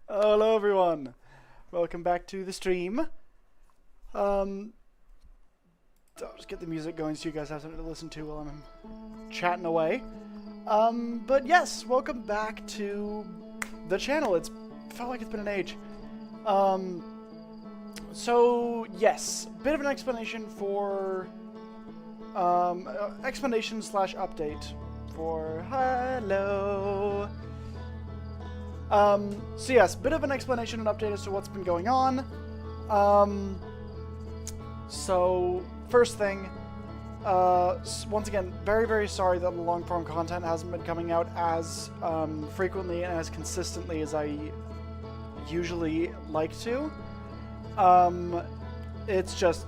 Hello everyone, welcome back to the stream. I'll just get the music going so you guys have something to listen to while I'm chatting away. But yes, welcome back to the channel. It's felt like it's been an age. So yes, bit of an explanation for explanation slash update for hello. So yes, bit of an explanation and update as to what's been going on. So first thing, once again, very sorry that the long form content hasn't been coming out as frequently and as consistently as I usually like to. It's just,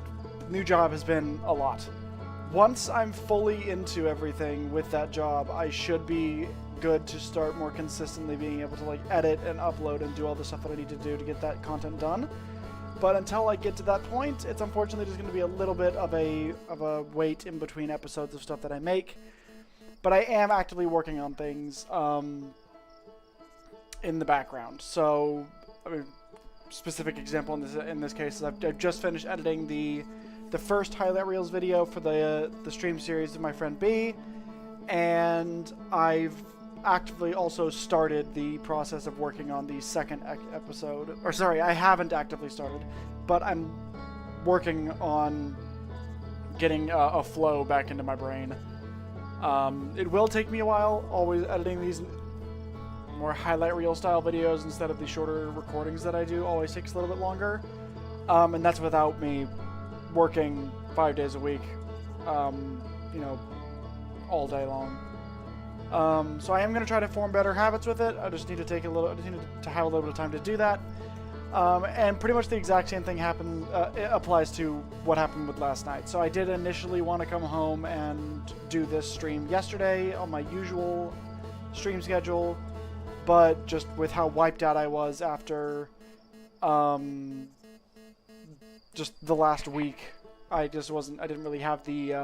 new job has been a lot. Once I'm fully into everything with that job, I should be good to start more consistently being able to like edit and upload and do all the stuff that I need to do to get that content done. But until I get to that point, it's unfortunately just going to be a little bit of a wait in between episodes of stuff that I make. But I am actively working on things in the background. So, I mean, specific example in this case is I've just finished editing the first highlight reels video for the stream series of my friend B, and I've actively also started the process of working on the second episode. Or sorry, I haven't actively started, but I'm working on getting a flow back into my brain. It will take me a while, always editing these more highlight reel style videos instead of the shorter recordings that I do. Always takes a little bit longer, and that's without me working 5 days a week, you know, all day long. So I am going to try to form better habits with it. I just need to have a little bit of time to do that. And pretty much the exact same thing it applies to what happened with last night. So I did initially want to come home and do this stream yesterday on my usual stream schedule, but just with how wiped out I was after just the last week, I didn't really have the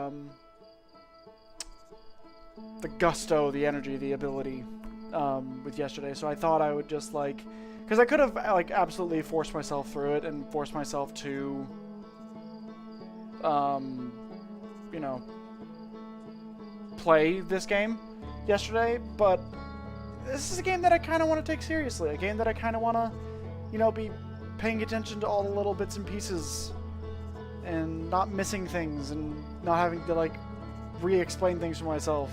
gusto, the energy, the ability with yesterday. So I thought I would just because I could have absolutely forced myself through it and forced myself to you know, play this game yesterday, but this is a game that I kind of want to take seriously, a game that I kind of want to, you know, be paying attention to all the little bits and pieces and not missing things and not having to re-explain things for myself.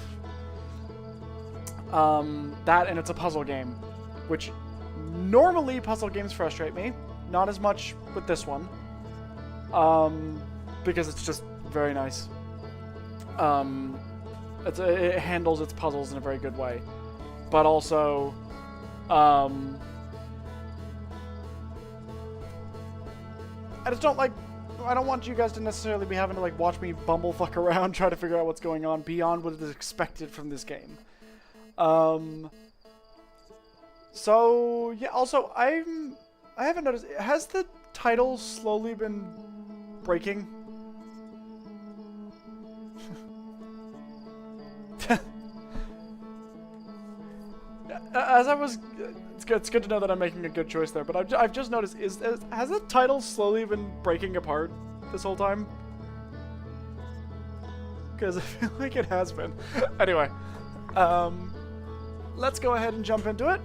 That, and it's a puzzle game, which normally puzzle games frustrate me. Not as much with this one, because it's just very nice. It handles its puzzles in a very good way, but also, I don't want you guys to necessarily be having to watch me bumblefuck around try to figure out what's going on beyond what is expected from this game. So yeah, also I haven't noticed, has the title slowly been breaking? as I was, it's good to know that I'm making a good choice there. But I've just noticed has the title slowly been breaking apart this whole time? Because I feel like it has been. Anyway, let's go ahead and jump into it.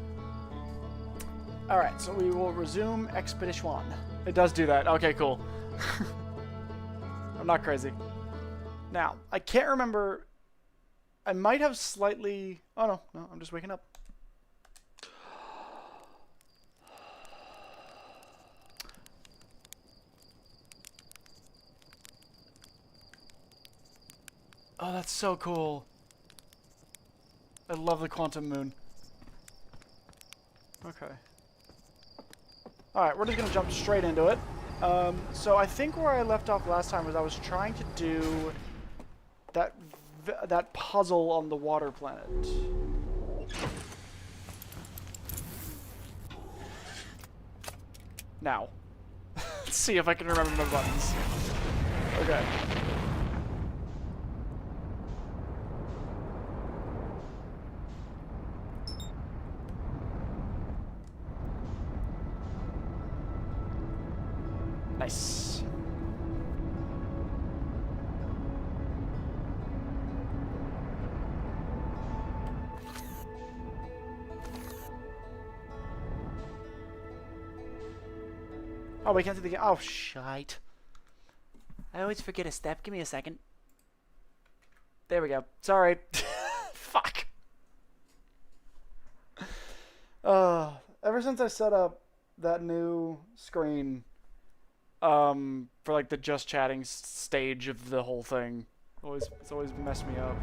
All right, so we will resume Expedition. It does do that. Okay, cool. I'm not crazy. Now, I can't remember. I might have slightly... Oh, no, I'm just waking up. Oh, that's so cool. I love the quantum moon. Okay. Alright, we're just going to jump straight into it. So I think where I left off last time was I was trying to do that puzzle on the water planet. Now. Let's see if I can remember my buttons. Okay. Nice. Oh, we can't do the game. Oh, shite. I always forget a step. Give me a second. There we go. Sorry. Fuck. Ever since I set up that new screen, for like the just chatting stage of the whole thing, it's always messed me up.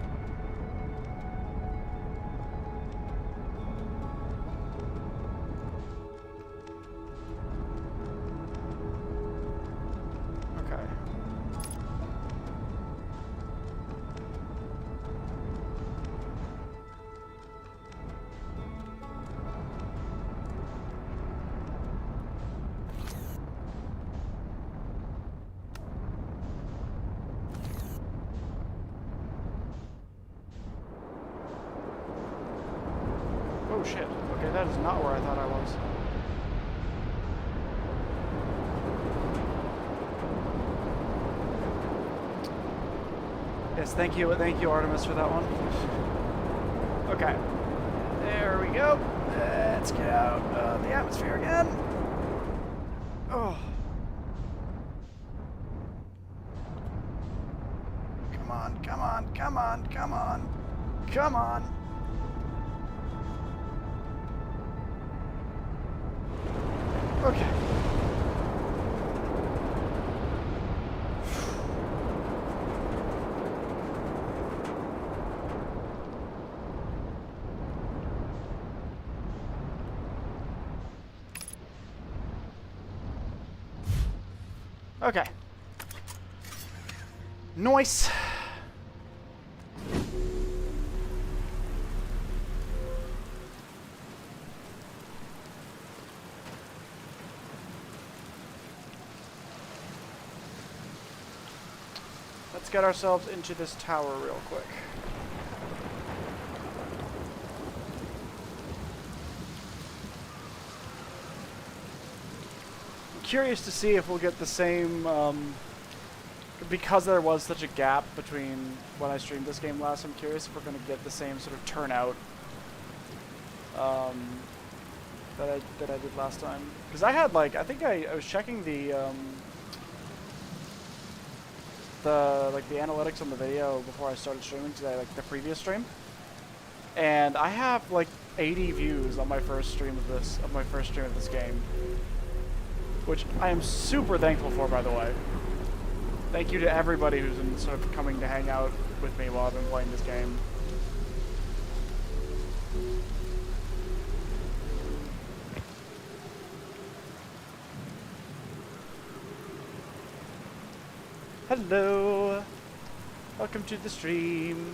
Oh shit. Okay, that is not where I thought I was. Yes, thank you, Artemis, for that one. Okay. There we go. Let's get out of the atmosphere again. Oh. Come on, come on, come on, come on. Come on. Okay. Okay. Nice. Let's get ourselves into this tower real quick. I'm curious to see if we'll get the same, because there was such a gap between when I streamed this game last, I'm curious if we're going to get the same sort of turnout that I did last time. Because I had, like, I think I was checking the analytics on the video before I started streaming today, like the previous stream, and I have like 80 views on my first stream of this game, which I am super thankful for, by the way. Thank you to everybody who's been sort of coming to hang out with me while I've been playing this game. Hello! Welcome to the stream.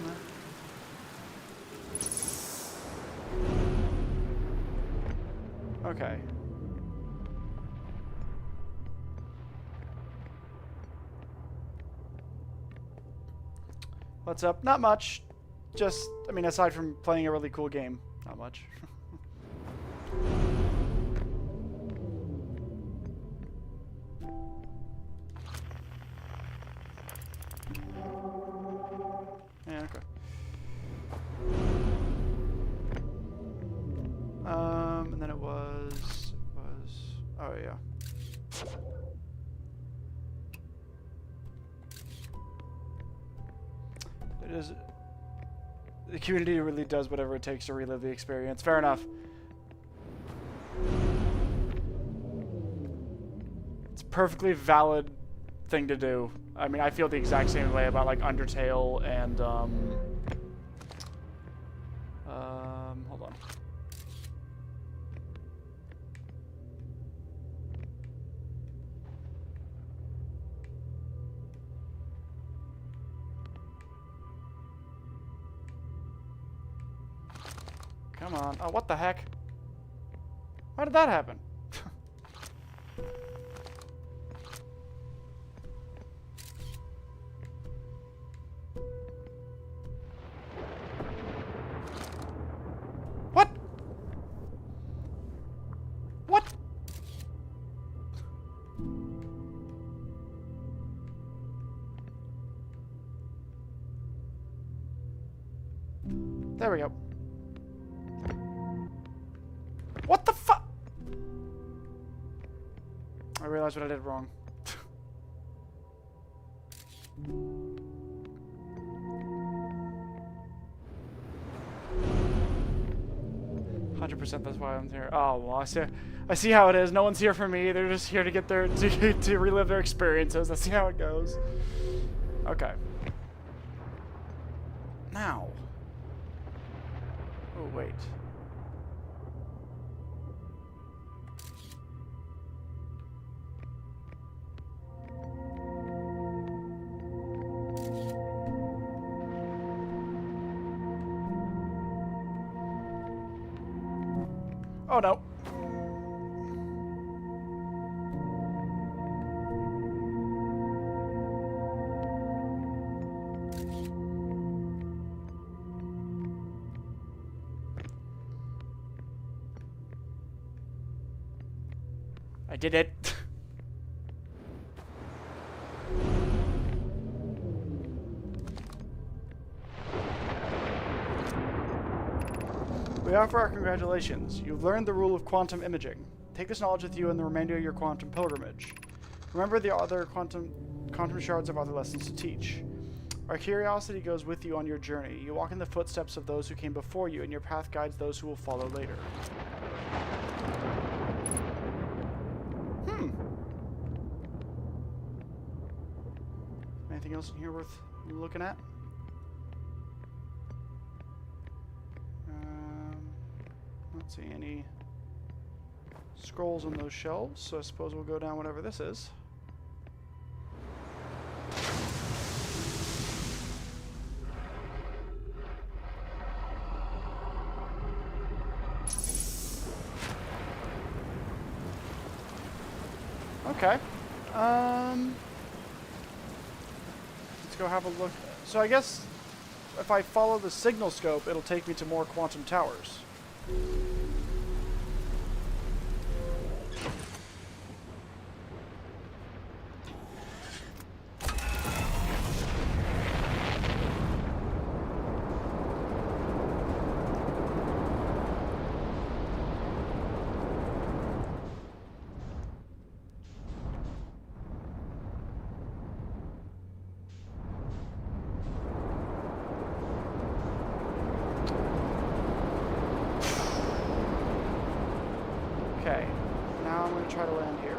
Okay. What's up? Not much. Just, I mean, aside from playing a really cool game, not much. Yeah, okay. And then it was, oh yeah. It is, the community really does whatever it takes to relive the experience. Fair enough. It's a perfectly valid thing to do. I mean, I feel the exact same way about like Undertale and hold on. Come on. Oh, what the heck? Why did that happen? What? What? There we go. What the fuck? I realized what I did wrong. 100% that's why I'm here. Oh, well, I see how it is. No one's here for me. They're just here to get their to relive their experiences. I see how it goes. Okay. Now. Oh, wait. Oh no. I did it. We offer our congratulations. You've learned the rule of quantum imaging. Take this knowledge with you in the remainder of your quantum pilgrimage. Remember the other quantum shards have other lessons to teach. Our curiosity goes with you on your journey. You walk in the footsteps of those who came before you, and your path guides those who will follow later. Anything else in here worth looking at? Don't see any scrolls on those shelves, so I suppose we'll go down whatever this is. Okay. Let's go have a look. So I guess if I follow the signal scope, it'll take me to more quantum towers. Okay, now I'm going to try to land here.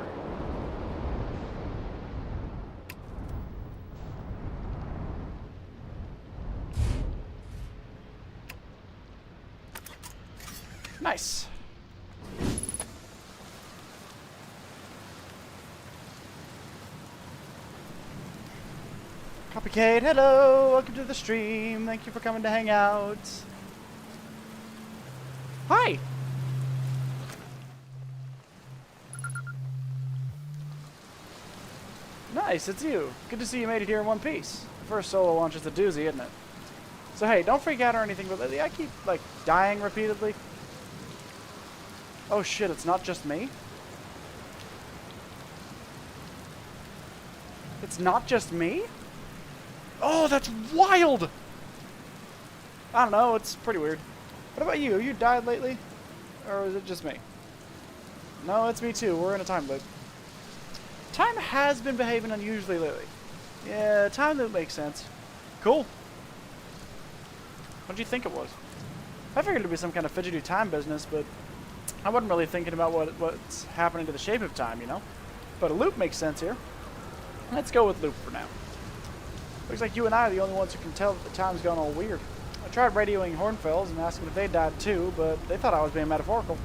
Nice. Copycat, hello! Welcome to the stream. Thank you for coming to hang out. Hi! Nice, it's you. Good to see you made it here in one piece. The first solo launch is a doozy, isn't it? So hey, don't freak out or anything, but I keep, like, dying repeatedly. Oh shit, it's not just me? It's not just me? Oh, that's wild! I don't know, it's pretty weird. What about you? Have you died lately? Or is it just me? No, it's me too. We're in a time loop. Time has been behaving unusually lately. Yeah, time loop makes sense. Cool. What did you think it was? I figured it'd be some kind of fidgety time business, but I wasn't really thinking about what's happening to the shape of time, you know? But a loop makes sense here. Let's go with loop for now. Looks like you and I are the only ones who can tell that the time's gone all weird. I tried radioing Hornfells and asking if they died too, but they thought I was being metaphorical.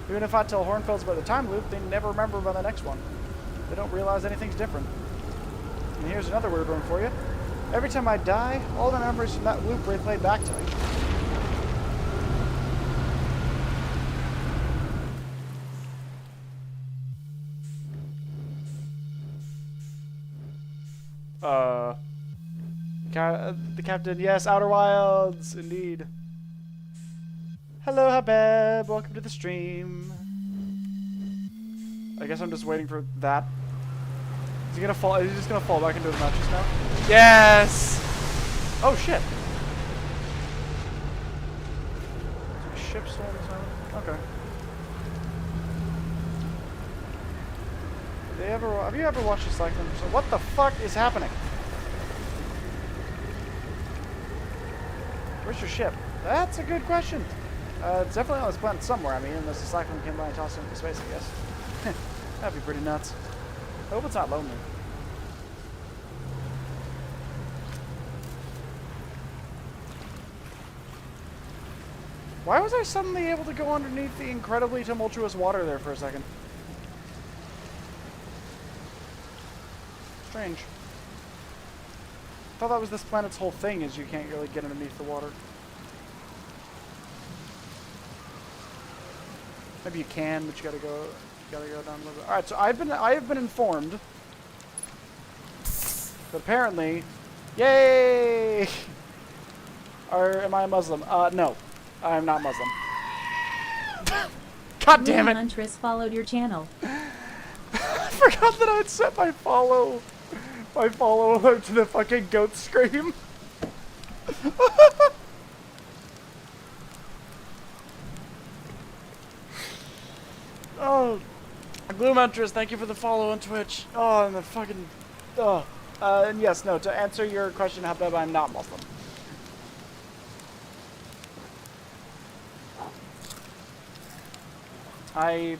Even if I tell Hornfells about the time loop, they never remember about the next one. They don't realize anything's different. And here's another weird one for you. Every time I die, all the memories from that loop replay back to me. The captain, yes, Outer Wilds, indeed. Hello, Habeb, welcome to the stream. I guess I'm just waiting for that. Is he gonna fall? Is he just gonna fall back into his mattress now? Yes! Oh shit! Is a ship still on this island? Okay. Have you ever watched a cycling? So what the fuck is happening? Where's your ship? That's a good question. It's definitely on this planet somewhere, I mean, unless the cyclone came by and tossed it into space, I guess. That'd be pretty nuts. I hope it's not lonely. Why was I suddenly able to go underneath the incredibly tumultuous water there for a second? Strange. I thought that was this planet's whole thing, is you can't really get underneath the water. Maybe you can, but you gotta go down a little bit. Alright, so I have been informed that apparently, yay! Am I a Muslim? No. I am not Muslim. God damn it! Huntress followed your channel. I forgot that I had set my follow alert to the fucking goat scream. Oh, Gloom Huntress, thank you for the follow on Twitch. Oh, and the fucking, oh. And yes, no, to answer your question, Habib, I'm not Muslim. I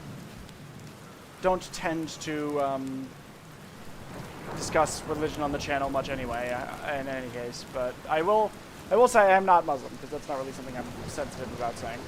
don't tend to discuss religion on the channel much anyway, in any case, but I will say I am not Muslim, because that's not really something I'm sensitive about saying.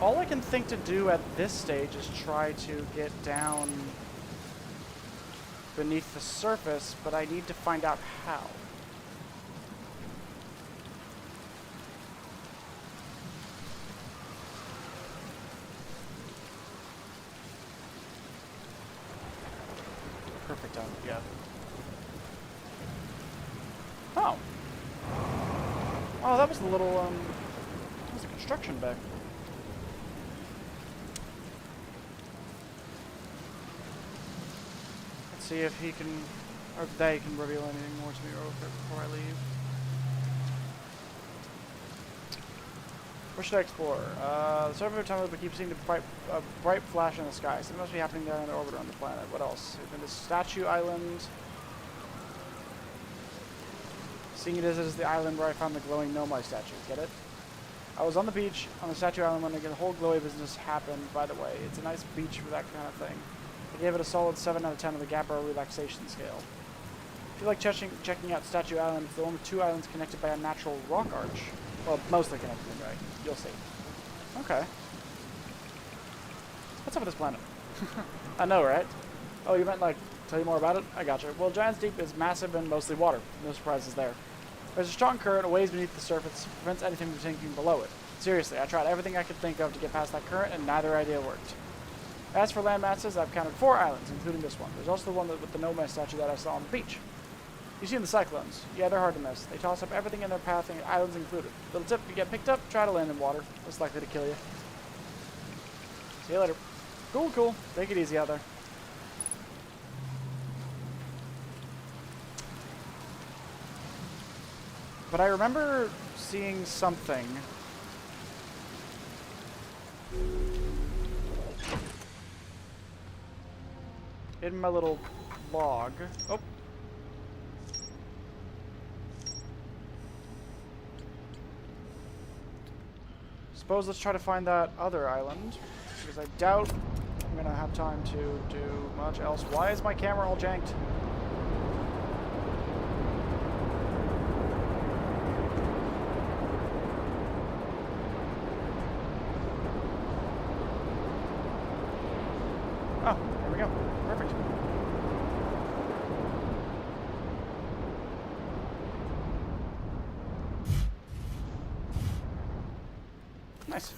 All I can think to do at this stage is try to get down beneath the surface, but I need to find out how. Perfect time, yeah. Oh. Oh, that was a little, that was a construction back. See if he can, or they can reveal anything more to me real quick before I leave. Where should I explore? The surface of time, but keep seeing a bright flash in the sky. Something must be happening there in the orbit around the planet. What else? I've been to Statue Island. Seeing it as the island where I found the glowing Nomai statue. Get it? I was on the beach on the Statue Island when the whole glowy business happened, by the way. It's a nice beach for that kind of thing. I gave it a solid 7 out of 10 on the Gabbro relaxation scale. If you like checking out Statue Island, it's the one with 2 islands connected by a natural rock arch. Well, mostly connected anyway. You'll see. Okay. What's up with this planet? I know, right? Oh, you meant like, tell you more about it? I gotcha. Well, Giant's Deep is massive and mostly water. No surprises there. There's a strong current a ways beneath the surface that prevents anything from sinking below it. Seriously, I tried everything I could think of to get past that current, and neither idea worked. As for land masses, I've counted 4 islands, including this one. There's also the one with the nomad statue that I saw on the beach. You've seen the cyclones. Yeah, they're hard to miss. They toss up everything in their path, and islands included. Little tip, if you get picked up, try to land in water. It's likely to kill you. See you later. Cool, cool. Take it easy out there. But I remember seeing something. In my little log. Oh. Suppose let's try to find that other island. Because I doubt I'm going to have time to do much else. Why is my camera all janked? Oh, there we go. Perfect. Nice.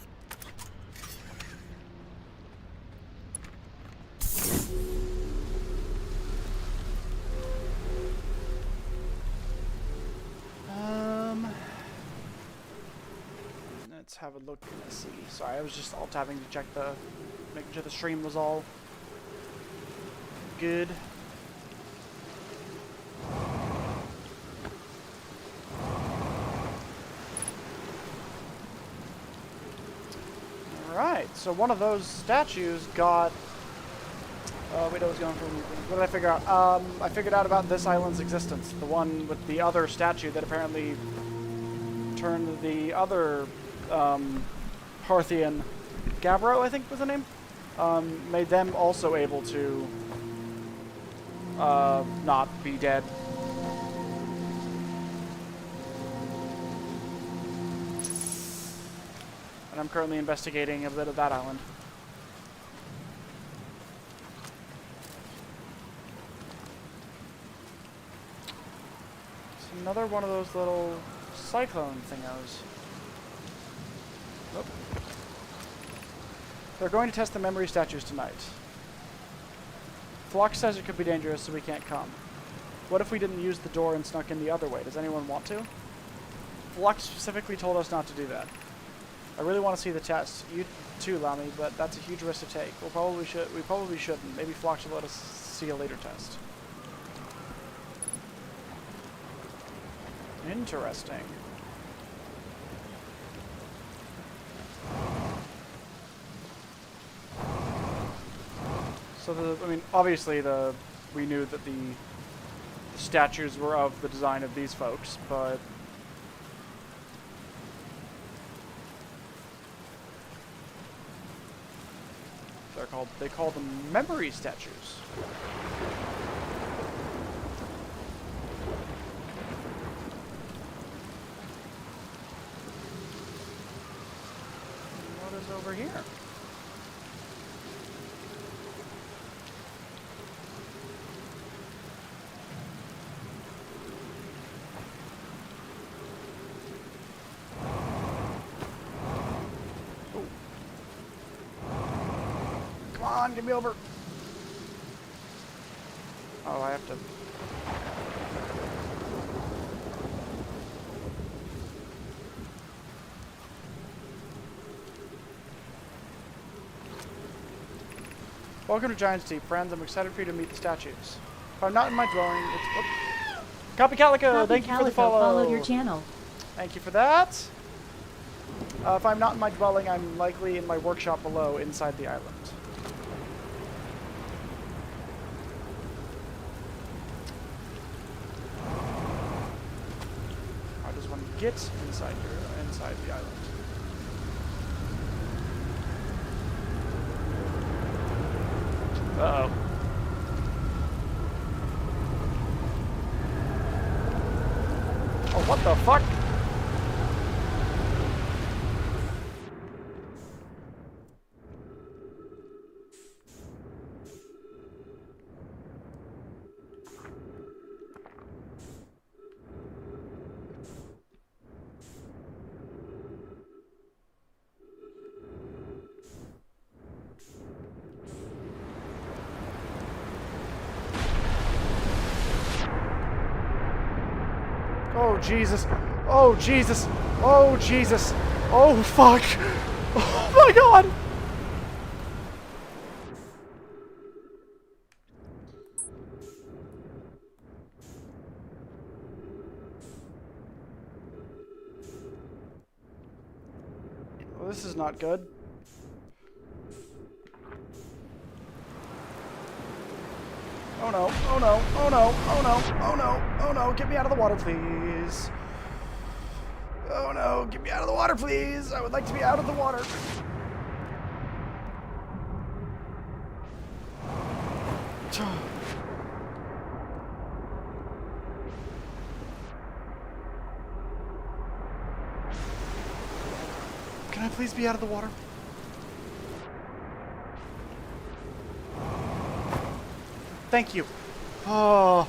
Let's have a look and see. Sorry, I was just alt-tabbing to check making sure the stream was all good. Alright, so one of those statues got... wait, I was going for... What did I figure out? I figured out about this island's existence. The one with the other statue that apparently turned the other Parthian... Gabbro, I think was the name? Made them also able to not be dead. And I'm currently investigating a bit of that island. It's another one of those little cyclone thingos. Nope. They're going to test the memory statues tonight. Flock says it could be dangerous, so we can't come. What if we didn't use the door and snuck in the other way? Does anyone want to? Flock specifically told us not to do that. I really want to see the test. You too, Lamy, but that's a huge risk to take. We probably shouldn't. Maybe Flock should let us see a later test. Interesting. So I mean, obviously we knew that the statues were of the design of these folks, but they call them memory statues. What is over here? Get me over. Oh, I have to. Welcome to Giant's Deep, friends. I'm excited for you to meet the statues. If I'm not in my dwelling, it's... Copy Calico, thank you for the follow. Followed your channel. Thank you for that. If I'm not in my dwelling, I'm likely in my workshop below, inside the island. Get inside here, inside the island. Uh-oh. Oh, what the fuck? Oh, Jesus. Oh, Jesus. Oh, Jesus. Oh, fuck. Oh, my God. Well, this is not good. Oh no, oh no, oh no, oh no, oh no, oh no, get me out of the water, please. Oh no, get me out of the water, please. I would like to be out of the water. Can I please be out of the water? Thank you. Oh.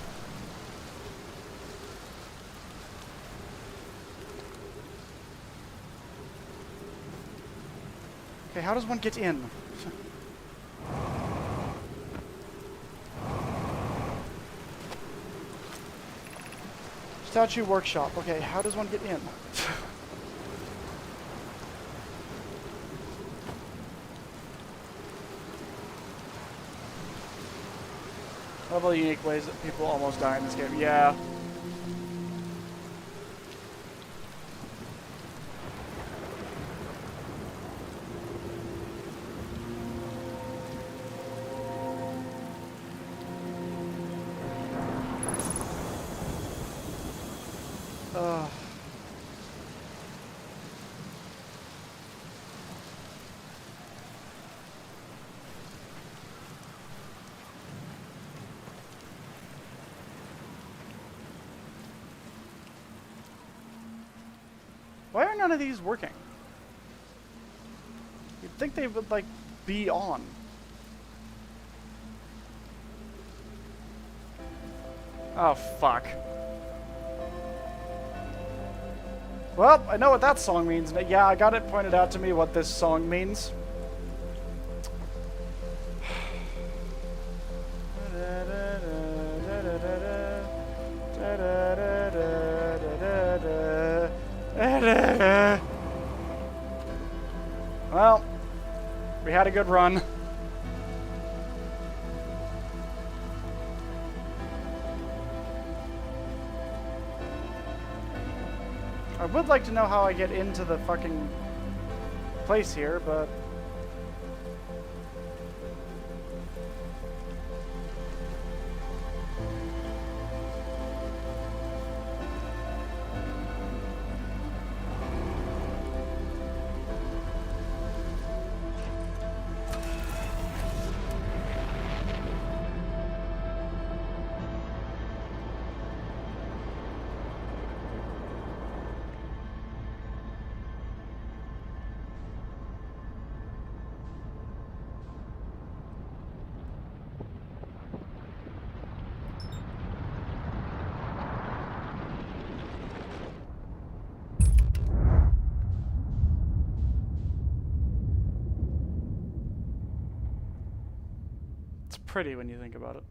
Okay, how does one get in? Statue workshop. Okay, how does one get in? Several unique ways that people almost die in this game. Yeah. Why are none of these working? You'd think they would, like, be on. Oh, fuck. Well, I know what that song means. Yeah, I got it pointed out to me what this song means. Well, we had a good run. I would like to know how I get into the fucking place here, but... It's pretty when you think about it.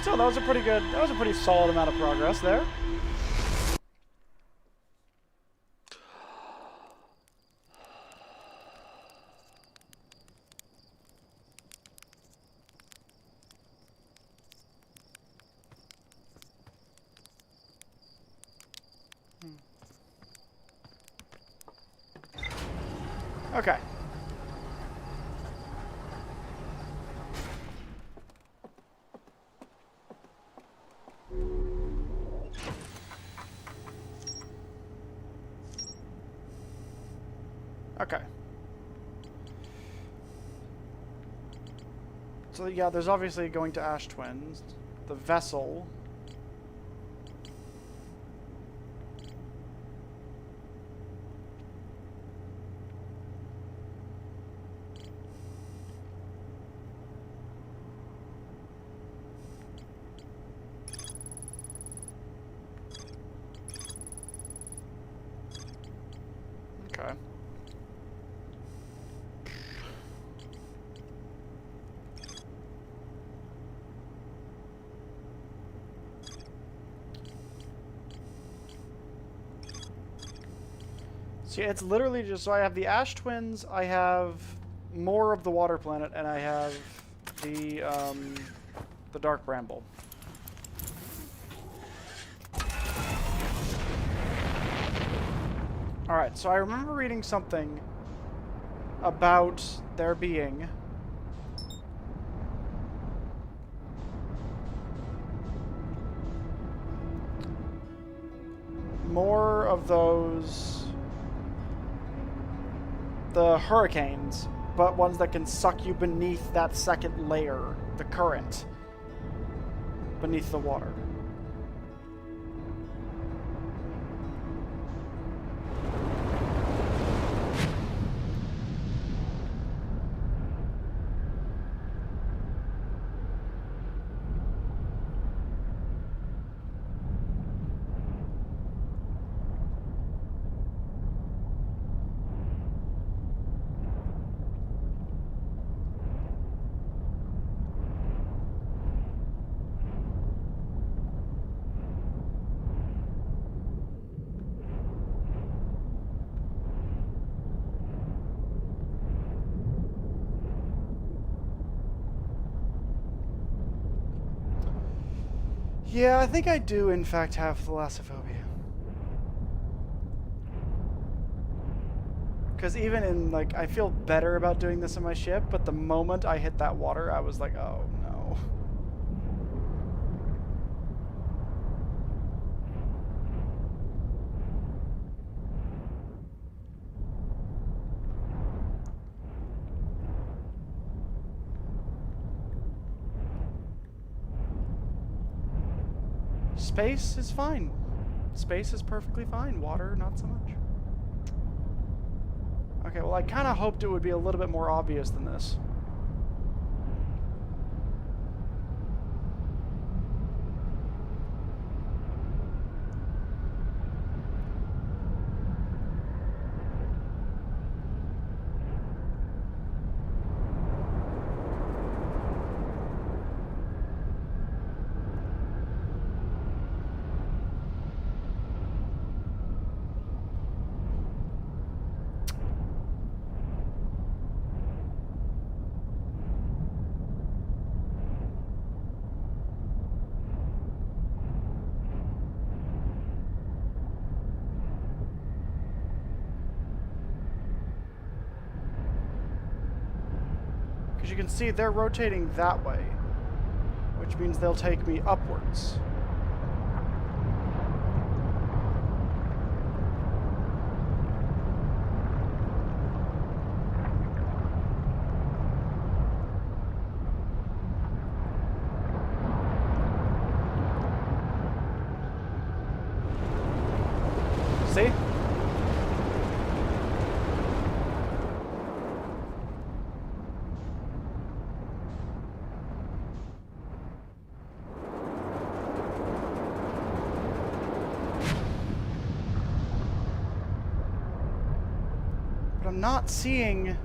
Still, that was a pretty solid amount of progress there. Okay. Okay. So yeah, there's obviously going to Ash Twins. The vessel. Okay. See, it's literally just, so I have the Ash Twins, I have more of the Water Planet, and I have the Dark Bramble. Alright, so I remember reading something about there being more of those, the hurricanes, but ones that can suck you beneath that second layer, the current, beneath the water. Yeah, I think I do, in fact, have thalassophobia. Because even in, like, I feel better about doing this in my ship, but the moment I hit that water, I was like, oh, no. Space is fine. Space is perfectly fine. Water, not so much. Okay, well, I kind of hoped it would be a little bit more obvious than this. Because you can see they're rotating that way, which means they'll take me upwards. See? But I'm not seeing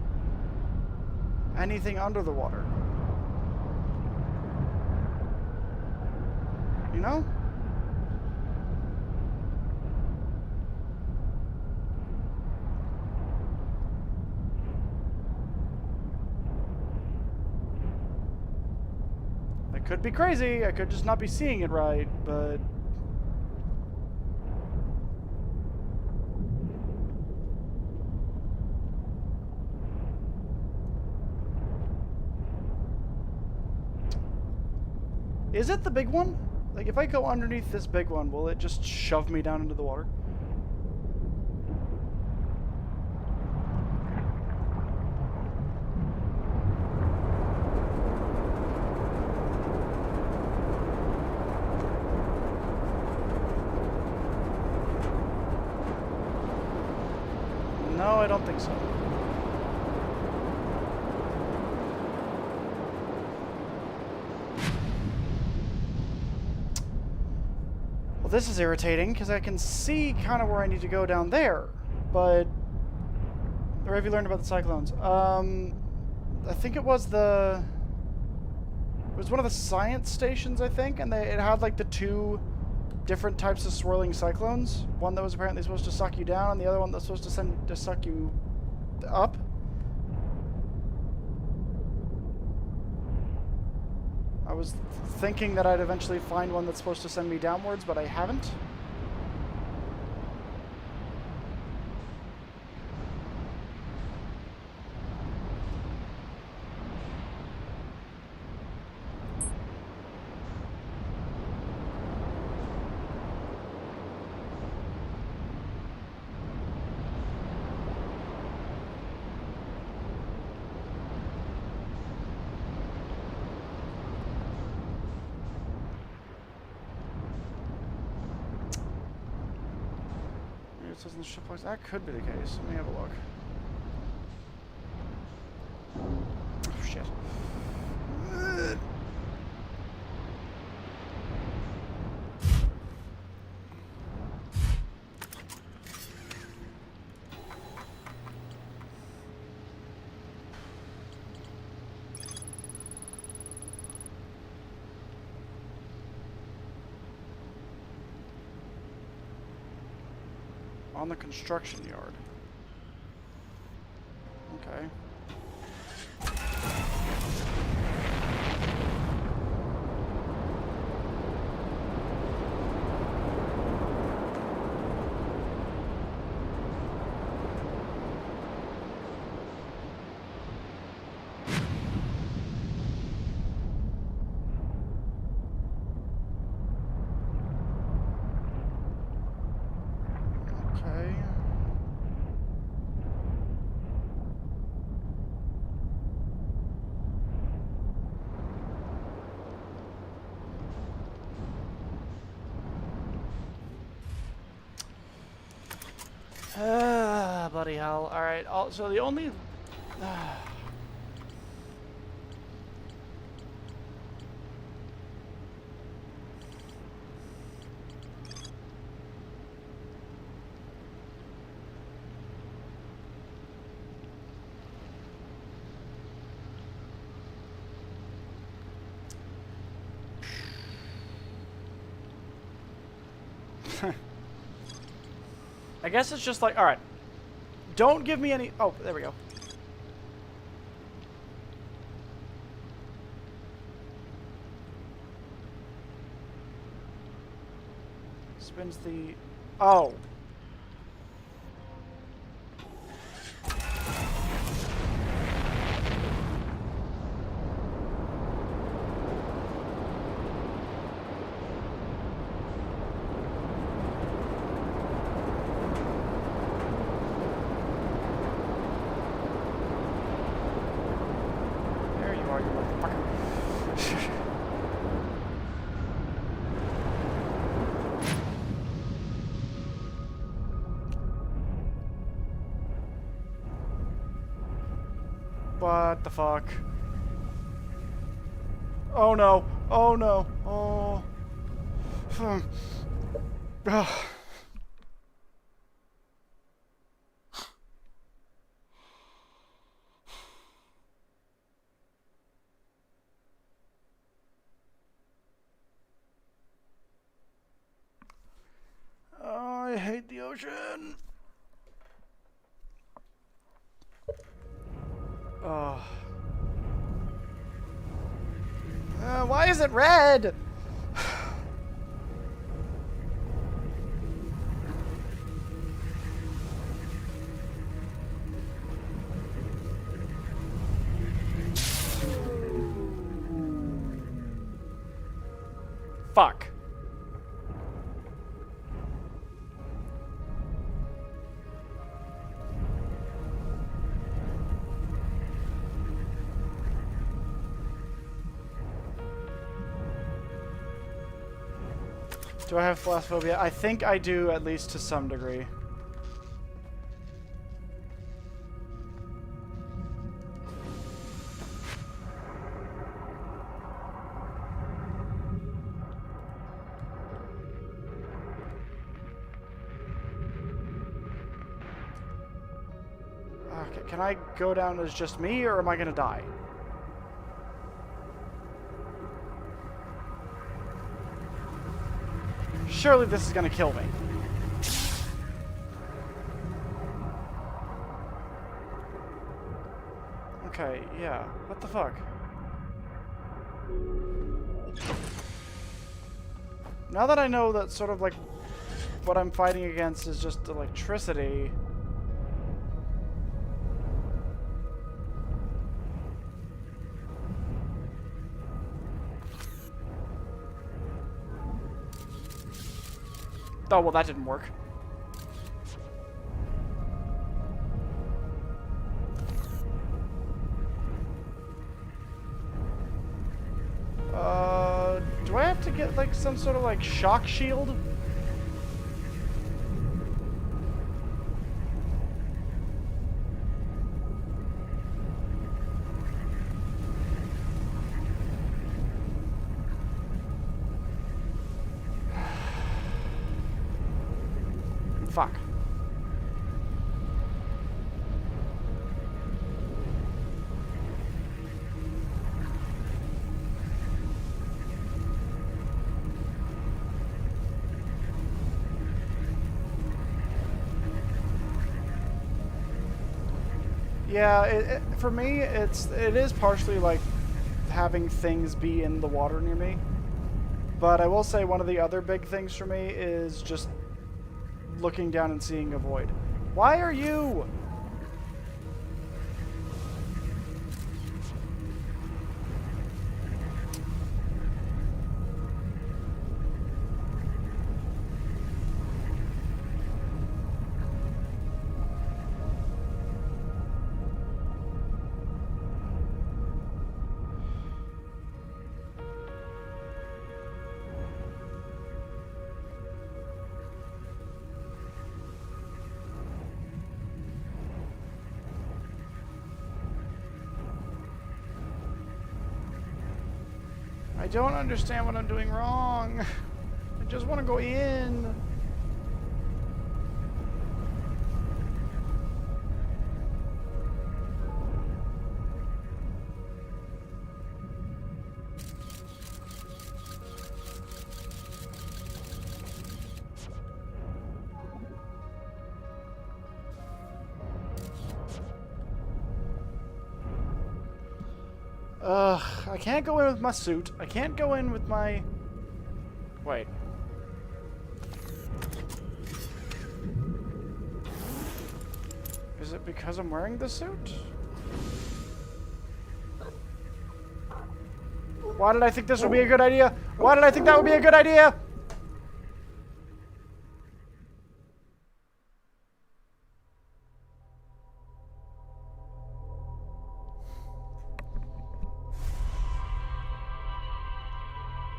anything under the water. You know? I could be crazy, I could just not be seeing it right, but... Is it the big one? Like, if I go underneath this big one, will it just shove me down into the water? No, I don't think so. Well, this is irritating, because I can see kind of where I need to go down there, but... Where have you learned about the cyclones? I think it was the... It was one of the science stations, I think, and it had, like, the two different types of swirling cyclones. One that was apparently supposed to suck you down, and the other one that's supposed to suck you up. I was thinking that I'd eventually find one that's supposed to send me downwards, but I haven't. It says in the ship box. That could be the case. Let me have a look. Oh, shit. On the construction yard. Okay. Bloody hell. Alright, so the only... I guess it's just like, alright. Don't give me any... Oh, there we go. Spins the... Oh. What the fuck? Oh no. Oh no. Oh. Ugh. I hate the ocean. Oh. Why is it red? Fuck. Do I have thalassophobia? I think I do, at least to some degree. Okay, can I go down as just me, or am I gonna die? Surely this is gonna kill me. Okay, yeah. What the fuck? Now that I know that sort of like what I'm fighting against is just electricity. Oh, well, that didn't work. Do I have to get like some sort of like shock shield? Fuck. Yeah, for me, it is partially like having things be in the water near me. But I will say one of the other big things for me is just looking down and seeing a void. Why are you? I don't understand what I'm doing wrong. I just want to go in. Ugh, I can't go in with my suit. I can't go in with my... Wait. Is it because I'm wearing the suit? Why did I think this would be a good idea? Why did I think that would be a good idea?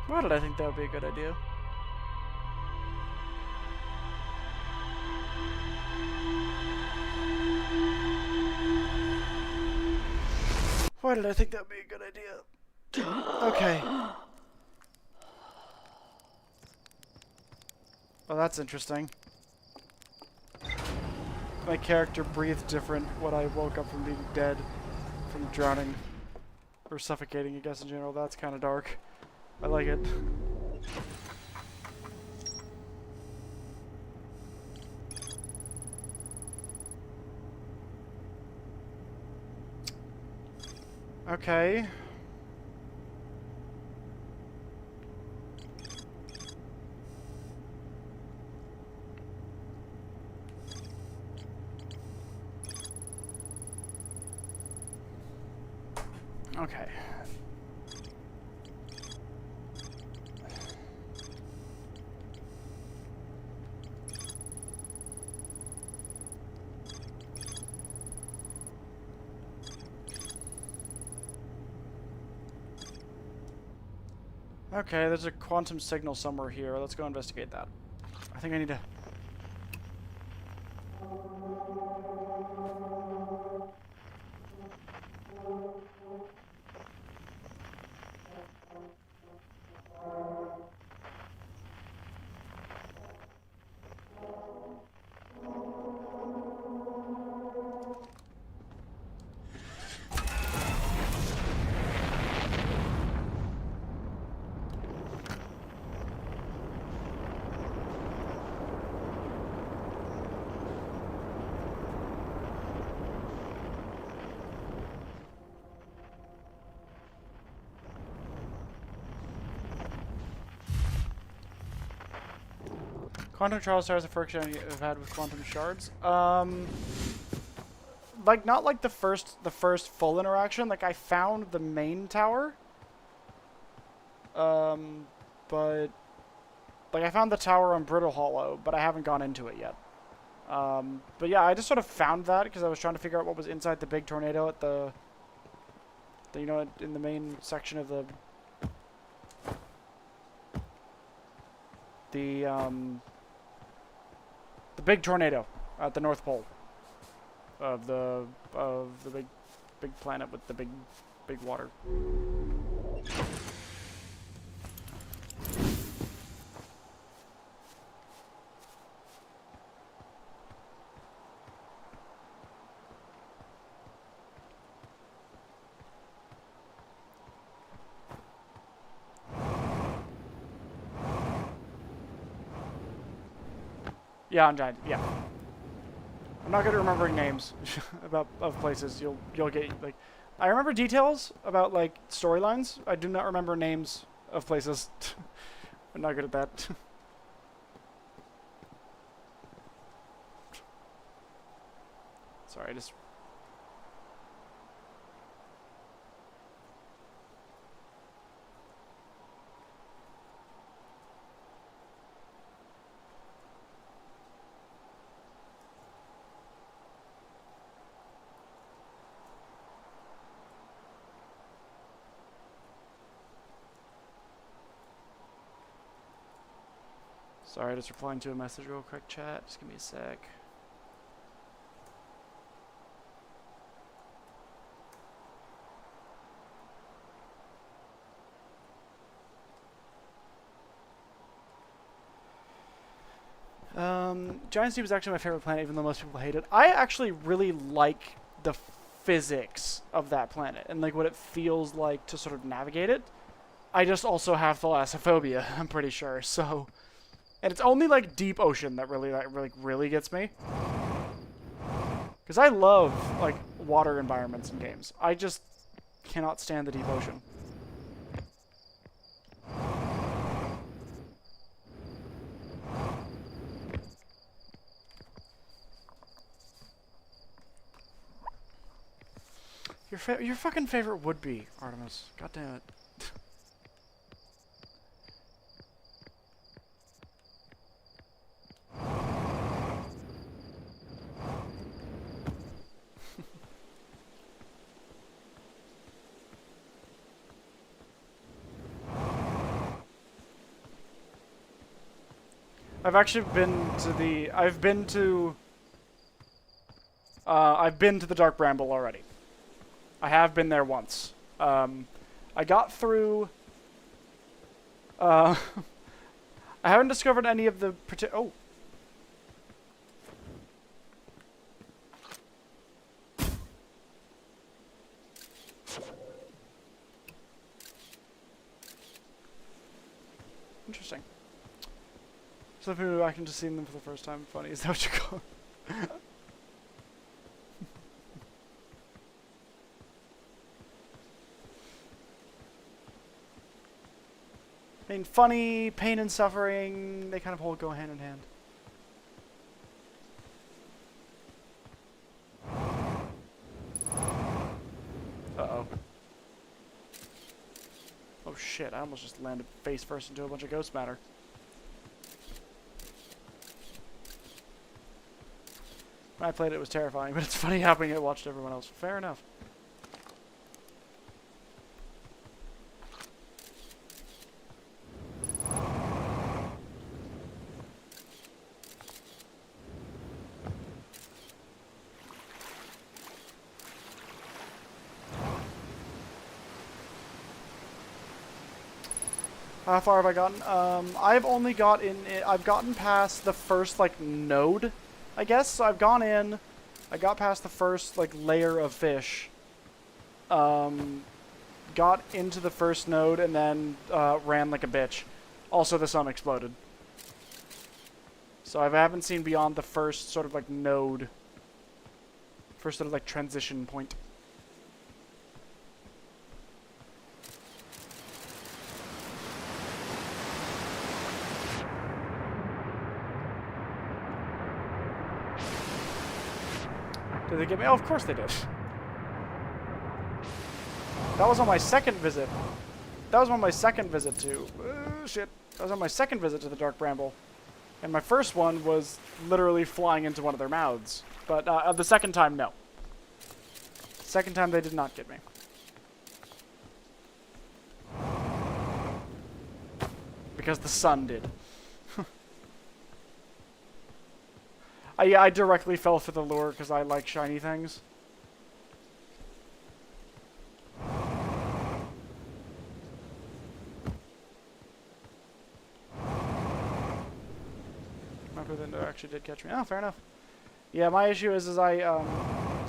Why did I think that would be a good idea? Why did I think that would be a good idea? Okay. Well, that's interesting. My character breathed different when I woke up from being dead, from drowning, or suffocating, I guess, in general. That's kind of dark. I like it. Okay. Okay. Okay, there's a quantum signal somewhere here. Let's go investigate that. I think I need to... Quantum Trial Stars, the first I've had with quantum shards. Like not like the first full interaction. Like I found the main tower. But like I found the tower on Brittle Hollow, but I haven't gone into it yet. But yeah, I just sort of found that because I was trying to figure out what was inside the big tornado at the you know, in the main section of the big tornado at the North Pole of the big planet with the big water. Yeah, on Giant. Yeah. I'm not good at remembering names of places. You'll get like, I remember details about like storylines. I do not remember names of places. I'm not good at that. Sorry, I just. Sorry, just replying to a message real quick, chat. Just give me a sec. Giant Steep is actually my favorite planet, even though most people hate it. I actually really like the physics of that planet and like what it feels like to sort of navigate it. I just also have thalassophobia, I'm pretty sure, so... And it's only like deep ocean that really gets me. Because I love like water environments in games. I just cannot stand the deep ocean. Your fucking favorite would be Artemis. God damn it. I've actually been to the... I've been to the Dark Bramble already. I have been there once. I got through... I haven't discovered any of the... Oh! Interesting. Some people who actually just seen them for the first time. Funny, is that what you call it? I mean, funny, pain and suffering, they kind of all go hand in hand. Uh-oh. Oh shit, I almost just landed face first into a bunch of ghost matter. When I played it, it was terrifying, but it's funny having it watched everyone else. Fair enough. How far have I gotten? I've only got in... I've gotten past the first, like, node, I guess. So I've gone in. I got past the first, like, layer of fish. Got into the first node and then ran like a bitch. Also, the sun exploded. So I haven't seen beyond the first sort of, like, node. First sort of, like, transition point. Did they get me? Oh, of course they did. That was on my second visit. That was on my second visit to... shit. That was on my second visit to the Dark Bramble. And my first one was literally flying into one of their mouths. But the second time, no. Second time, they did not get me. Because the sun did. Yeah, I directly fell for the lure because I like shiny things. Then actually did catch me. Oh, fair enough. Yeah, my issue is I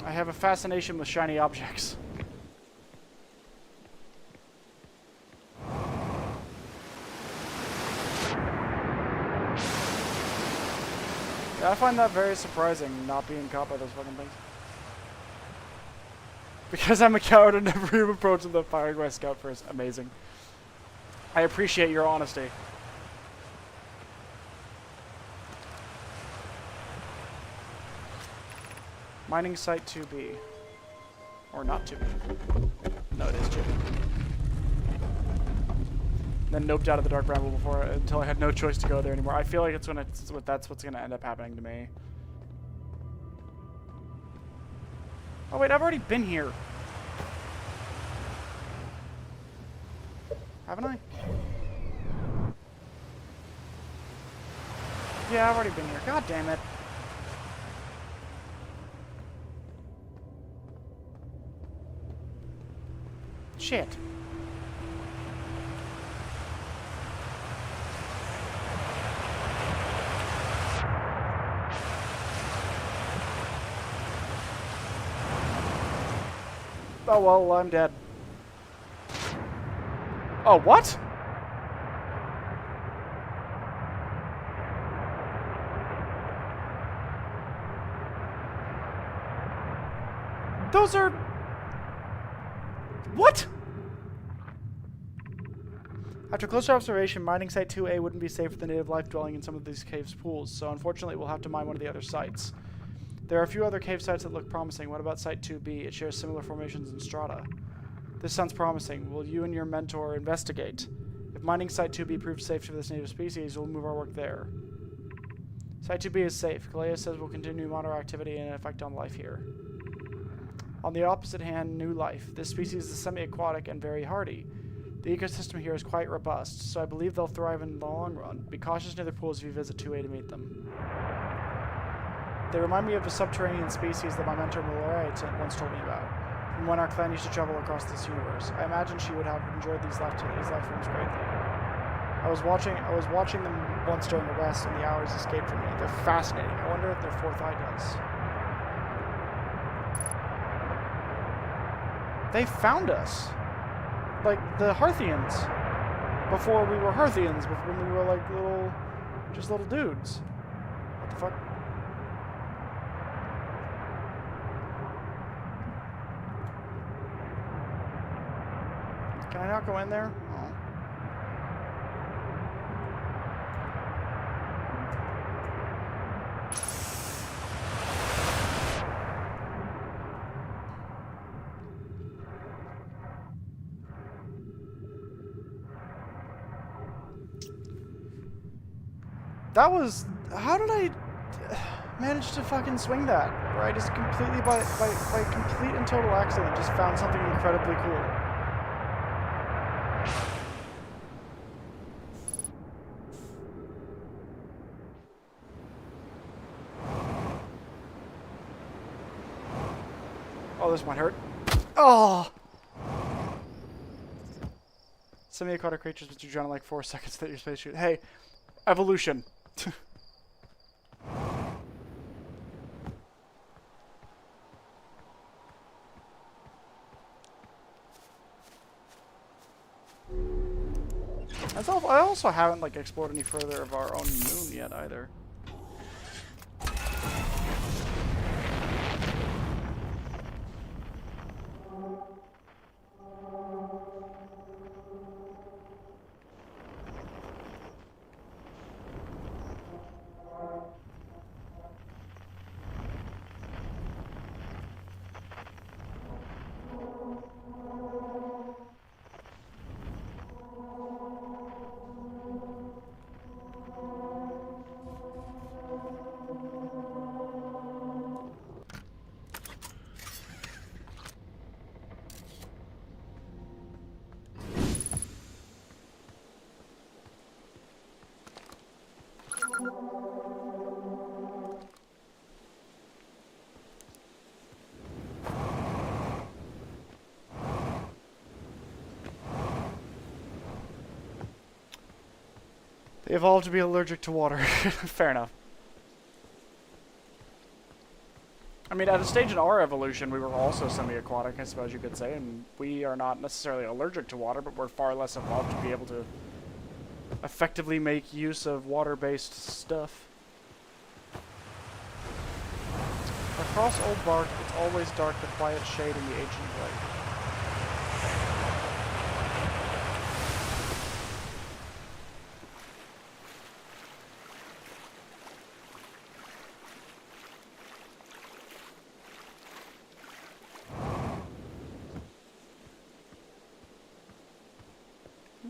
have a fascination with shiny objects. Yeah, I find that very surprising, not being caught by those fucking things. Because I'm a coward and never even approached the firing my scout first. Amazing. I appreciate your honesty. Mining site 2B. Or not 2B. No, it is 2B. Then noped out of the Dark Bramble before until I had no choice to go there anymore. I feel like that's what's gonna end up happening to me. Oh wait, I've already been here. Haven't I? Yeah, I've already been here. God damn it. Shit. Oh well, I'm dead. Oh, what? Those are... What? After closer observation, mining site 2A wouldn't be safe for the native life dwelling in some of these caves' pools, so unfortunately we'll have to mine one of the other sites. There are a few other cave sites that look promising. What about site 2B? It shares similar formations and strata. This sounds promising. Will you and your mentor investigate? If mining site 2B proves safe for this native species, we'll move our work there. Site 2B is safe. Kalea says we'll continue to monitor activity and effect on life here. On the opposite hand, new life. This species is semi-aquatic and very hardy. The ecosystem here is quite robust, so I believe they'll thrive in the long run. Be cautious near the pools if you visit 2A to meet them. They remind me of a subterranean species that my mentor Malloy once told me about, from when our clan used to travel across this universe. I imagine she would have enjoyed these life rooms greatly. I was watching them once during a rest, and the hours escaped from me. They're fascinating. I wonder if their fourth eye does. They found us. Like, the Hearthians. Before we were Hearthians, when we were, like, just little dudes. What the fuck? Can I not go in there? Oh. That was... How did I manage to fucking swing that? Where I just completely, by complete and total accident, just found something incredibly cool. Oh, this might hurt. Oh! Semi-aquatic creatures but you drown in like 4 seconds that your spacesuit. Hey, evolution. I also haven't like explored any further of our own moon yet either. evolved to be allergic to water. Fair enough. I mean, at a stage in our evolution, we were also semi-aquatic, I suppose you could say, and we are not necessarily allergic to water, but we're far less evolved to be able to effectively make use of water-based stuff. Across Old Bark, it's always dark, the quiet shade in the ancient lake.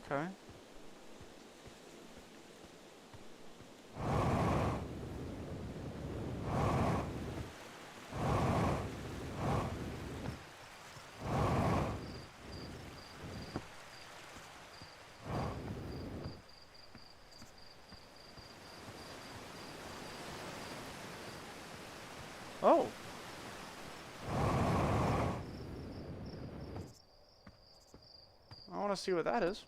Okay. Oh. I want to see what that is.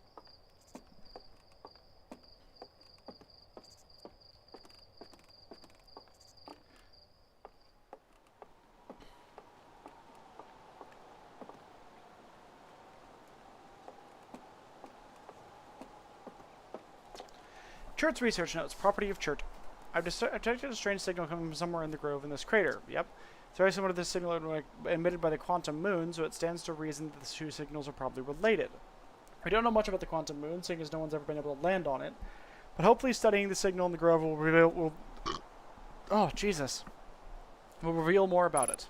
Churt's research notes. Property of Churt. I've detected a strange signal coming from somewhere in the grove in this crater. Yep. It's very similar to the signal emitted by the quantum moon, so it stands to reason that the two signals are probably related. We don't know much about the quantum moon, seeing as no one's ever been able to land on it. But hopefully studying the signal in the grove will reveal... Oh, Jesus. Will reveal more about it.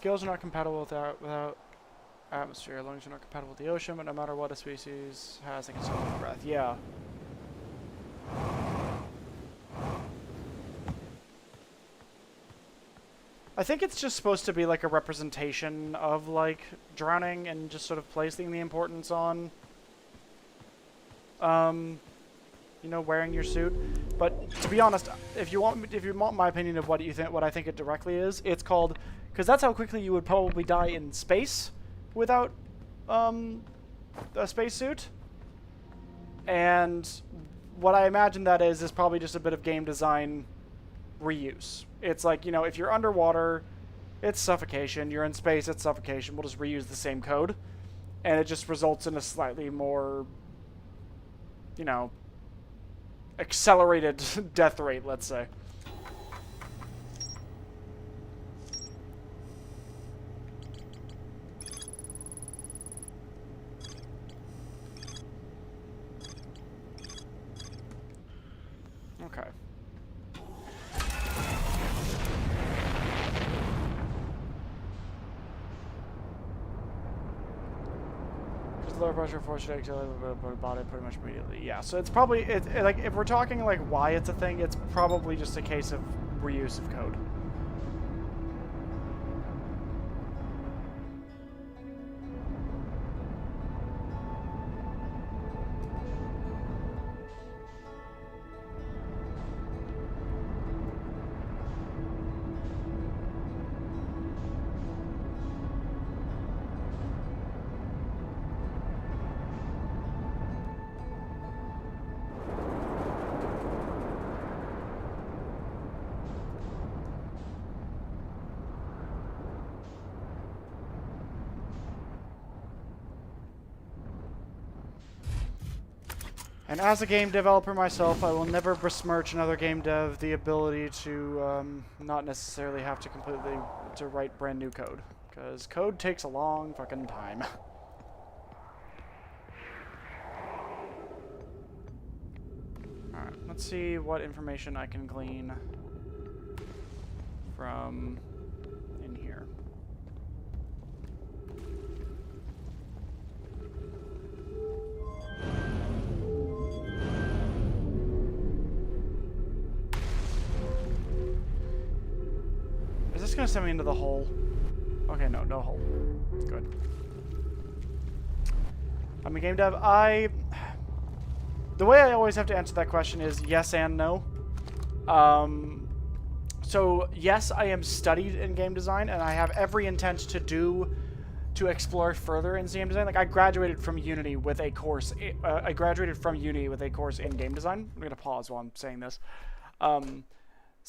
Gills are not compatible without atmosphere. Lungs are not compatible with the ocean, but no matter what a species has, they can still hold breath. Yeah. I think it's just supposed to be like a representation of like drowning and just sort of placing the importance on you know, wearing your suit. But to be honest, if you want my opinion of what I think it directly is, it's called, because that's how quickly you would probably die in space without a spacesuit. And what I imagine that is probably just a bit of game design reuse. It's like, you know, if you're underwater, it's suffocation. You're in space, it's suffocation. We'll just reuse the same code. And it just results in a slightly more, you know, accelerated death rate, let's say. Okay. Lower pressure force should accelerate the body pretty much immediately. Yeah, so it's probably like if we're talking like why it's a thing, it's probably just a case of reuse of code. And as a game developer myself, I will never besmirch another game dev the ability to not necessarily have to write brand new code, because code takes a long fucking time. Alright, let's see what information I can glean from in here. Is this gonna send me into the hole? Okay, no hole. Good. I'm a game dev. The way I always have to answer that question is yes and no. So yes, I am studied in game design, and I have every intent to explore further in game design. Like I graduated from Unity with a course. I graduated from Uni with a course in game design. I'm gonna pause while I'm saying this. So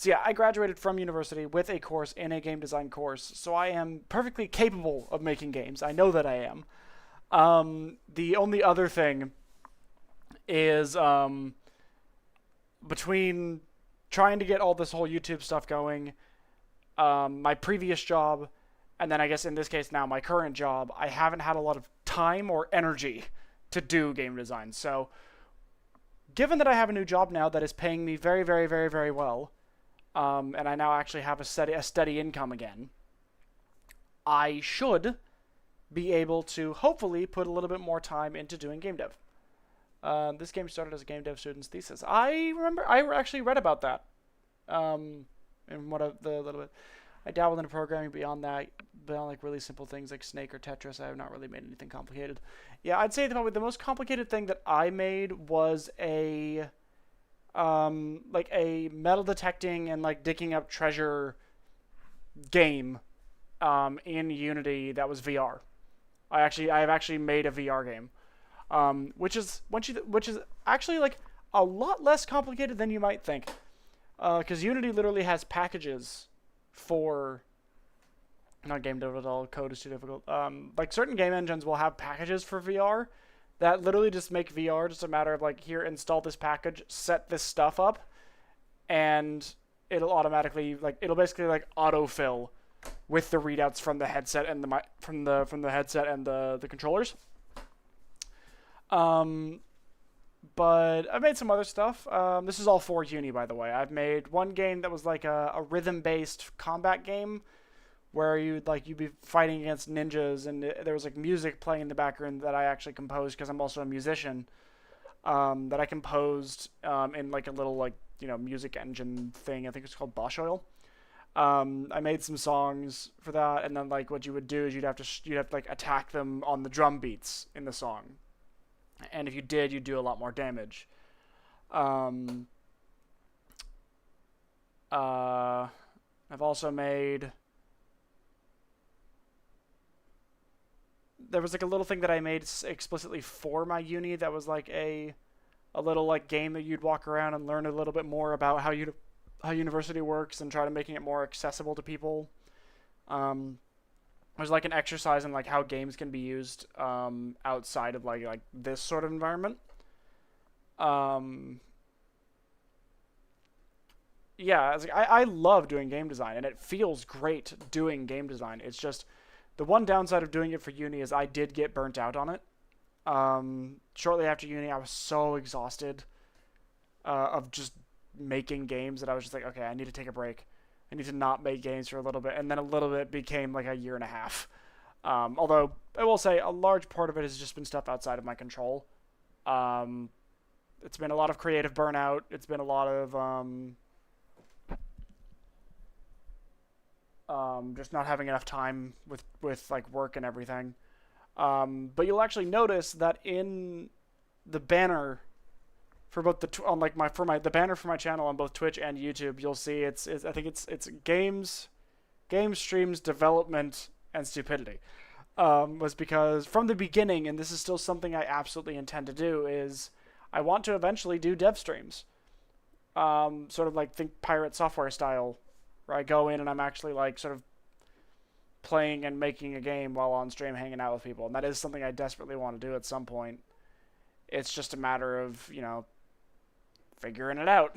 yeah, I graduated from university with a course in a game design course. So I am perfectly capable of making games. I know that I am. The only other thing is between trying to get all this whole YouTube stuff going, my previous job, and then I guess in this case now my current job, I haven't had a lot of time or energy to do game design. So given that I have a new job now that is paying me very, very, very, very well, and I now actually have a steady income again, I should be able to hopefully put a little bit more time into doing game dev. This game started as a game dev student's thesis. I remember I actually read about that. In one of the little bit, I dabbled into programming beyond that, beyond like really simple things like Snake or Tetris. I have not really made anything complicated. Yeah, I'd say probably the most complicated thing that I made was a like a metal detecting and like digging up treasure game in Unity that was VR. I have actually made a VR game. Which is actually like a lot less complicated than you might think, because Unity literally has packages for not game dev at all. Code is too difficult. Like certain game engines will have packages for VR that literally just make VR just a matter of like, here, install this package, set this stuff up, and it'll automatically it'll basically like autofill with the readouts from the headset and from the headset and the controllers. But I've made some other stuff. This is all for Uni, by the way. I've made one game that was like a rhythm-based combat game where you'd be fighting against ninjas, and there was like music playing in the background that I actually composed because I'm also a musician. That I composed in like a little music engine thing. I think it's called Bosch Oil. I made some songs for that, and then like what you would do is you'd have to like attack them on the drum beats in the song. And if you did, you'd do a lot more damage. I've also made... There was like a little thing that I made explicitly for my uni that was like a little like game that you'd walk around and learn a little bit more about how university works and try to making it more accessible to people. There's like an exercise in like how games can be used outside of like this sort of environment. Yeah, I love doing game design, and it feels great doing game design. It's just the one downside of doing it for uni is I did get burnt out on it. Shortly after uni, I was so exhausted of just making games that I was just like, okay, I need to take a break. I need to not make games for a little bit, and then a little bit became like a year and a half. Although I will say a large part of it has just been stuff outside of my control. It's been a lot of creative burnout. It's been a lot of just not having enough time with like work and everything. But you'll actually notice that in the banner for both the banner for my channel on both Twitch and YouTube, you'll see it's I think it's games, streams, development, and stupidity. Was because from the beginning, and this is still something I absolutely intend to do, is I want to eventually do dev streams. Sort of like think Pirate Software style, where I go in and I'm actually like sort of playing and making a game while on stream, hanging out with people, and that is something I desperately want to do at some point. It's just a matter of, figuring it out.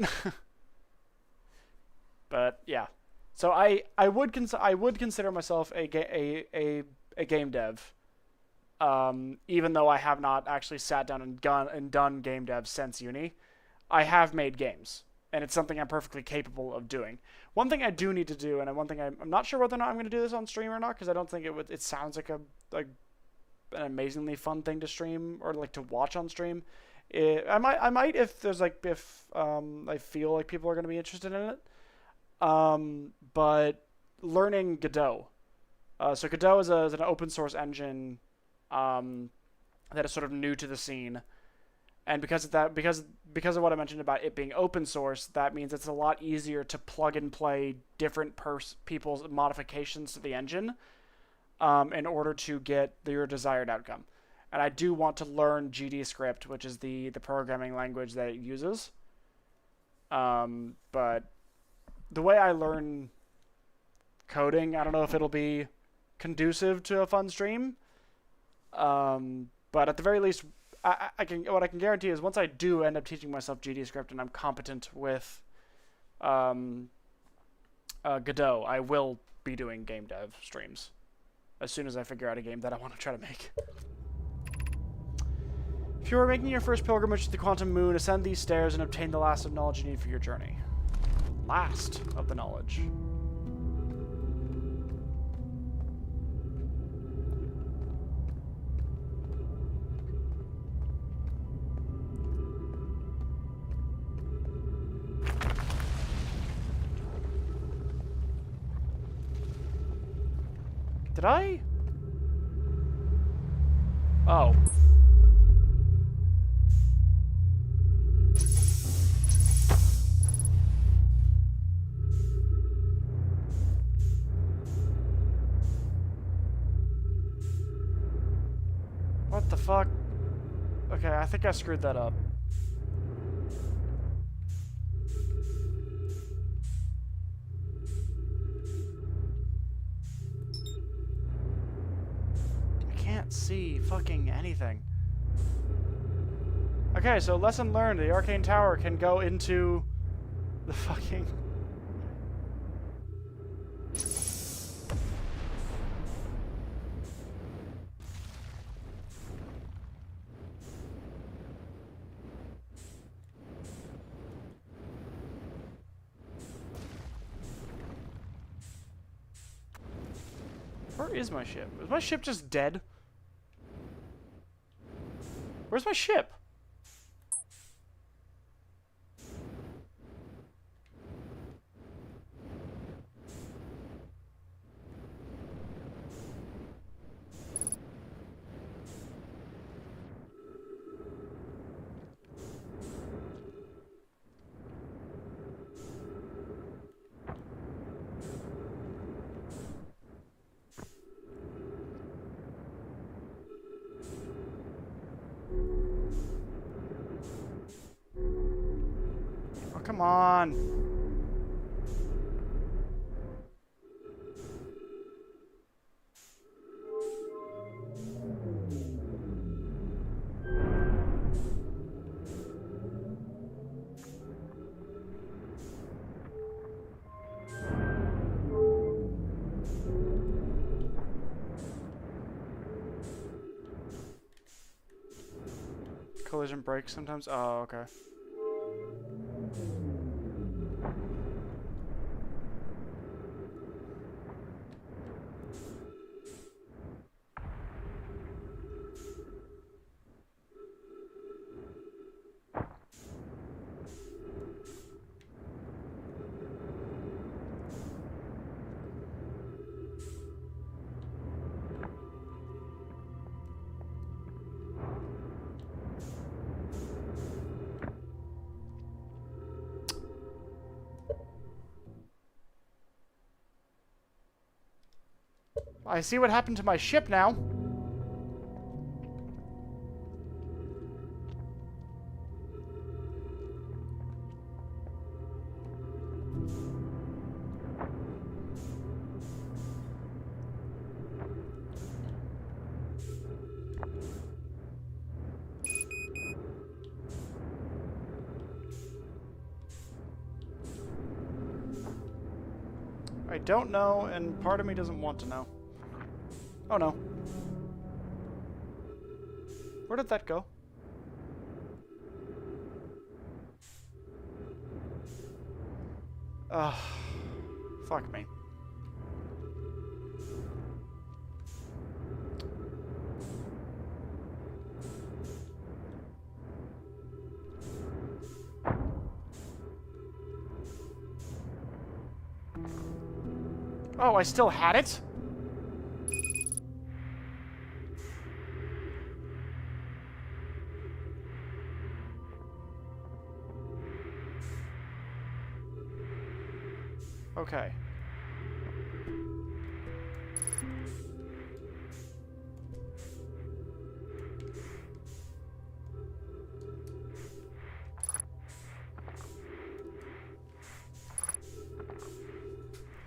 But yeah, so I would consider myself a game dev, even though I have not actually sat down and done game dev since uni. I have made games, and it's something I'm perfectly capable of doing. One thing I do need to do, and one thing I'm not sure whether or not I'm going to do this on stream or not, because I don't think it sounds like an amazingly fun thing to stream or like to watch on stream. I might if there's I feel like people are going to be interested in it. But learning Godot. So Godot is an open source engine that is sort of new to the scene. And because of that, because of what I mentioned about it being open source, that means it's a lot easier to plug and play different people's modifications to the engine in order to get your desired outcome. And I do want to learn GDScript, which is the programming language that it uses. But the way I learn coding, I don't know if it'll be conducive to a fun stream. But at the very least, what I can guarantee is once I do end up teaching myself GDScript and I'm competent with Godot, I will be doing game dev streams as soon as I figure out a game that I want to try to make. If you are making your first pilgrimage to the quantum moon, ascend these stairs and obtain the last of knowledge you need for your journey. Last of the knowledge. Did I? Oh. What the fuck? Okay, I think I screwed that up. See fucking anything. Okay, so lesson learned. The arcane tower can go into the fucking... Where is my ship? Is my ship just dead? Where's my ship? Come on. Collision breaks sometimes. Oh, okay. I see what happened to my ship now. I don't know, and part of me doesn't want to know. Oh no. Where did that go? Ugh. Fuck me. Oh, I still had it? Okay.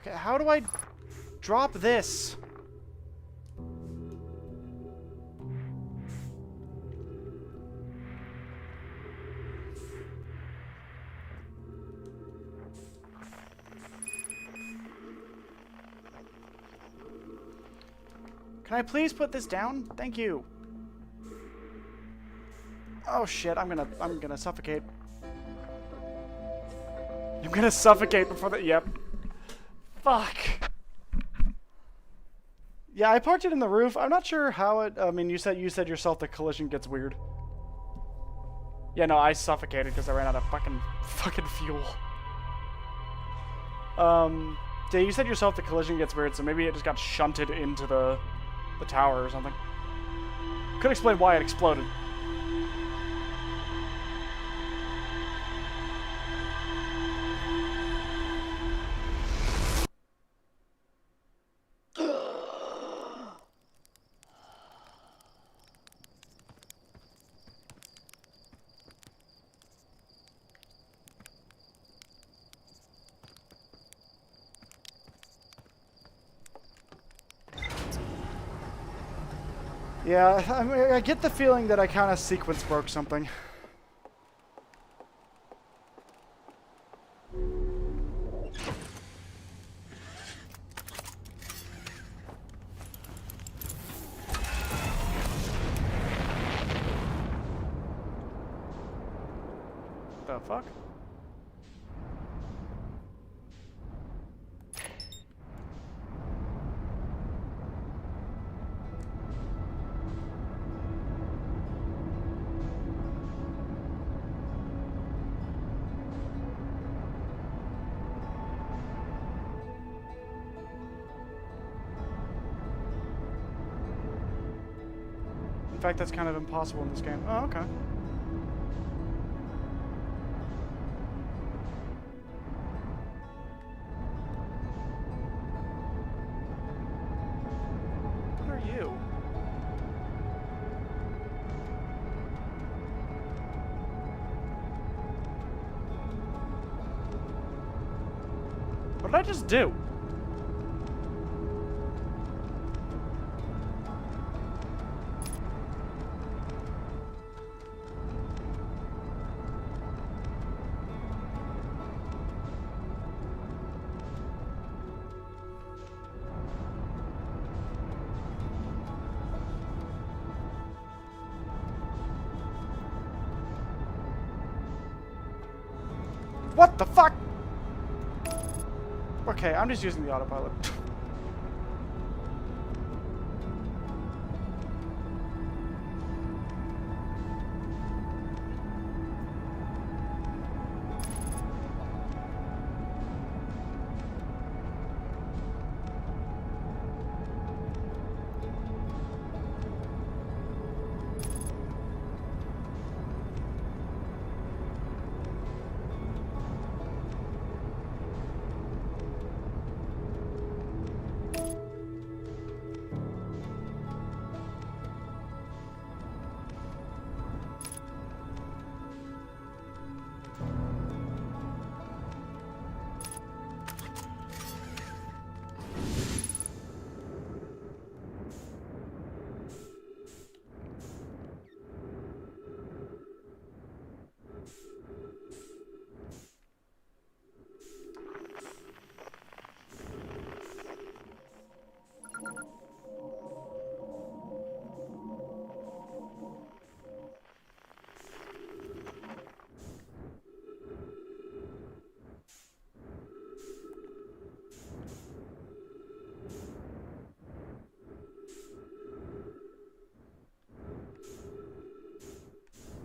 Okay, how do I drop this? Can I please put this down? Thank you. Oh shit, I'm gonna suffocate. I'm gonna suffocate before the, yep. Fuck. Yeah, I parked it in the roof. I'm not sure how it, I mean, you said yourself the collision gets weird. Yeah, no, I suffocated because I ran out of fucking fuel. Yeah, you said yourself the collision gets weird, so maybe it just got shunted into the tower or something. Could explain why it exploded. Yeah, I mean, I get the feeling that I kind of sequence broke something. The fuck? In fact, that's kind of impossible in this game. Oh, okay. What are you? What did I just do? What the fuck? Okay, I'm just using the autopilot.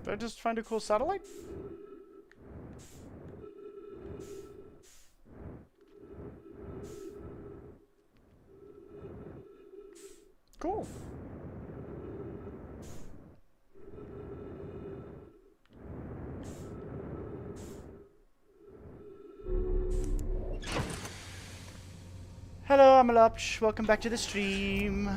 Did I just find a cool satellite? Cool. Hello, I'm Alupch. Welcome back to the stream.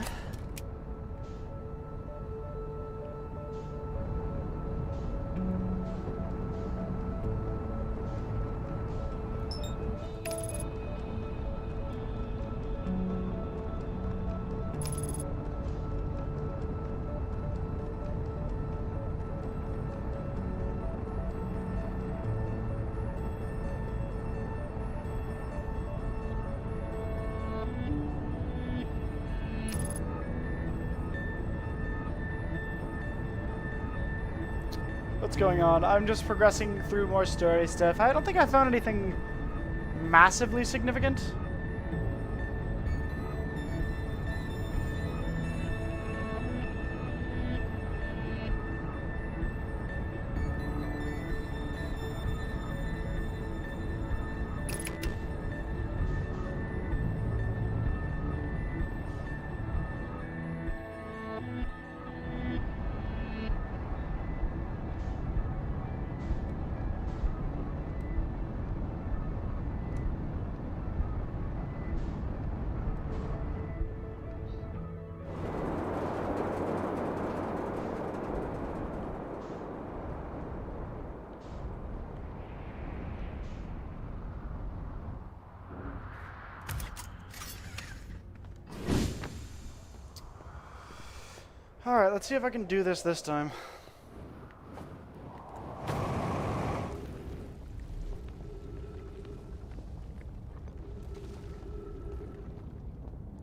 What's going on? I'm just progressing through more story stuff. I don't think I found anything massively significant. Alright, let's see if I can do this time.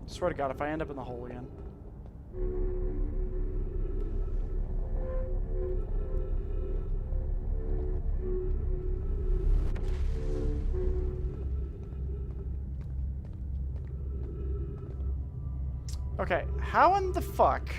Swear to God, if I end up in the hole again. Okay, how in the fuck?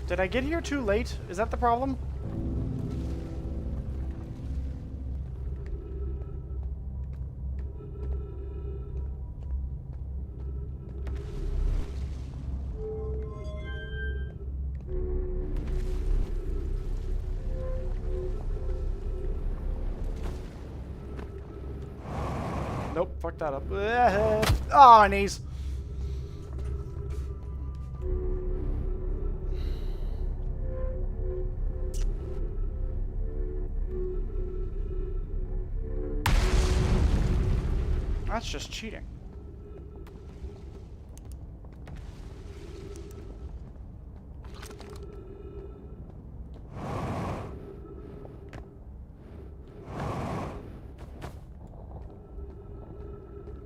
Did I get here too late? Is that the problem? Nope, fuck that up. Oh, my knees. That's just cheating.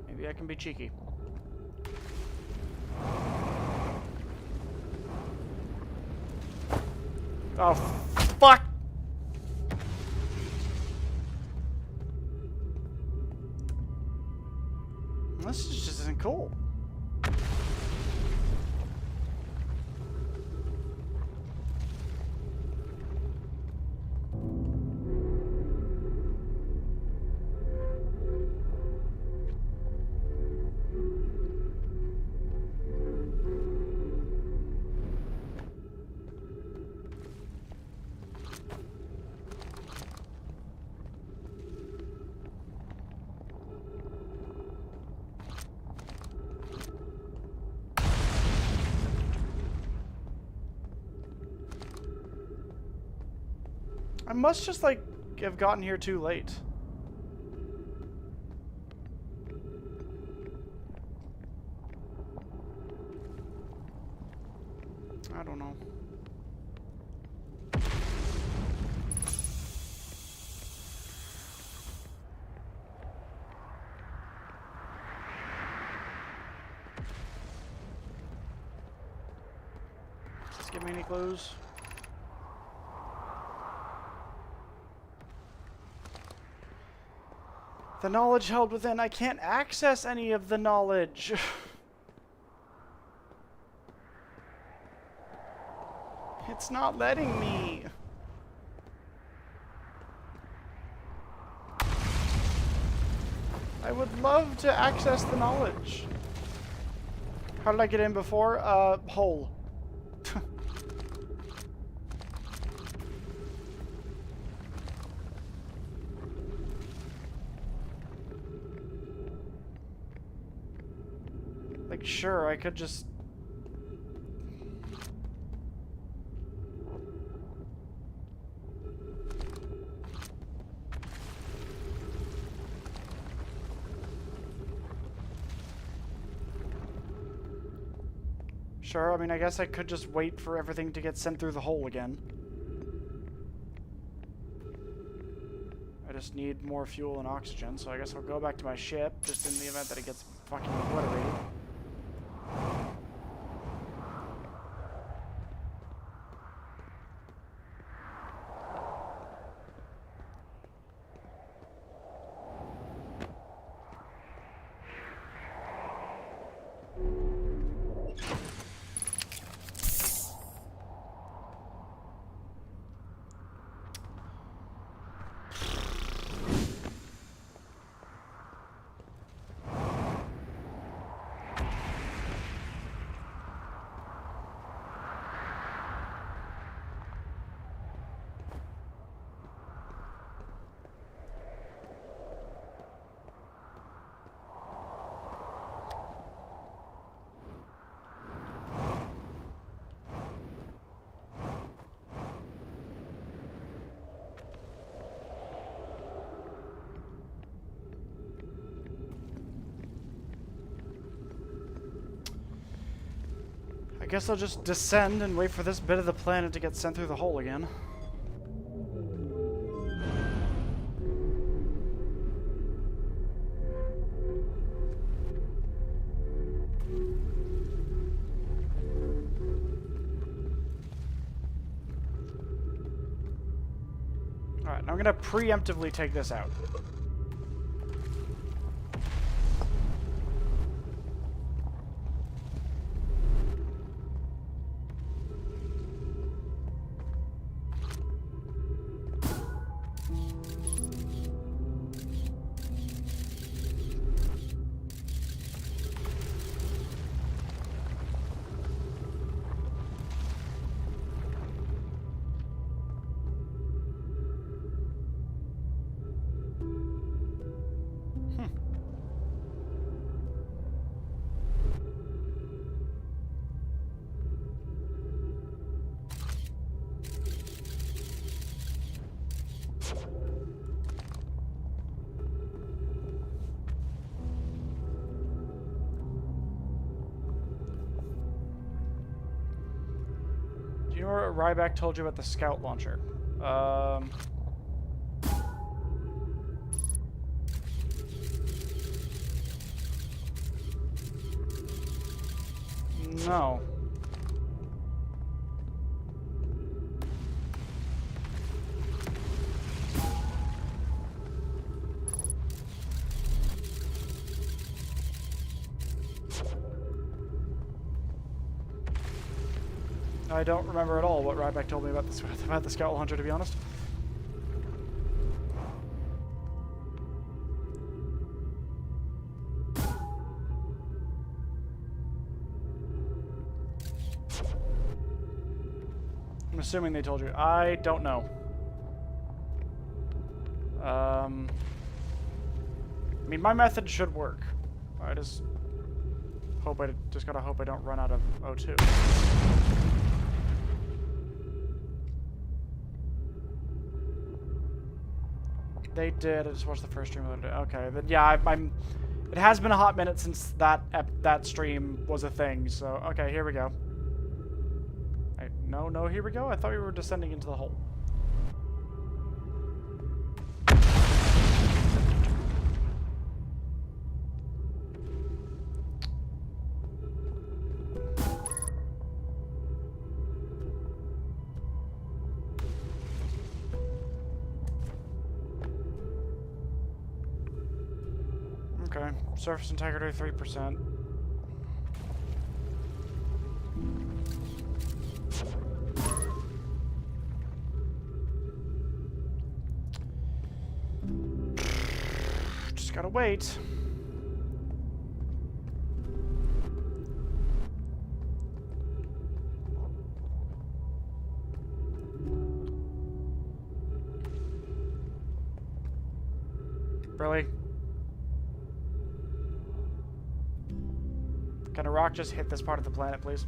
Maybe I can be cheeky. Oh, fuck! This just isn't cool. I must just, like, have gotten here too late. I don't know. Does this give me any clues? The knowledge held within. I can't access any of the knowledge. It's not letting me. I would love to access the knowledge. How did I get in before? Hole. Like, sure, I could just... Sure, I mean, I guess I could just wait for everything to get sent through the hole again. I just need more fuel and oxygen, so I guess I'll go back to my ship, just in the event that it gets fucking obliterated. I guess I'll just descend and wait for this bit of the planet to get sent through the hole again. Alright, now I'm gonna preemptively take this out. Do you know what Ryback told you about the scout launcher? No. I don't remember at all what Ryback told me about the scout launcher, to be honest. I'm assuming they told you. I don't know. I mean, my method should work. I just gotta hope I don't run out of O2. They did. I just watched the first stream the other day. Okay, then yeah, I'm. It has been a hot minute since that stream was a thing. So okay, here we go. No, here we go. I thought we were descending into the hole. Surface integrity 3%. Just gotta wait. Really? Can a rock just hit this part of the planet, please?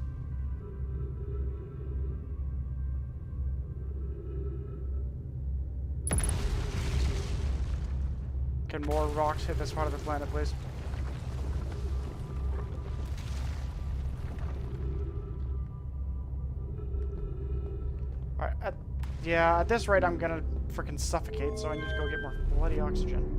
Can more rocks hit this part of the planet, please? Alright, yeah, at this rate I'm gonna freaking suffocate, so I need to go get more bloody oxygen.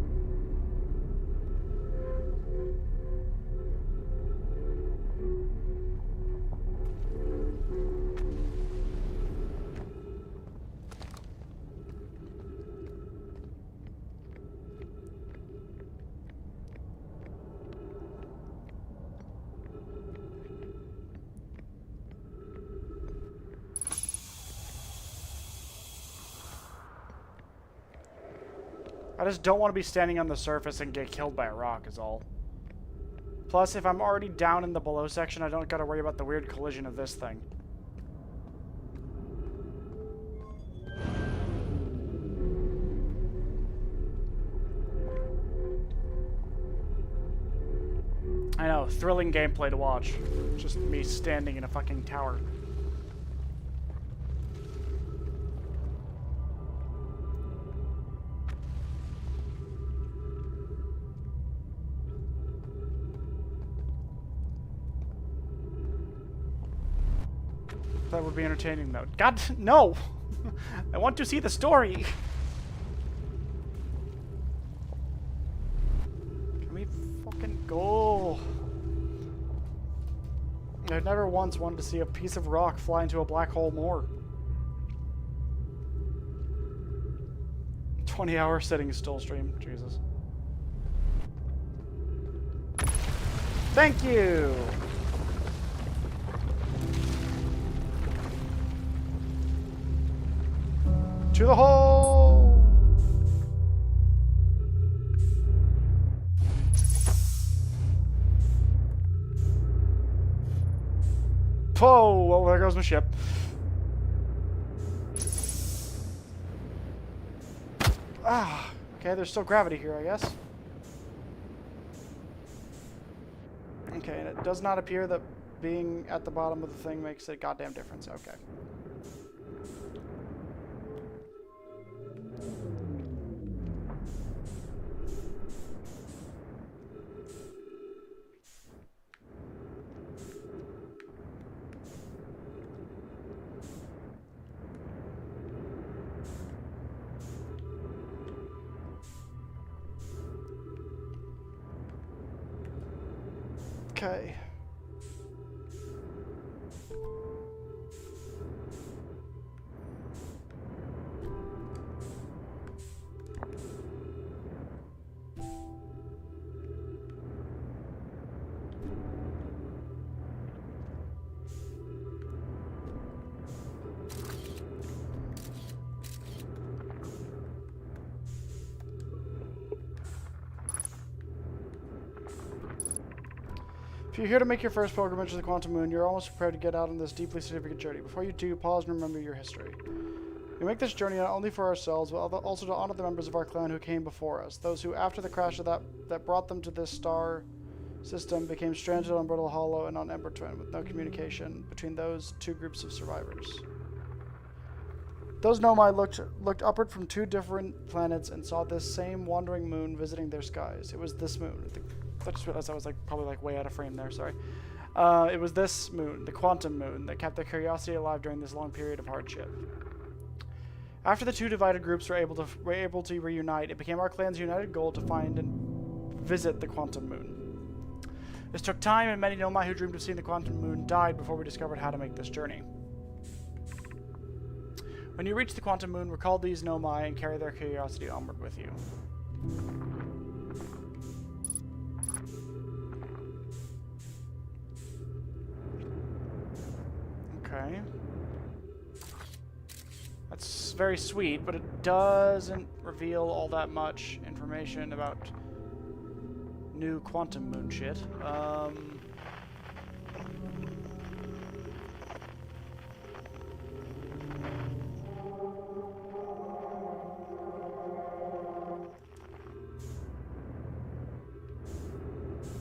I just don't want to be standing on the surface and get killed by a rock is all. Plus, if I'm already down in the below section, I don't gotta worry about the weird collision of this thing. I know, thrilling gameplay to watch. Just me standing in a fucking tower. That would be entertaining, though. God, no! I want to see the story! Can we fucking go? I've never once wanted to see a piece of rock fly into a black hole more. 20-hour sitting still stream. Jesus. Thank you! To the hole! Whoa! Well, there goes my ship. Ah, okay, there's still gravity here, I guess. Okay, and it does not appear that being at the bottom of the thing makes a goddamn difference. Okay. Okay. If you're here to make your first pilgrimage to the Quantum Moon, you're almost prepared to get out on this deeply significant journey. Before you do, pause and remember your history. We make this journey not only for ourselves, but also to honor the members of our clan who came before us. Those who, after the crash of that brought them to this star system, became stranded on Brittle Hollow and on Ember Twin, with no communication between those two groups of survivors. Those Nomai looked upward from two different planets and saw this same wandering moon visiting their skies. It was this moon. I just realized I was probably way out of frame there, sorry. It was this moon, the Quantum Moon, that kept their curiosity alive during this long period of hardship. After the two divided groups were able to reunite, it became our clan's united goal to find and visit the Quantum Moon. This took time, and many Nomai who dreamed of seeing the Quantum Moon died before we discovered how to make this journey. When you reach the Quantum Moon, recall these Nomai and carry their curiosity onward with you. Okay. That's very sweet, but it doesn't reveal all that much information about new quantum moon shit.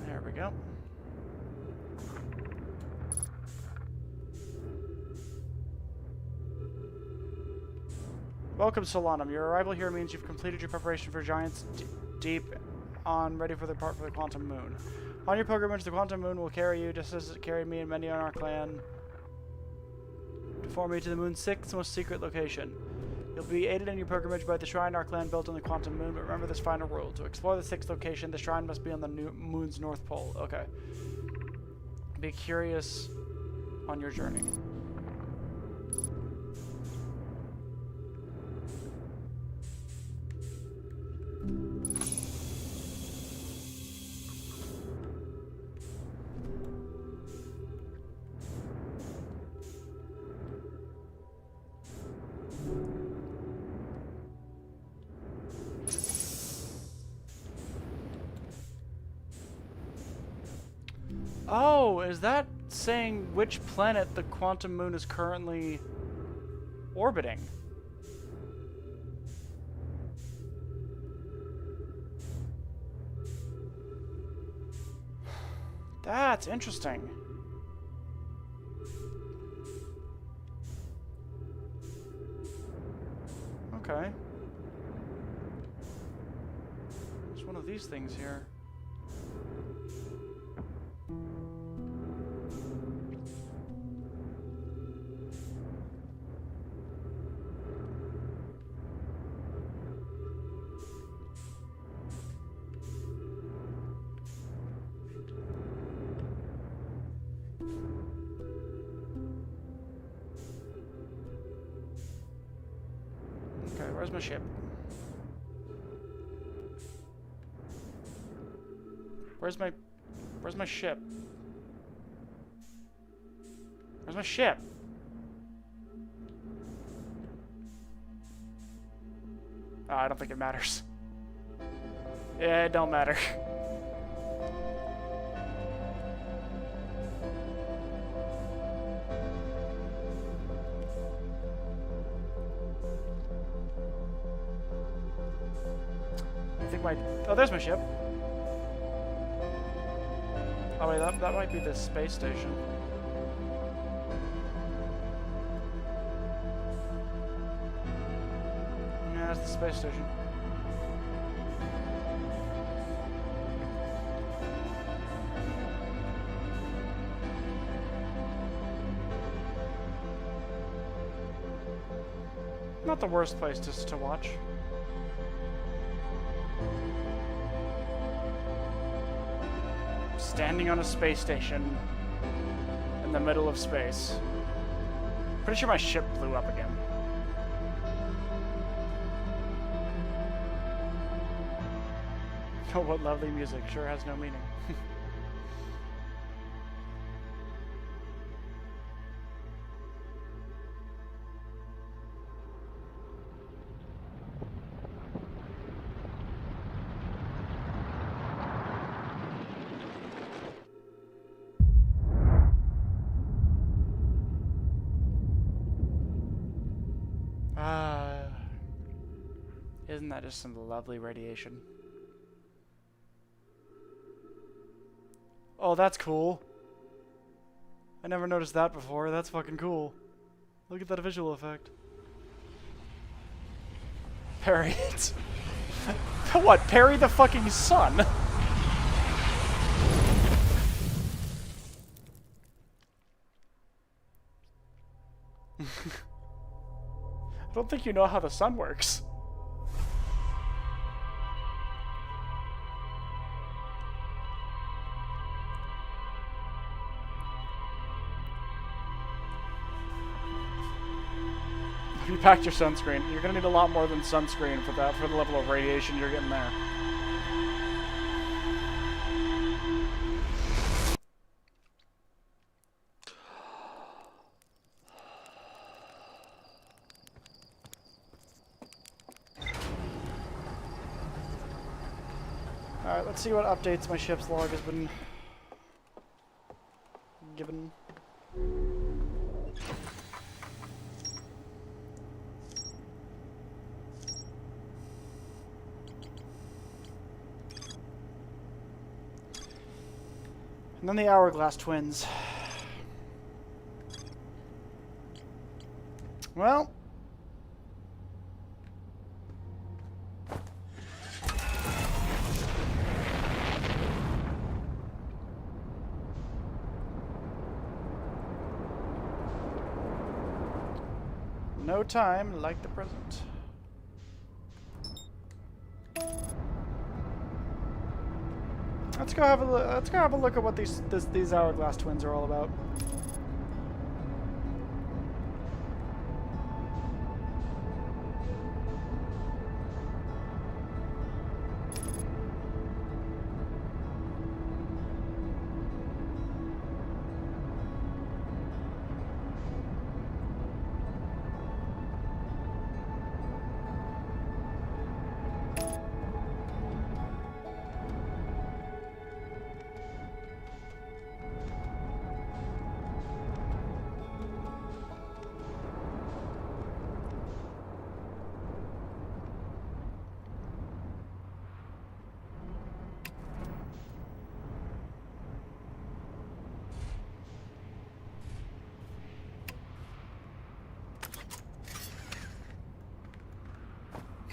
There we go. Welcome, Solanum. Your arrival here means you've completed your preparation for Giants Deep on ready for the part for the Quantum Moon. On your pilgrimage, the Quantum Moon will carry you, just as it carried me and many in our clan, before me to the Moon's sixth most secret location. You'll be aided in your pilgrimage by the shrine our clan built on the Quantum Moon, but remember this final rule. To explore the sixth location, the shrine must be on the Moon's North Pole. Okay. Be curious on your journey. Oh, is that saying which planet the Quantum Moon is currently orbiting? That's interesting. Okay. There's one of these things here. Okay, where's my ship? Where's my ship? Where's my ship? Oh, I don't think it matters. Yeah, it don't matter. I think my... Oh, there's my ship. Oh wait, that might be the space station. Yeah, that's the space station. Not the worst place to watch. Standing on a space station in the middle of space. Pretty sure my ship blew up again. Oh, what lovely music. Sure has no meaning. Isn't that just some lovely radiation? Oh, that's cool. I never noticed that before. That's fucking cool. Look at that visual effect. Parry it. What? Parry the fucking sun? I don't think you know how the sun works. You packed your sunscreen. You're gonna need a lot more than sunscreen for that, for the level of radiation you're getting there. Alright, let's see what updates my ship's log has been given. And then the Hourglass Twins. Well. No time like the present. Let's go have a look. Let's go have a look at what these Hourglass Twins are all about.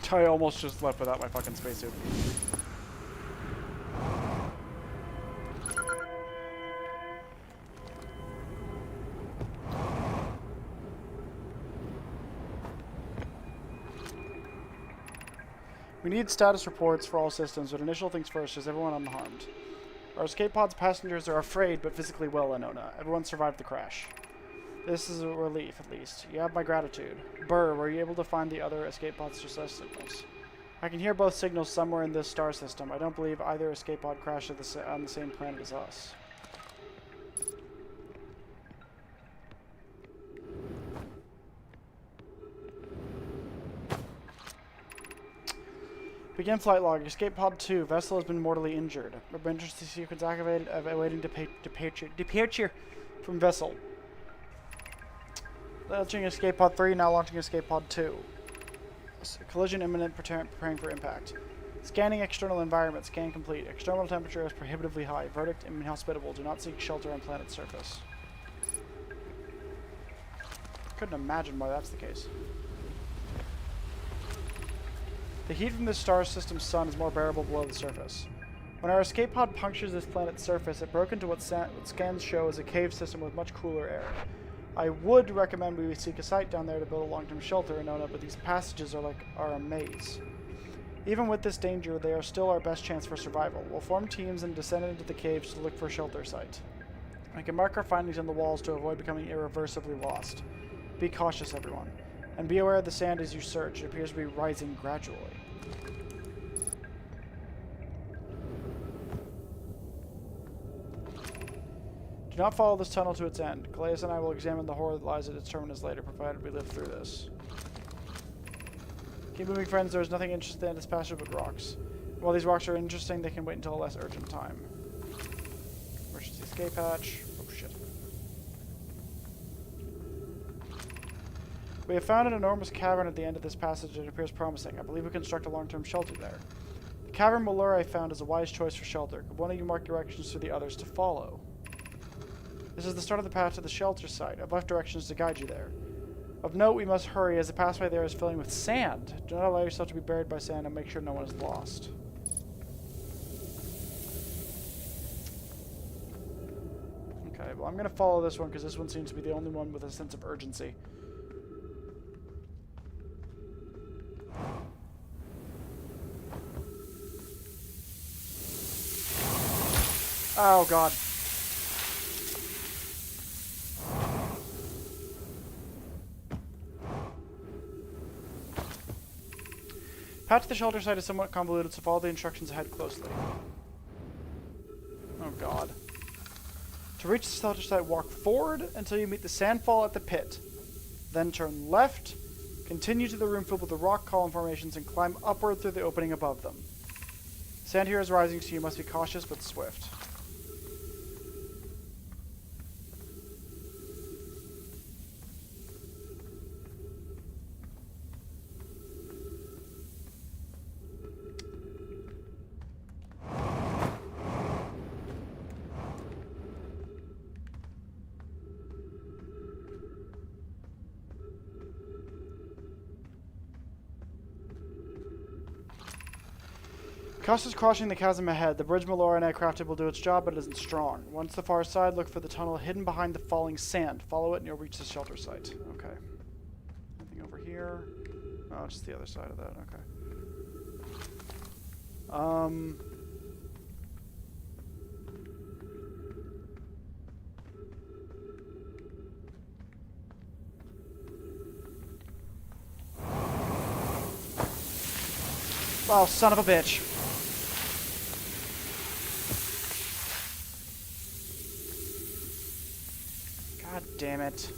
I almost just left without my fucking spacesuit. We need status reports for all systems, but initial things first. Is everyone unharmed? Our escape pod's passengers are afraid, but physically well, Anona. Everyone survived the crash. This is a relief, at least. You have my gratitude. Burr, were you able to find the other escape pod's distress signals? I can hear both signals somewhere in this star system. I don't believe either escape pod crashed on the same planet as us. Begin flight log. Escape pod 2. Vessel has been mortally injured. Emergency sequence activated. Awaiting departure from vessel. Launching escape pod 3, now launching escape pod 2. Collision imminent, preparing for impact. Scanning external environment, scan complete. External temperature is prohibitively high. Verdict, inhospitable. Do not seek shelter on planet's surface. Couldn't imagine why that's the case. The heat from this star system's sun is more bearable below the surface. When our escape pod punctures this planet's surface, it broke into what scans show as a cave system with much cooler air. I would recommend we seek a site down there to build a long-term shelter in Ona, but these passages are a maze. Even with this danger, they are still our best chance for survival. We'll form teams and descend into the caves to look for a shelter site. We can mark our findings on the walls to avoid becoming irreversibly lost. Be cautious, everyone. And be aware of the sand as you search. It appears to be rising gradually. Do not follow this tunnel to its end. Calais and I will examine the horror that lies at its terminus later, provided we live through this. Keep moving, friends. There is nothing interesting in this passage but rocks. While these rocks are interesting, they can wait until a less urgent time. Emergency escape hatch. Oh, shit. We have found an enormous cavern at the end of this passage and it appears promising. I believe we can construct a long-term shelter there. The cavern below I found is a wise choice for shelter. Could one of you mark directions for the others to follow? This is the start of the path to the shelter site. I've left directions to guide you there. Of note, we must hurry as the pathway there is filling with sand. Do not allow yourself to be buried by sand and make sure no one is lost. Okay, well I'm going to follow this one because this one seems to be the only one with a sense of urgency. Oh god. Path to the shelter site is somewhat convoluted, so follow the instructions ahead closely. Oh god. To reach the shelter site, walk forward until you meet the sandfall at the pit. Then turn left, continue to the room filled with the rock column formations, and climb upward through the opening above them. Sand here is rising, so you must be cautious but swift. Cuss is crossing the chasm ahead. The bridge Melora and I crafted will do its job, but it isn't strong. Once the far side, look for the tunnel hidden behind the falling sand. Follow it and you'll reach the shelter site. Okay. Nothing over here. Oh, just the other side of that. Okay. Oh, son of a bitch. God damn it.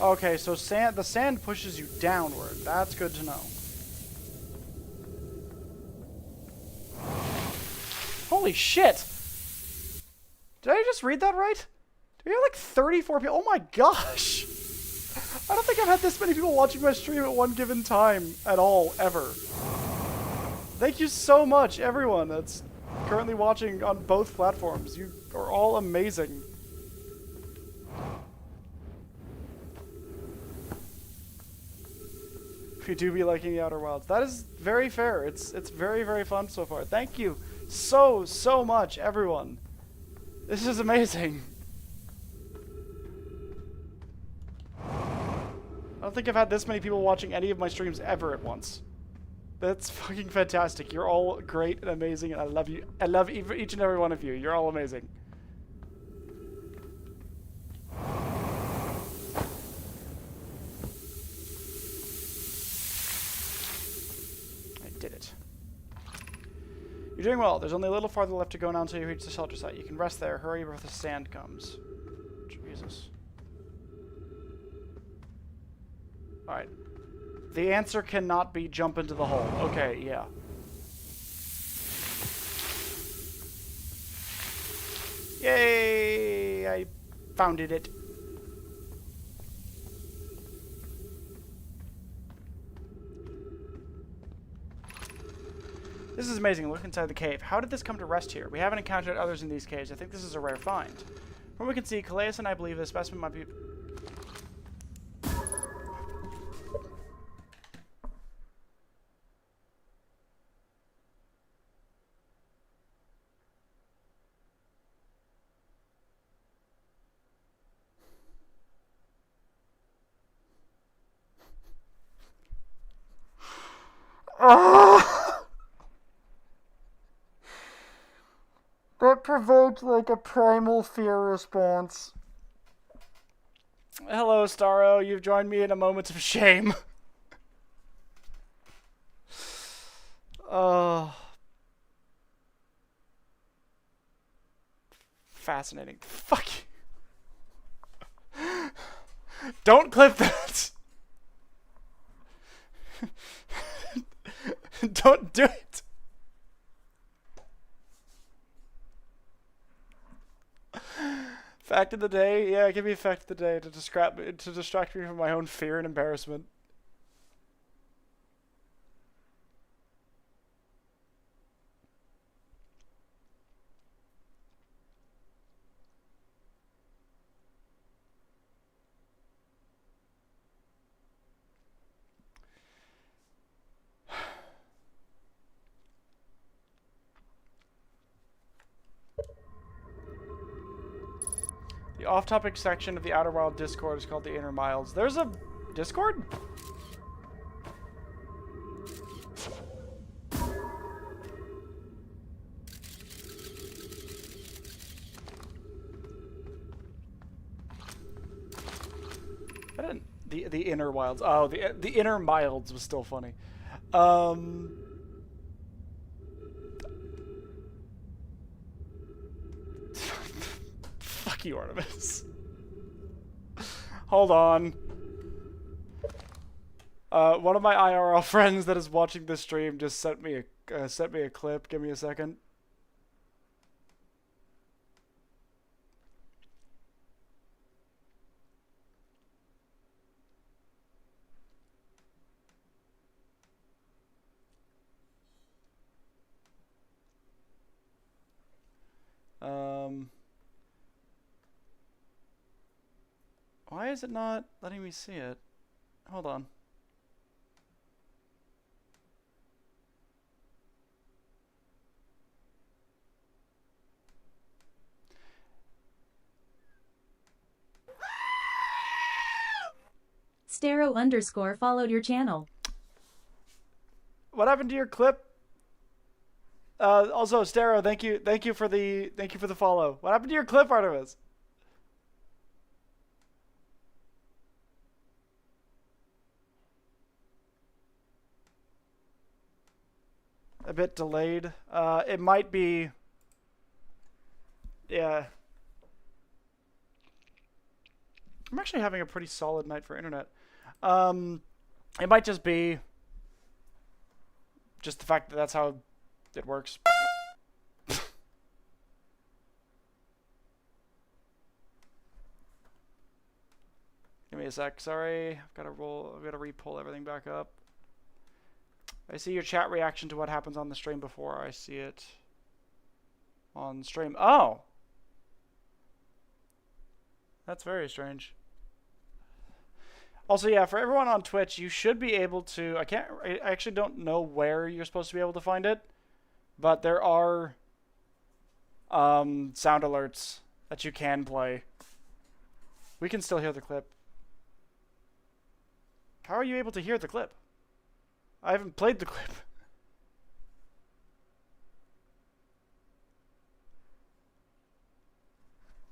Okay, so the sand pushes you downward. That's good to know. Holy shit! Did I just read that right? Do we have like 34 people? Oh my gosh! I don't think I've had this many people watching my stream at one given time at all, ever. Thank you so much, everyone that's currently watching on both platforms. You are all amazing. If you do be liking the Outer Wilds. That is very fair. It's very, very fun so far. Thank you so much, everyone. This is amazing. I don't think I've had this many people watching any of my streams ever at once. That's fucking fantastic. You're all great and amazing, and I love you. I love each and every one of you. You're all amazing. I did it. You're doing well. There's only a little farther left to go now until you reach the shelter site. You can rest there. Hurry before the sand comes. Jesus. Alright. The answer cannot be jump into the hole. Okay, yeah. Yay! I founded it. This is amazing. Look inside the cave. How did this come to rest here? We haven't encountered others in these caves. I think this is a rare find. From what we can see, Calais and I believe this specimen might be... That provoked like a primal fear response. Hello, Starro. You've joined me in a moment of shame. Fascinating. Fuck you. Don't clip that. Don't do it. Fact of the day? Yeah, give me a fact of the day to distract me from my own fear and embarrassment. The off-topic section of the Outer Wild Discord is called the Inner Milds. There's a Discord? I didn't... The Inner Wilds. Oh, the Inner Milds was still funny. Fuck you, Artemis. Hold on. One of my IRL friends that is watching this stream just sent me a clip. Give me a second. Why is it not letting me see it? Hold on. Stero_ followed your channel. What happened to your clip? Also, Stero, thank you for the follow. What happened to your clip, Artemis? A bit delayed. It might be. Yeah. I'm actually having a pretty solid night for internet. It might just be just the fact that that's how it works. Give me a sec. Sorry, I've got to re-pull everything back up. I see your chat reaction to what happens on the stream before I see it on stream. Oh, that's very strange. Also, yeah, for everyone on Twitch, you should be able to. I actually don't know where you're supposed to be able to find it, but there are sound alerts that you can play. We can still hear the clip. How are you able to hear the clip? I haven't played the clip.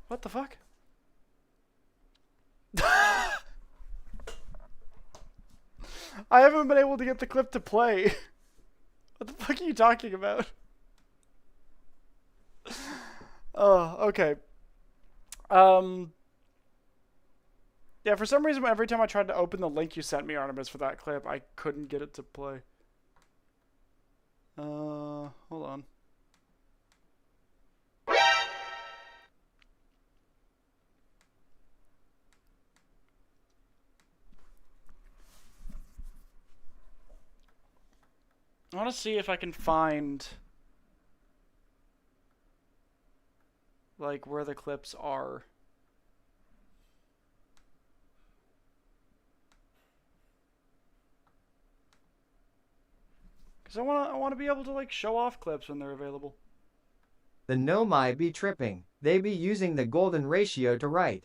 What the fuck? I haven't been able to get the clip to play. What the fuck are you talking about? Oh, okay. Yeah, for some reason, every time I tried to open the link you sent me, Artemis, for that clip, I couldn't get it to play. Hold on. I want to see if I can find, like, where the clips are. Because I want to be able to, like, show off clips when they're available. The Nomai be tripping. They be using the golden ratio to write.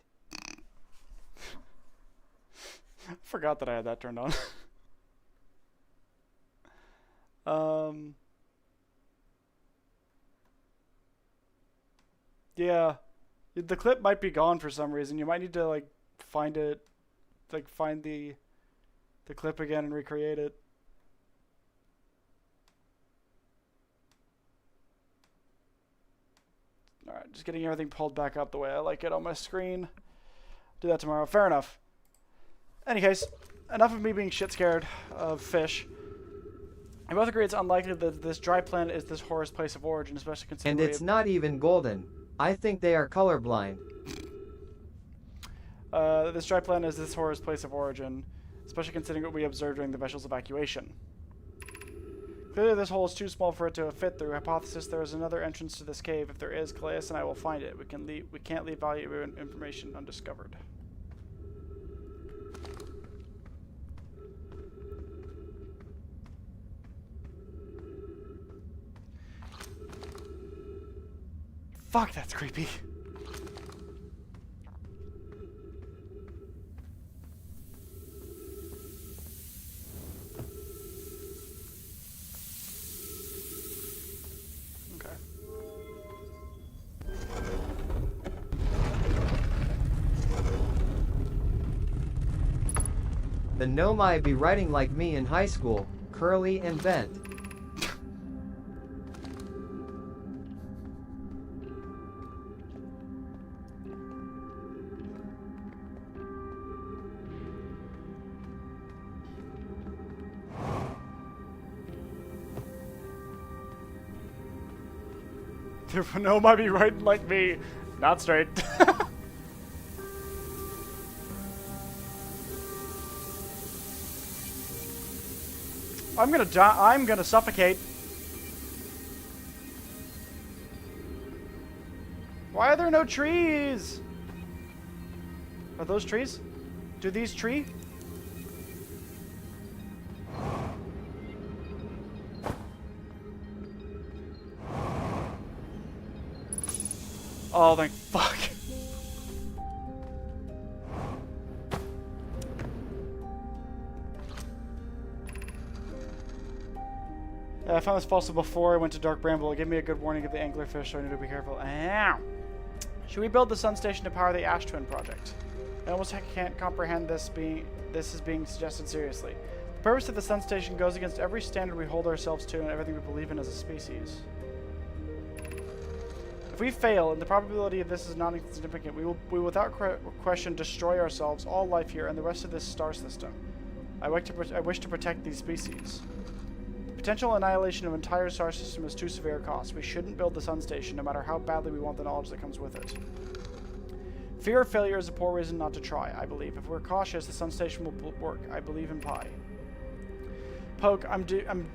I forgot that I had that turned on. Yeah. The clip might be gone for some reason. You might need to, like, find it, like, find the clip again and recreate it. Alright, just getting everything pulled back up the way I like it on my screen. Do that tomorrow. Fair enough. Any case, enough of me being shit scared of fish. I both agree it's unlikely that this dry planet is this horror's place of origin, especially considering... And it's not even golden. I think they are colorblind. This dry planet is this horror's place of origin, especially considering what we observed during the vessel's evacuation. Clearly this hole is too small for it to fit through. Hypothesis, there is another entrance to this cave. If there is, Calais and I will find it. We can't leave valuable information undiscovered. Fuck, that's creepy. Okay. The Nomai be writing like me in high school, curly and bent. No might be writing like me. Not straight. I'm gonna die. I'm gonna suffocate. Why are there no trees? Are those trees? Do these tree? Oh, thank fuck. I found this fossil before I went to Dark Bramble. It gave me a good warning of the anglerfish, so I need to be careful. Ow. Should we build the sun station to power the Ash Twin project? I almost can't comprehend this is being suggested seriously. The purpose of the sun station goes against every standard we hold ourselves to and everything we believe in as a species. If we fail, and the probability of this is not insignificant, we will without question destroy ourselves, all life here, and the rest of this star system. I wish to protect these species. The potential annihilation of an entire star system is too severe a cost. We shouldn't build the sun station, no matter how badly we want the knowledge that comes with it. Fear of failure is a poor reason not to try, I believe. If we're cautious, the sun station will work. I believe in Pi. Poke, I'm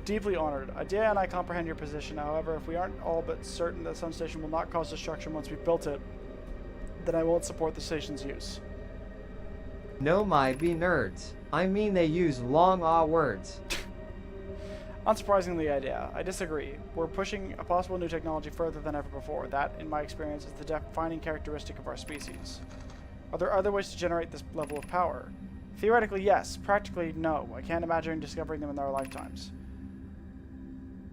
deeply honored. Idea and I comprehend your position. However, if we aren't all but certain that the sun station will not cause destruction once we've built it, then I won't support the station's use. No, my be nerds. I mean, they use long words. Unsurprisingly, I disagree. We're pushing a possible new technology further than ever before. That, in my experience, is the defining characteristic of our species. Are there other ways to generate this level of power? Theoretically, yes. Practically, no. I can't imagine discovering them in our lifetimes.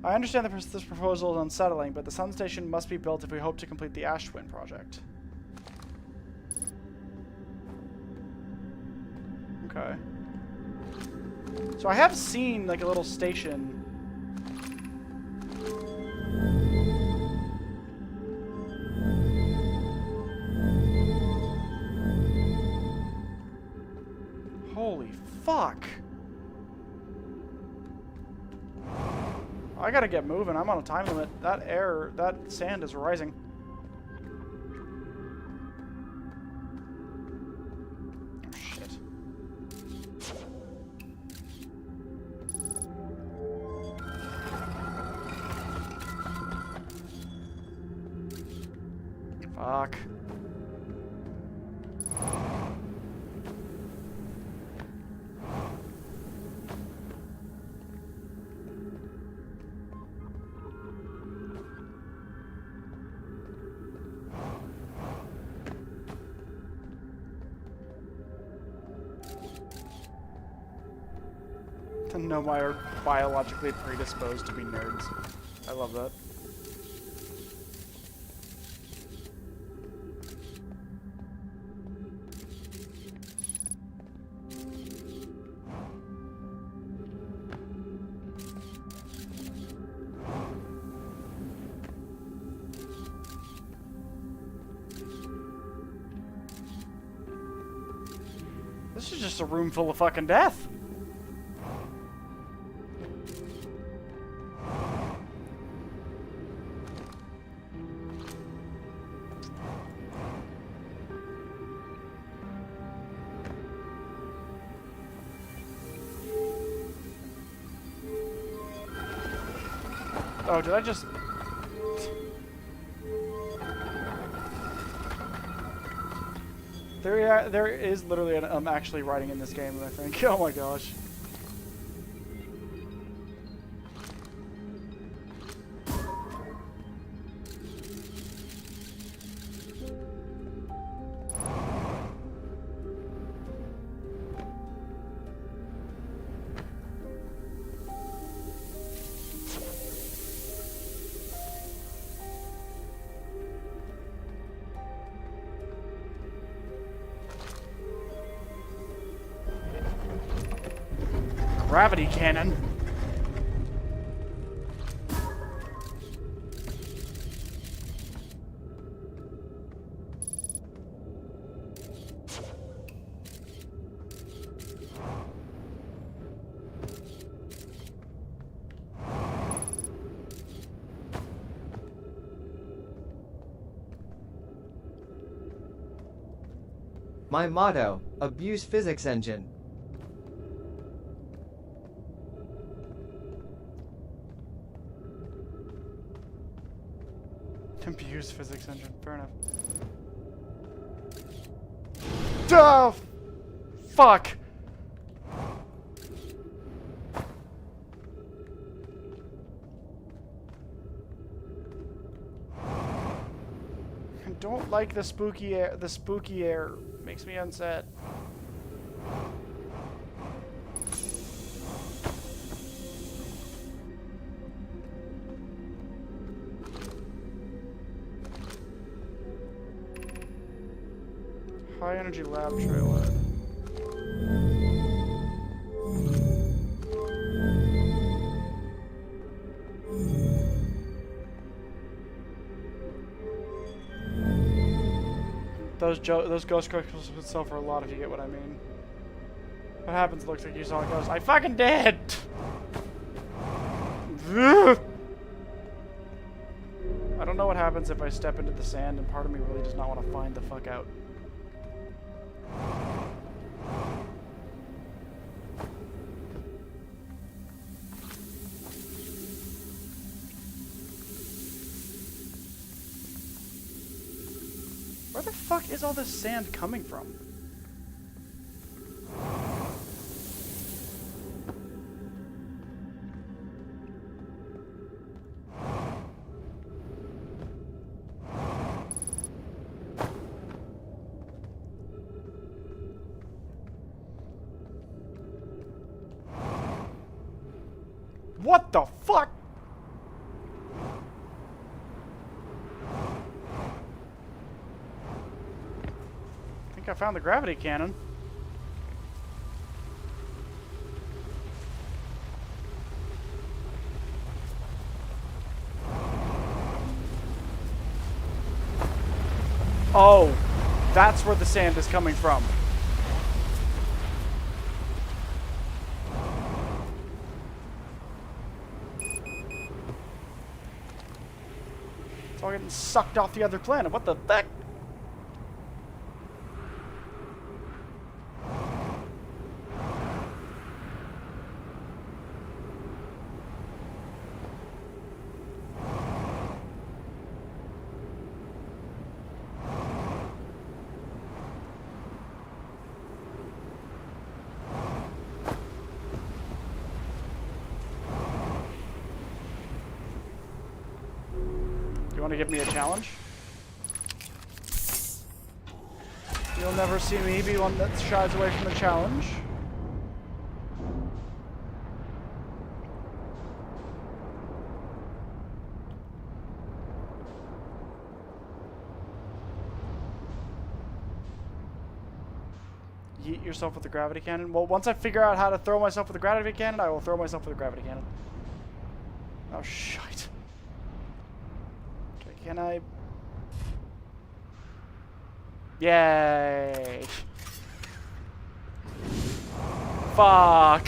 I understand that this proposal is unsettling, but the sun station must be built if we hope to complete the Ash Twin project. Okay. So I have seen, like, a little station. Holy fuck. I gotta get moving. I'm on a time limit. That sand is rising. Oh, shit. Fuck. No, why are biologically predisposed to be nerds. I love that. This is just a room full of fucking death. Oh, did I just... There is literally an actually writing in this game, I think. Oh my gosh. Gravity cannon. My motto, abuse physics engine. Abuse physics engine. Fair enough. Oh, fuck. I don't like the spooky air. The spooky air makes me unset. High energy lab trail head. Those ghost crystals would sell for a lot if you get what I mean. What happens? Looks like you saw a ghost. I fucking did! I don't know what happens if I step into the sand, and part of me really does not want to find the fuck out. Where the fuck is all this sand coming from? What the fuck? I think I found the gravity cannon. Oh, that's where the sand is coming from. It's all getting sucked off the other planet. What the heck? You want to give me a challenge? You'll never see me be one that shies away from the challenge. Yeet yourself with the gravity cannon? Well, once I figure out how to throw myself with the gravity cannon, I will throw myself with the gravity cannon. Oh, shite. Can I? Yay! Fuck!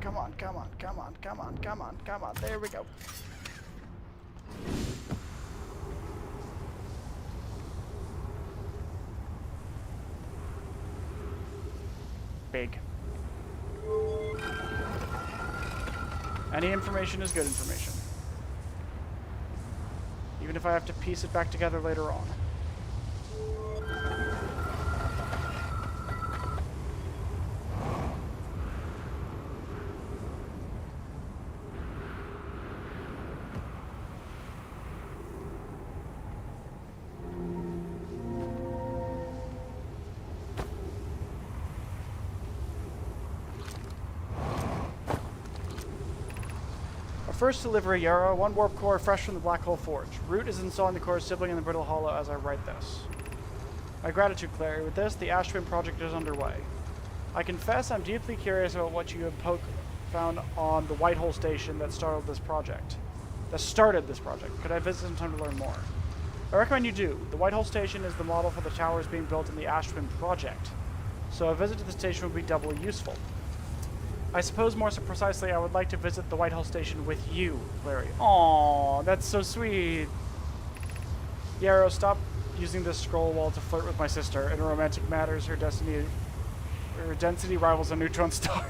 Come on, come on, come on, come on, come on, come on. There we go. Big. Any information is good information. Even if I have to piece it back together later on. First delivery, Yarrow. 1 warp core fresh from the Black Hole Forge. Root is installing the core sibling in the Brittle Hollow as I write this. My gratitude, Clary. With this, the Ash Twin project is underway. I confess I'm deeply curious about what you have found on the Whitehole station that started this project. Could I visit in time to learn more? I recommend you do. The Whitehole station is the model for the towers being built in the Ashwin project, so a visit to the station would be doubly useful. I suppose more so precisely, I would like to visit the Whitehall station with you, Larry. Aww, that's so sweet. Yarrow, stop using this scroll wall to flirt with my sister. In romantic matters, her density rivals a neutron star.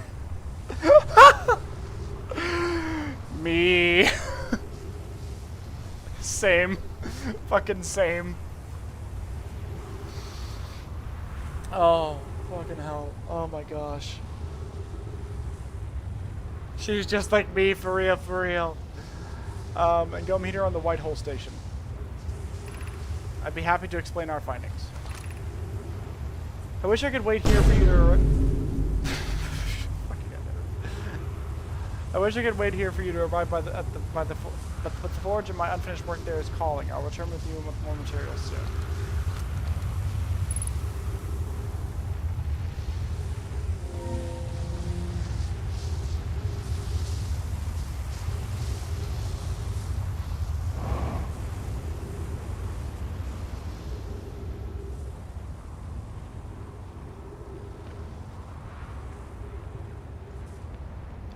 Me. Same. Fucking same. Oh, fucking hell. Oh my gosh. She's just like me, for real, for real. And go meet her on the Whitehole station. I'd be happy to explain our findings. I wish I could wait here for you to... I wish I could wait here for you to arrive but the forge and my unfinished work there is calling. I'll return with you with more materials soon.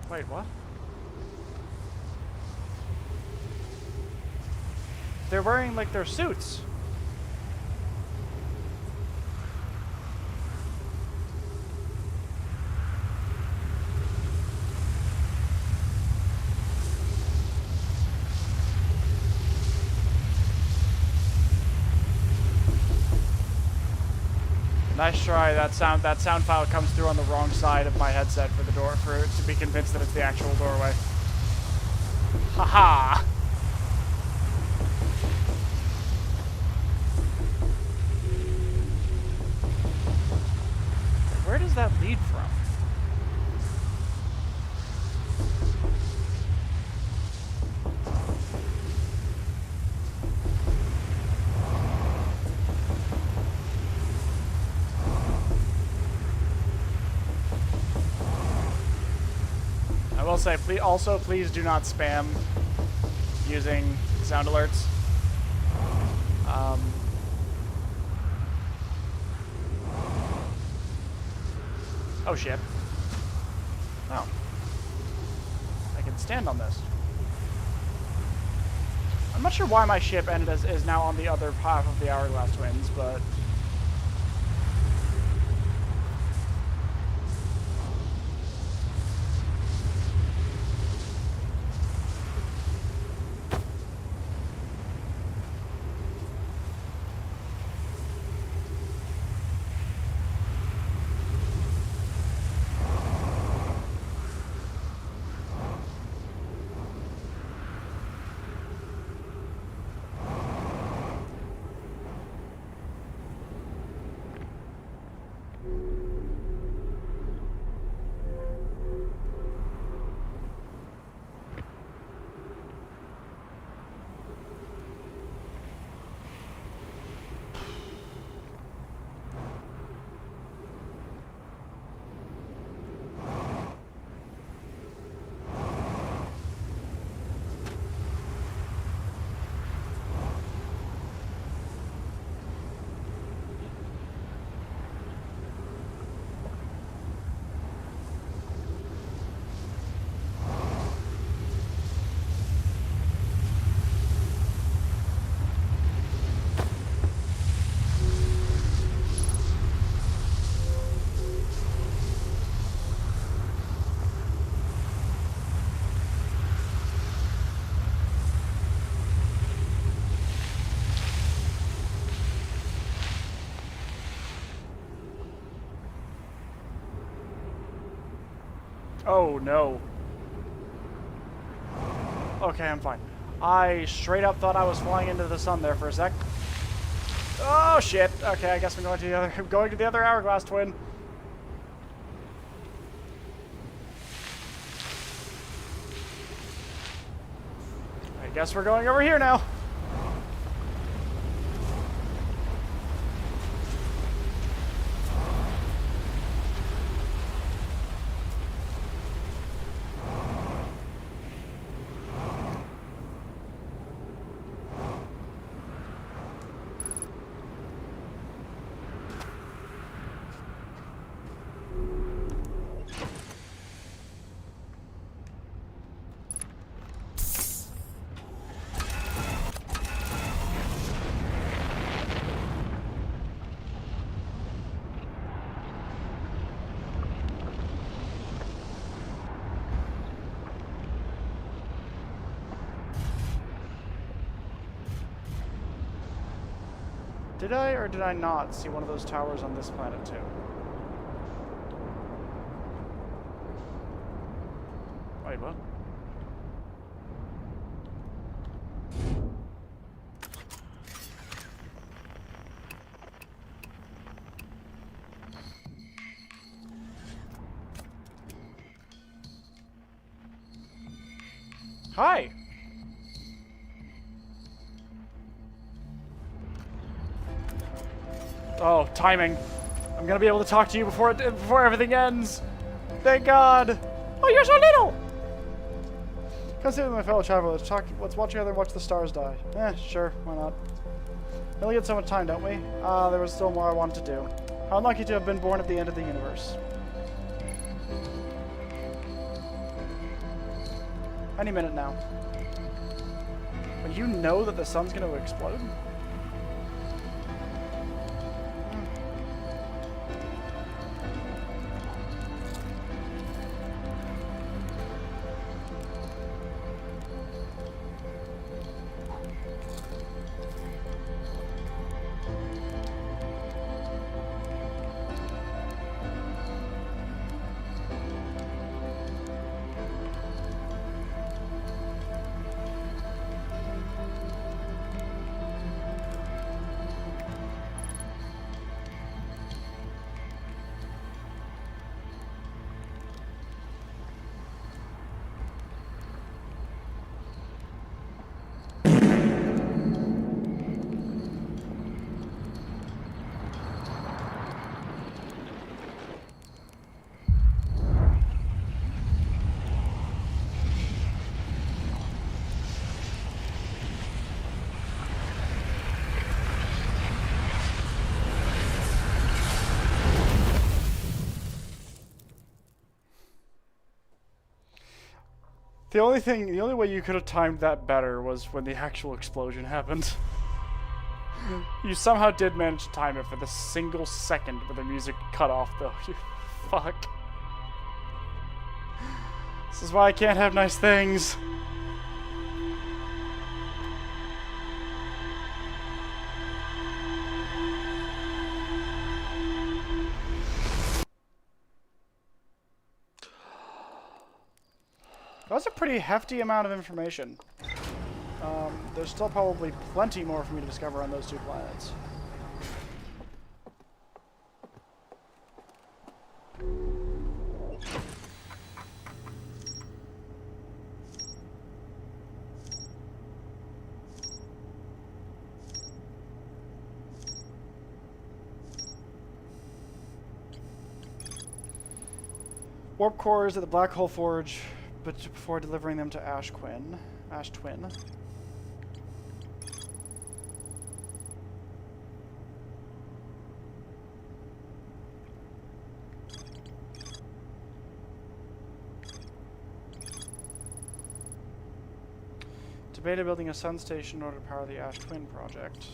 Wait, what? They're wearing, like, their suits. Nice try. That sound file comes through on the wrong side of my headset for the door, to be convinced that it's the actual doorway. Haha. Where does that lead from? I will say, please do not spam using sound alerts. Oh shit. Oh. I can stand on this. I'm not sure why my ship is now on the other half of the Hourglass Twins, but... Oh no. Okay, I'm fine. I straight up thought I was flying into the sun there for a sec. Oh shit. Okay, I guess I'm going to the other Hourglass Twin. I guess we're going over here now. Did I or did I not see one of those towers on this planet too? Wait, what? Hi! Oh, timing. I'm gonna be able to talk to you before everything ends. Thank God. Oh, you're so little! Come sit with my fellow travelers. Let's watch together and watch the stars die. Sure, why not? We only get so much time, don't we? There was still more I wanted to do. How unlucky to have been born at the end of the universe. Any minute now. But you know that the sun's gonna explode? The only way you could have timed that better was when the actual explosion happened. You somehow did manage to time it for the single second where the music cut off, though. You fuck. This is why I can't have nice things. That's a pretty hefty amount of information. There's still probably plenty more for me to discover on those two planets. Warp cores at the Black Hole Forge, but before delivering them to Ash Twin. Debated building a sun station in order to power the Ash Twin project.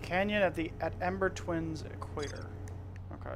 Canyon at Ember Twins equator. Okay.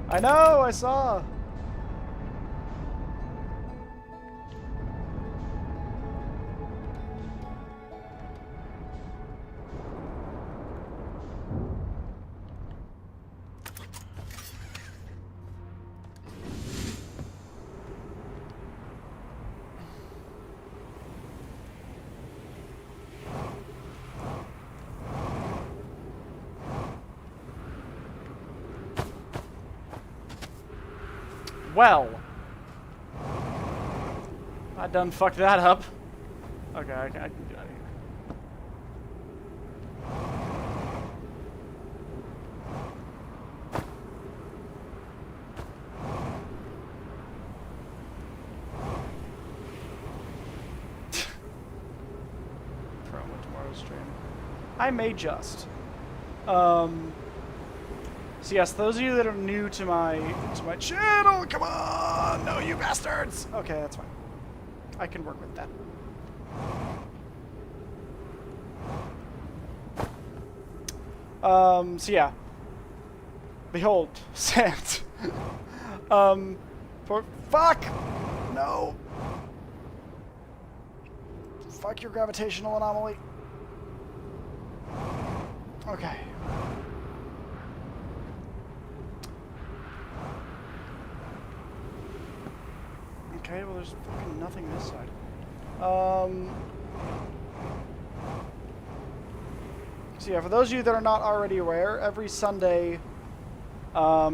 I know, I saw. Well. I done fucked that up. Okay, I can get out of here. Promo tomorrow's stream. I may just. So yes, those of you that are new to my channel, come on, no, you bastards. Okay, that's fine. I can work with that. So yeah. Behold, sand. Fuck! No! Fuck your gravitational anomaly. Okay. Okay, well there's fucking nothing this side. So yeah, for those of you that are not already aware, every Sunday, at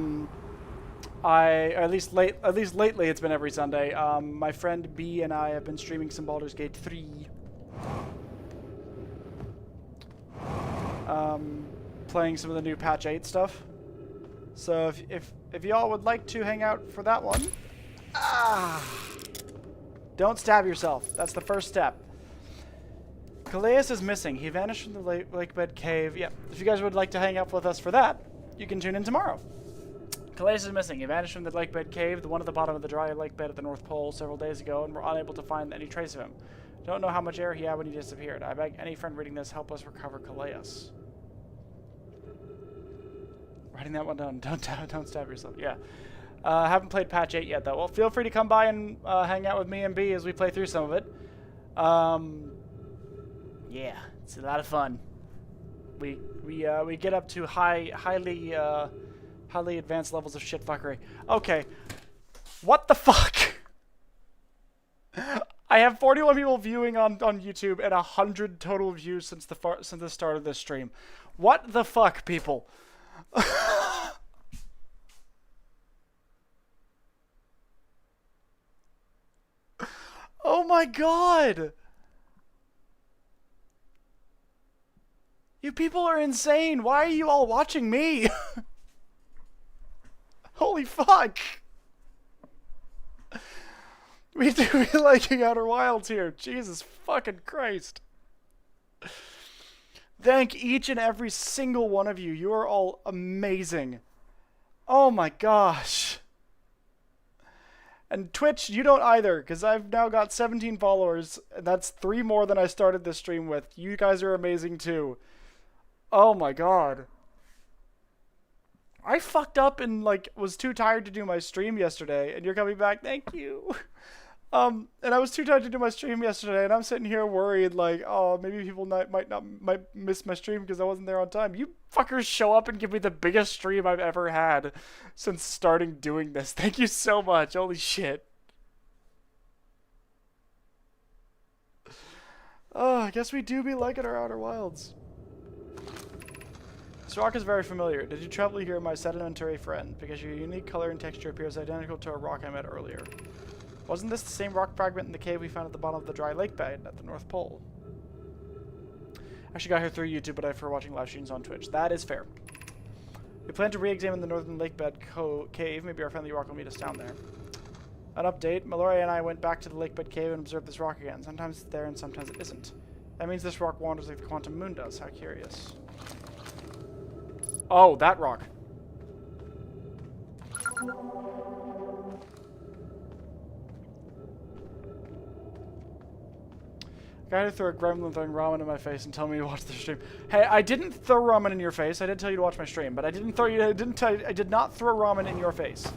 least lately it's been every Sunday. My friend B and I have been streaming some Baldur's Gate 3. Playing some of the new patch 8 stuff. So if y'all would like to hang out for that one, don't stab yourself. That's the first step. Calais is missing. He vanished from the lakebed cave. Yeah, if you guys would like to hang out with us for that, you can tune in tomorrow. Calais is missing. He vanished from the lakebed cave, the one at the bottom of the dry lakebed at the North Pole several days ago, and we're unable to find any trace of him. Don't know how much air he had when he disappeared. I beg any friend reading this, help us recover Calais. Writing that one down. Don't stab yourself. Yeah. Haven't played patch 8 yet, though. Well, feel free to come by and hang out with me and B as we play through some of it. Yeah, it's a lot of fun. We get up to highly advanced levels of shitfuckery. Okay, what the fuck? I have 41 people viewing on YouTube and 100 total views since the start of this stream. What the fuck, people? Oh my god! You people are insane! Why are you all watching me? Holy fuck! We do be liking Outer Wilds here. Jesus fucking Christ. Thank each and every single one of you. You are all amazing. Oh my gosh. And Twitch, you don't either, because I've now got 17 followers, and that's 3 more than I started this stream with. You guys are amazing too. Oh my god. I fucked up and was too tired to do my stream yesterday, and you're coming back. Thank you. And I was too tired to do my stream yesterday, and I'm sitting here worried, oh, maybe people might miss my stream because I wasn't there on time. You fuckers show up and give me the biggest stream I've ever had since starting doing this. Thank you so much. Holy shit. Oh, I guess we do be liking our Outer Wilds. This rock is very familiar. Did you travel here, my sedimentary friend? Because your unique color and texture appears identical to a rock I met earlier. Wasn't this the same rock fragment in the cave we found at the bottom of the dry lake bed at the North Pole? Actually got here through YouTube, but I prefer watching live streams on Twitch. That is fair. We plan to re-examine the northern lake bed cave. Maybe our friendly rock will meet us down there. An update. Mallory and I went back to the lake bed cave and observed this rock again. Sometimes it's there and sometimes it isn't. That means this rock wanders like the quantum moon does. How curious. Oh, that rock. Guy who threw a gremlin throwing ramen in my face and tell me to watch the stream. Hey, I didn't throw ramen in your face. I did tell you to watch my stream, but I didn't throw you. I did not throw ramen in your face.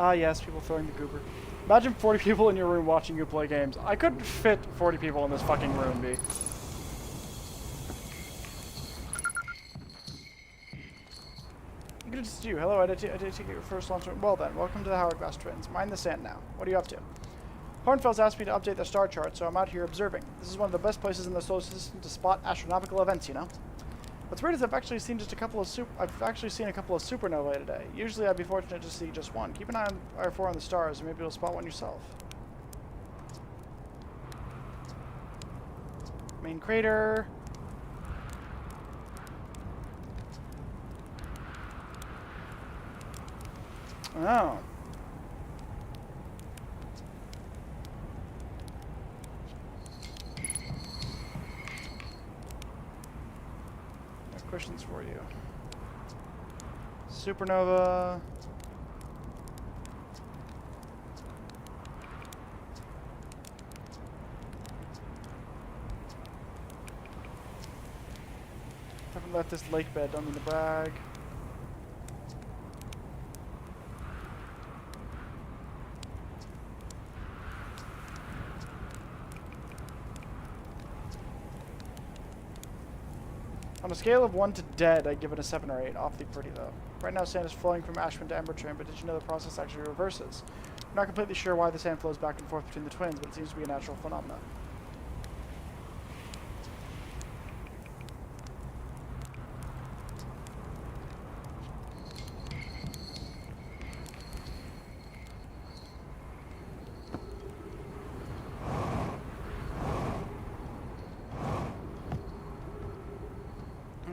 Ah, yes, people throwing the goober. Imagine 40 people in your room watching you play games. I couldn't fit 40 people in this fucking room, B. Good to see you. Hello, I did take your first launch. Well then, welcome to the Hourglass Twins. Mind the sand now. What are you up to? Hornfels asked me to update the star chart, so I'm out here observing. This is one of the best places in the solar system to spot astronomical events, you know? What's weird is I've actually seen a couple of supernovae today. Usually I'd be fortunate to see just one. Keep an eye on R4 on the stars, and maybe you'll spot one yourself. Main crater. Oh. Questions for you. Supernova. Haven't left this lake bed, don't mean to brag. On a scale of 1 to dead, I'd give it a 7 or 8. Awfully pretty, though. Right now, sand is flowing from Ashman to Ember Train, but did you know the process actually reverses? I'm not completely sure why the sand flows back and forth between the twins, but it seems to be a natural phenomenon.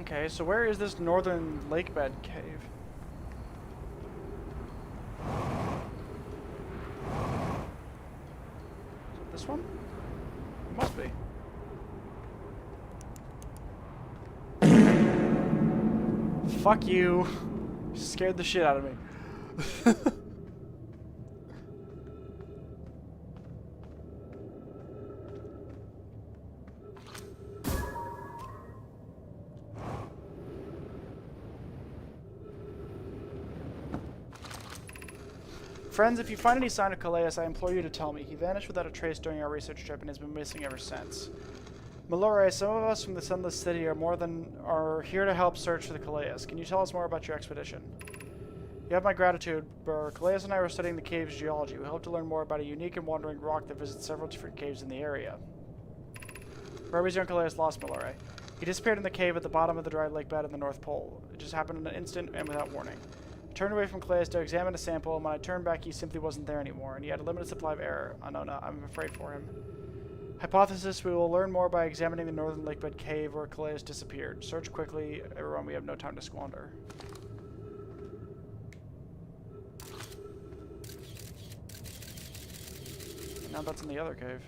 Okay, so where is this northern lake bed cave? Is it this one? It must be. Fuck you. You scared the shit out of me. Friends, if you find any sign of Calais, I implore you to tell me. He vanished without a trace during our research trip and has been missing ever since. Malore, some of us from the Sunless City are here to help search for the Calais. Can you tell us more about your expedition? You have my gratitude, Burr. Calais and I were studying the cave's geology. We hope to learn more about a unique and wandering rock that visits several different caves in the area. Burby's young Calais lost Malore. He disappeared in the cave at the bottom of the dry lake bed in the North Pole. It just happened in an instant and without warning. I turned away from Calais to examine a sample, and when I turned back, he simply wasn't there anymore, and he had a limited supply of air. Oh no, I'm afraid for him. Hypothesis, we will learn more by examining the northern lakebed cave where Calais disappeared. Search quickly, everyone, we have no time to squander. And now that's in the other cave.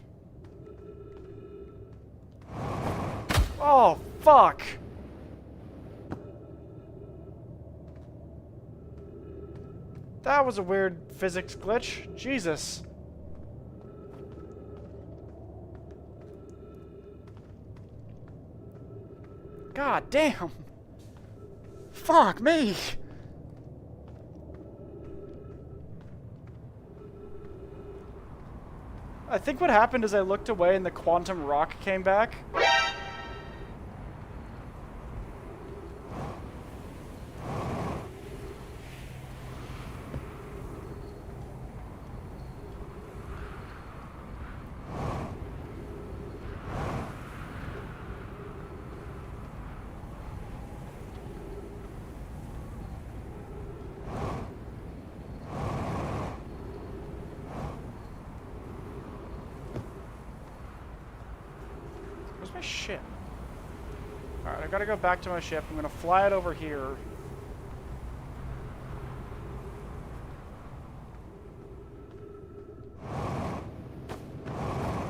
Oh, fuck! That was a weird physics glitch. Jesus. God damn. Fuck me. I think what happened is I looked away and the quantum rock came back. Where's my ship? Alright, I gotta go back to my ship. I'm gonna fly it over here.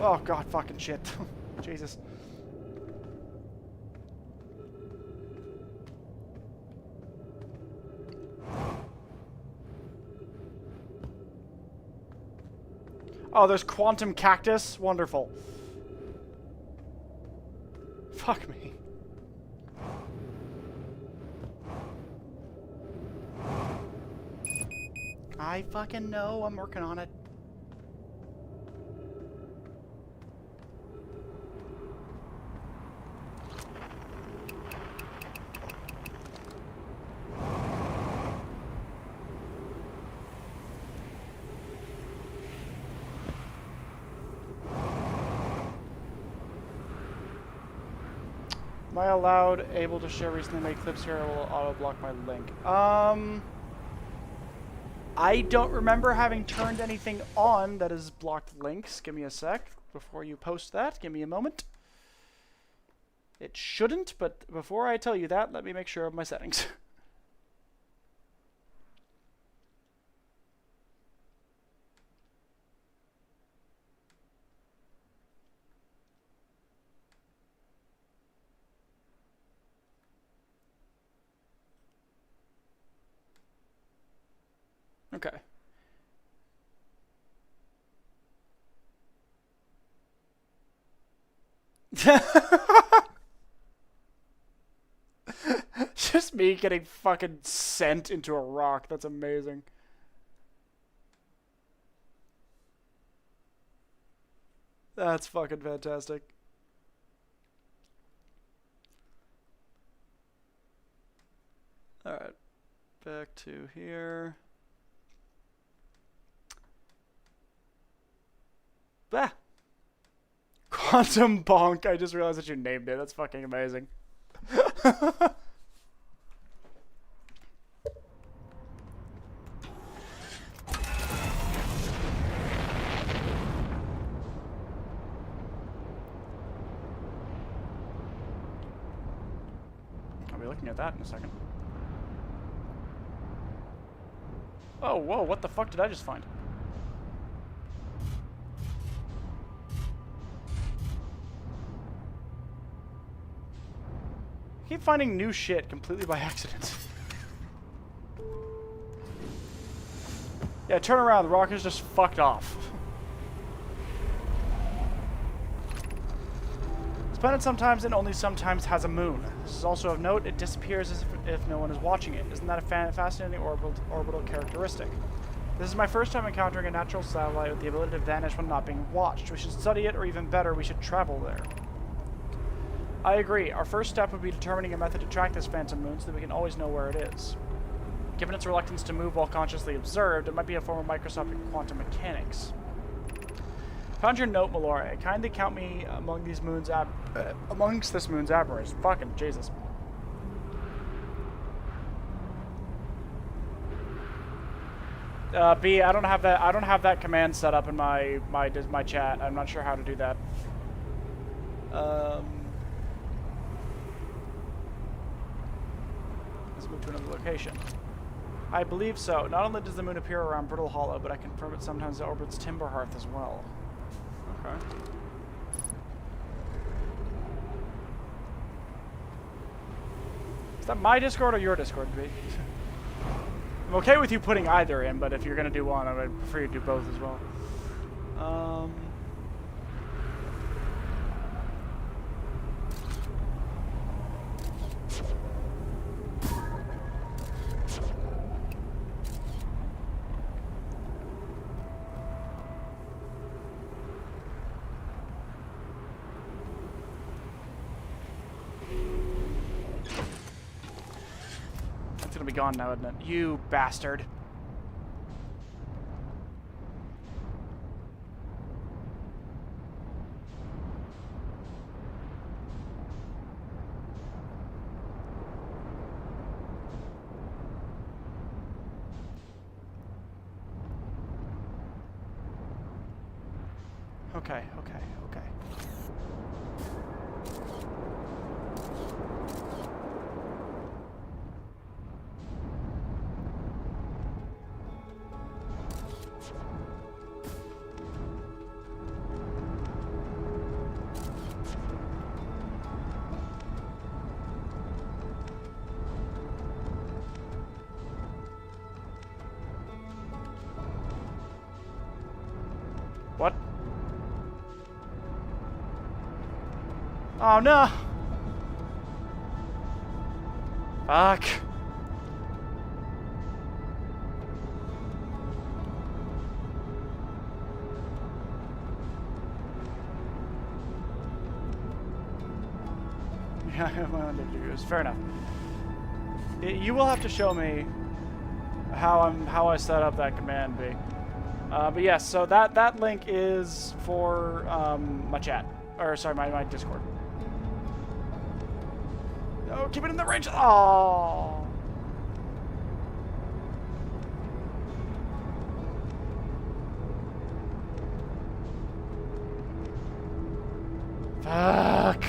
Oh god, fucking shit. Jesus. Oh, there's quantum cactus? Wonderful. Fuck me. I fucking know. I'm working on it. Am I able to share recently made clips here? I will auto block my link. I don't remember having turned anything on that is blocked links. Give me a sec before you post that. Give me a moment. It shouldn't, but before I tell you that, let me make sure of my settings. Okay. Just me getting fucking sent into a rock. That's amazing. That's fucking fantastic. Alright. Back to here. Bah! Quantum Bonk. I just realized that you named it. That's fucking amazing. I'll be looking at that in a second. Oh, whoa, what the fuck did I just find? I keep finding new shit completely by accident. Yeah, turn around. The rocket's just fucked off. This planet sometimes and only sometimes has a moon. This is also of note, it disappears as if no one is watching it. Isn't that a fascinating orbital characteristic? This is my first time encountering a natural satellite with the ability to vanish when not being watched. We should study it, or even better, we should travel there. I agree. Our first step would be determining a method to track this phantom moon so that we can always know where it is. Given its reluctance to move while consciously observed, it might be a form of microscopic quantum mechanics. Found your note, Malore. Kindly count me among these moons amongst this moon's aberrants. Fucking Jesus. B, I don't have that command set up in my chat. I'm not sure how to do that. Let's move to another location. I believe so. Not only does the moon appear around Brittle Hollow, but I confirm it sometimes orbits Timber Hearth as well. Okay. Is that my Discord or your Discord, B? I'm okay with you putting either in, but if you're gonna do one, I would prefer you do both as well. It's gonna be gone now, isn't it? You bastard. Okay. What? Oh no! Fuck. Yeah, I have my own data views. Fair enough. You will have to show me how I set up that command B. But yes, so that link is for my chat, or sorry, my Discord. No, keep it in the range. Oh. Fuck.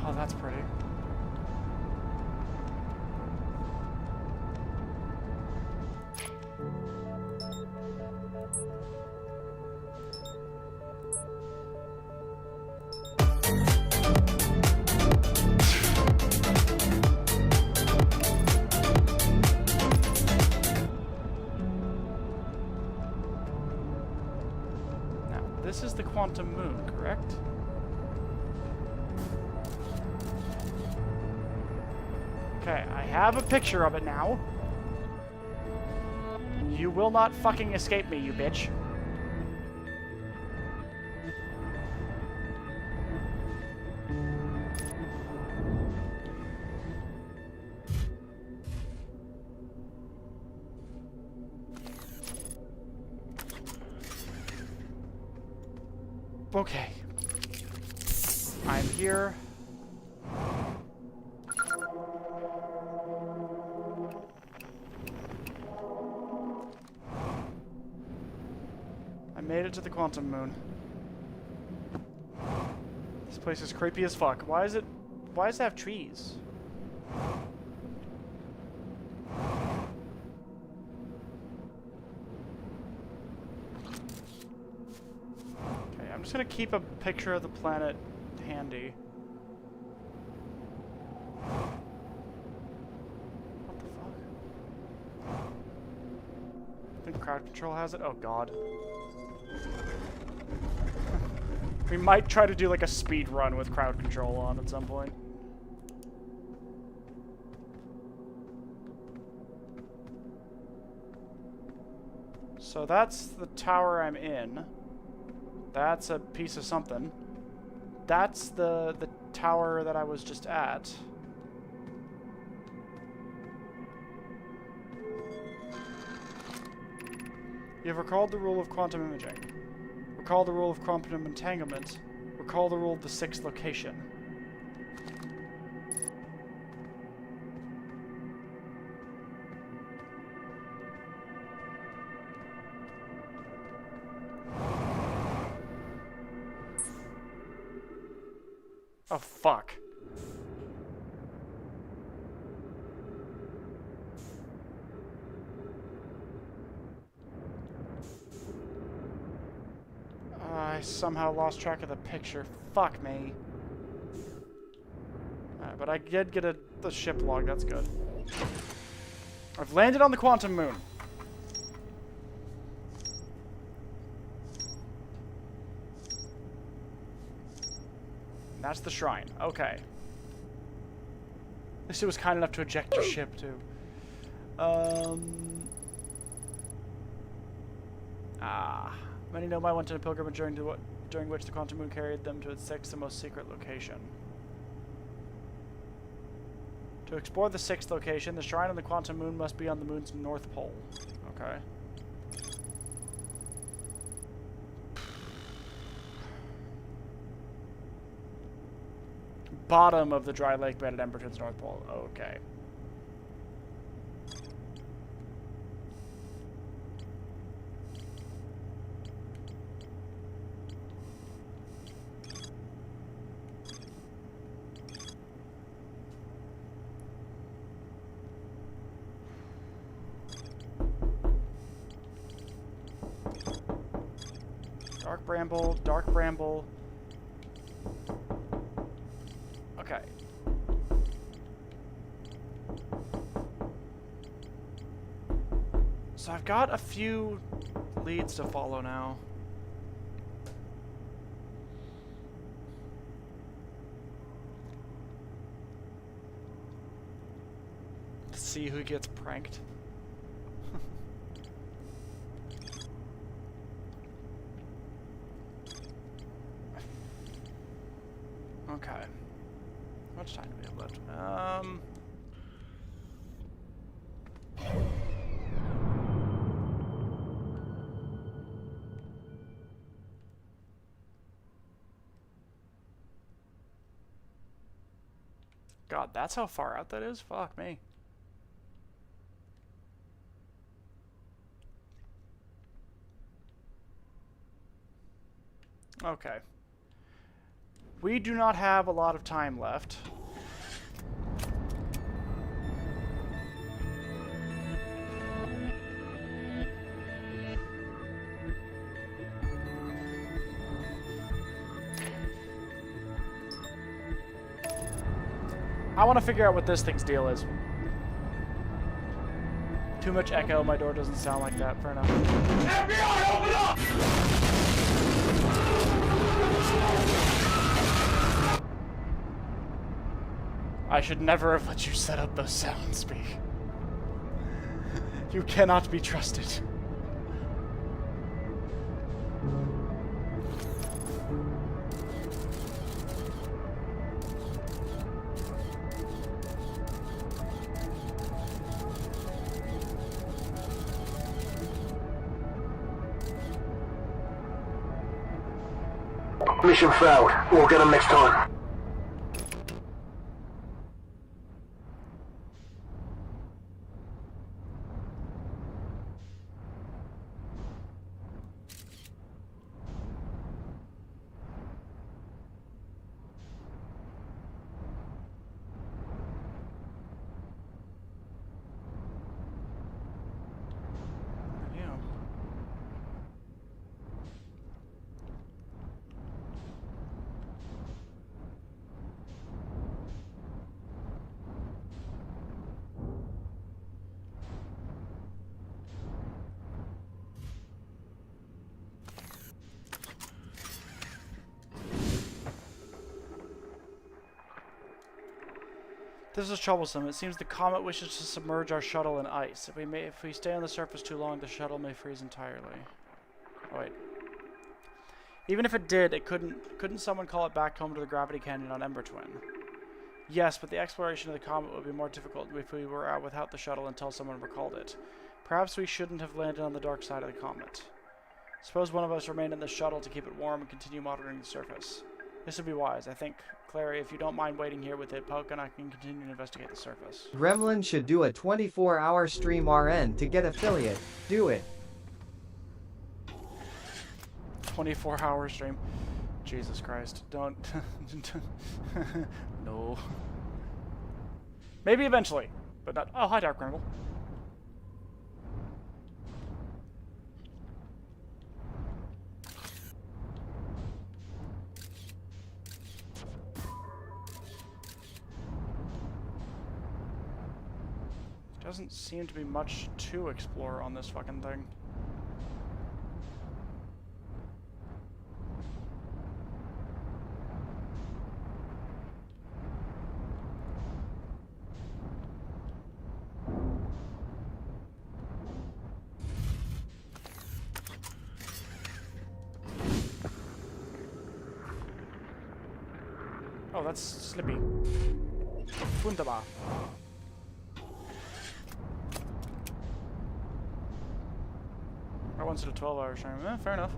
Oh, that's pretty. Now, this is the quantum moon, correct? Okay, I have a picture of it now. You will not fucking escape me, you bitch. Okay. I'm here. I made it to the quantum moon. This place is creepy as fuck. Why does it have trees? Okay, I'm just gonna keep a picture of the planet handy. What the fuck? I think crowd control has it? Oh god. We might try to do like a speed run with crowd control on at some point. So that's the tower I'm in. That's a piece of something. That's the tower that I was just at. You have recalled the rule of quantum imaging. Recall the rule of quantum entanglement. Recall the rule of the sixth location. Oh, fuck. I somehow lost track of the picture. Fuck me. Alright, but I did get the ship log. That's good. I've landed on the quantum moon. That's the shrine. Okay. This was kind enough to eject your ship, too. Many know my went on a pilgrimage during which the quantum moon carried them to its sixth and most secret location. To explore the sixth location, the shrine on the quantum moon must be on the moon's north pole. Okay. Bottom of the dry lake bed at Emberton's North Pole. Okay. Dark bramble, dark bramble. Okay. So I've got a few leads to follow now. To see who gets pranked. Okay. How much time do we have left? God, that's how far out that is? Fuck me. Okay. We do not have a lot of time left. I want to figure out what this thing's deal is. Too much echo, my door doesn't sound like that. Fair enough. FBI, open up! I should never have let you set up those sounds, B. You cannot be trusted. Mission failed. We'll get them next time. This is troublesome. It seems the comet wishes to submerge our shuttle in ice. If we stay on the surface too long, the shuttle may freeze entirely. Oh, wait. Even if it did, couldn't someone call it back home to the gravity canyon on Ember Twin? Yes, but the exploration of the comet would be more difficult if we were out without the shuttle until someone recalled it. Perhaps we shouldn't have landed on the dark side of the comet. Suppose one of us remained in the shuttle to keep it warm and continue monitoring the surface. This would be wise, I think. Clary, if you don't mind waiting here with it, Poke and I can continue to investigate the surface. Gremlin should do a 24-hour stream RN to get affiliate. Do it. 24-hour stream. Jesus Christ. Don't. No. Maybe eventually, but not. Oh, hi, Dark Grimble. Doesn't seem to be much to explore on this fucking thing. Oh, that's Slippy. Wunderbar. I once did a 12-hour stream. Fair enough.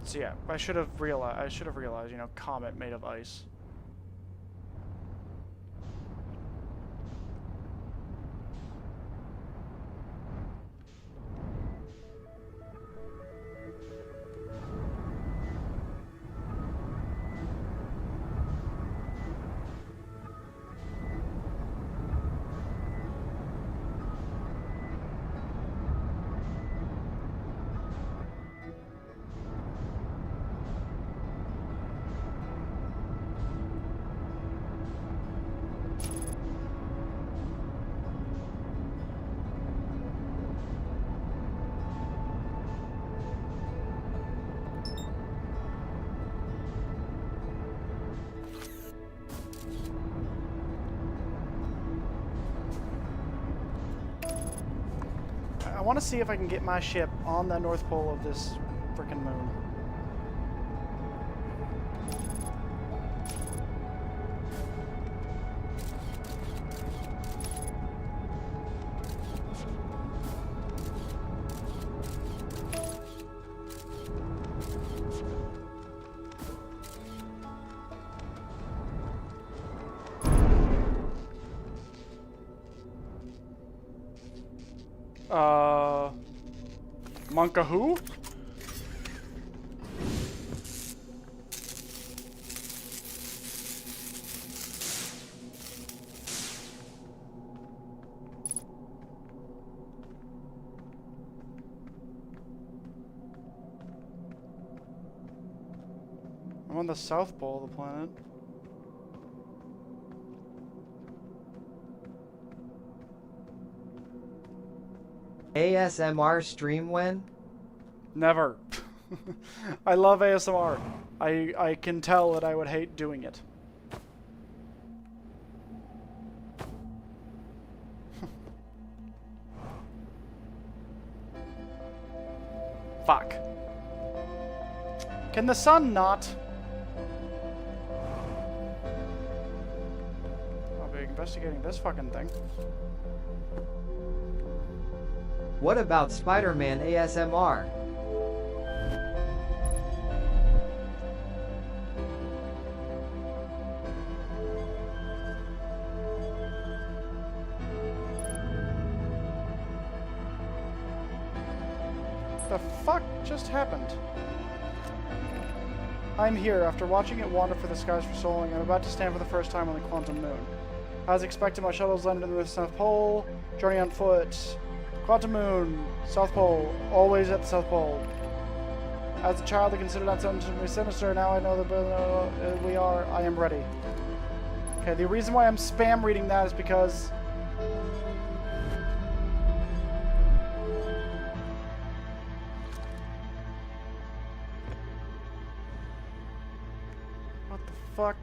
So yeah, I should have realized, you know, comet made of ice. want to see if I can get my ship on the North Pole of this frickin' moon. Monka who? I'm on the south pole of the planet. ASMR stream when? Never. I love ASMR. I can tell that I would hate doing it. Fuck. Can the sun not? I'll be investigating this fucking thing. What about Spider-Man ASMR? The fuck just happened? I'm here after watching it wander for the skies for so long. I'm about to stand for the first time on the quantum moon. As expected, my shuttle's landed in the South Pole. Journey on foot. Quantum moon. South Pole. Always at the South Pole. As a child, I considered that something to be sinister. Now I know that we are. I am ready. Okay, the reason why I'm spam reading that is because... What the fuck?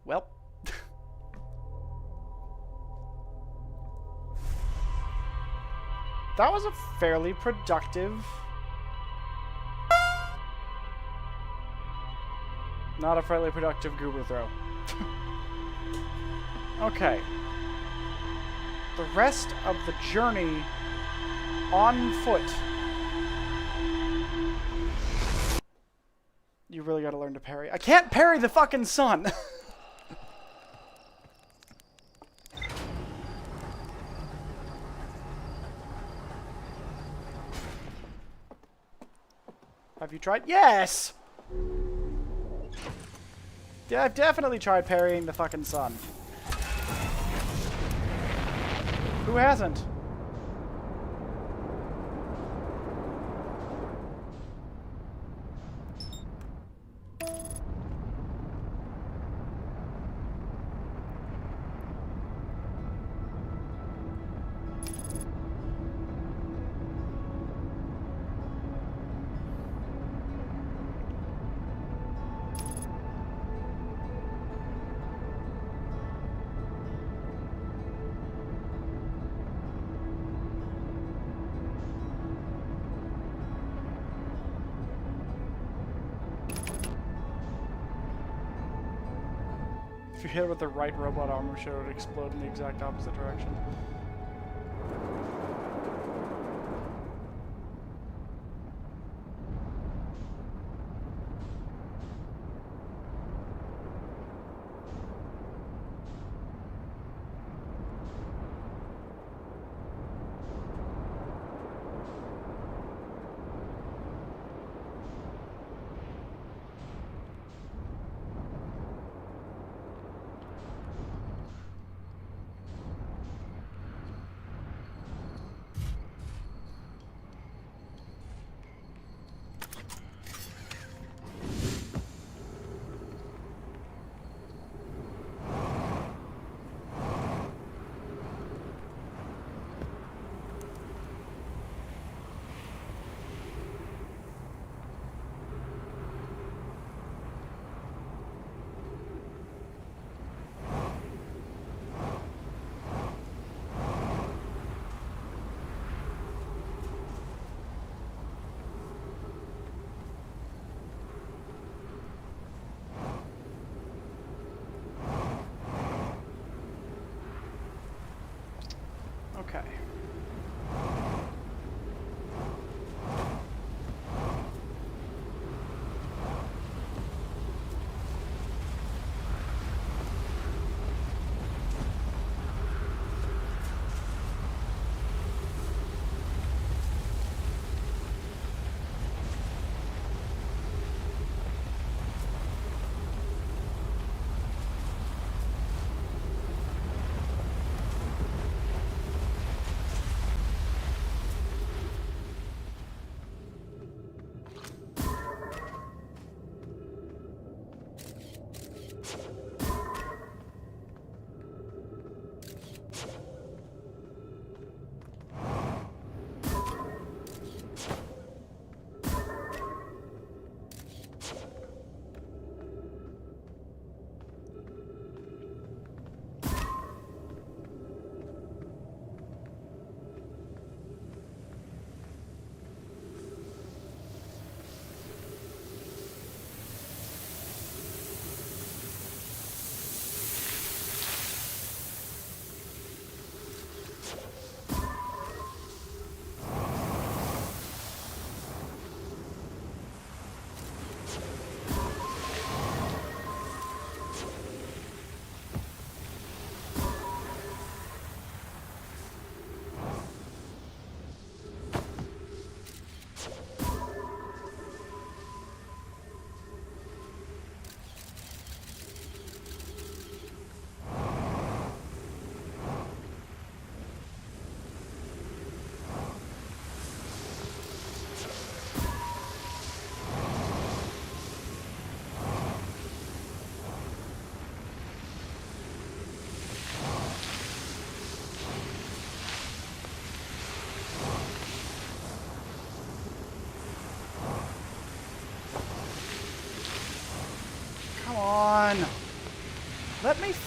Well. That was a fairly productive... Not a fairly productive goober throw. Okay. The rest of the journey on foot. You really gotta learn to parry. I can't parry the fucking sun! Have you tried? Yes! Yeah, I've definitely tried parrying the fucking sun. Who hasn't? If you hit it with the right robot armor shell, it would explode in the exact opposite direction.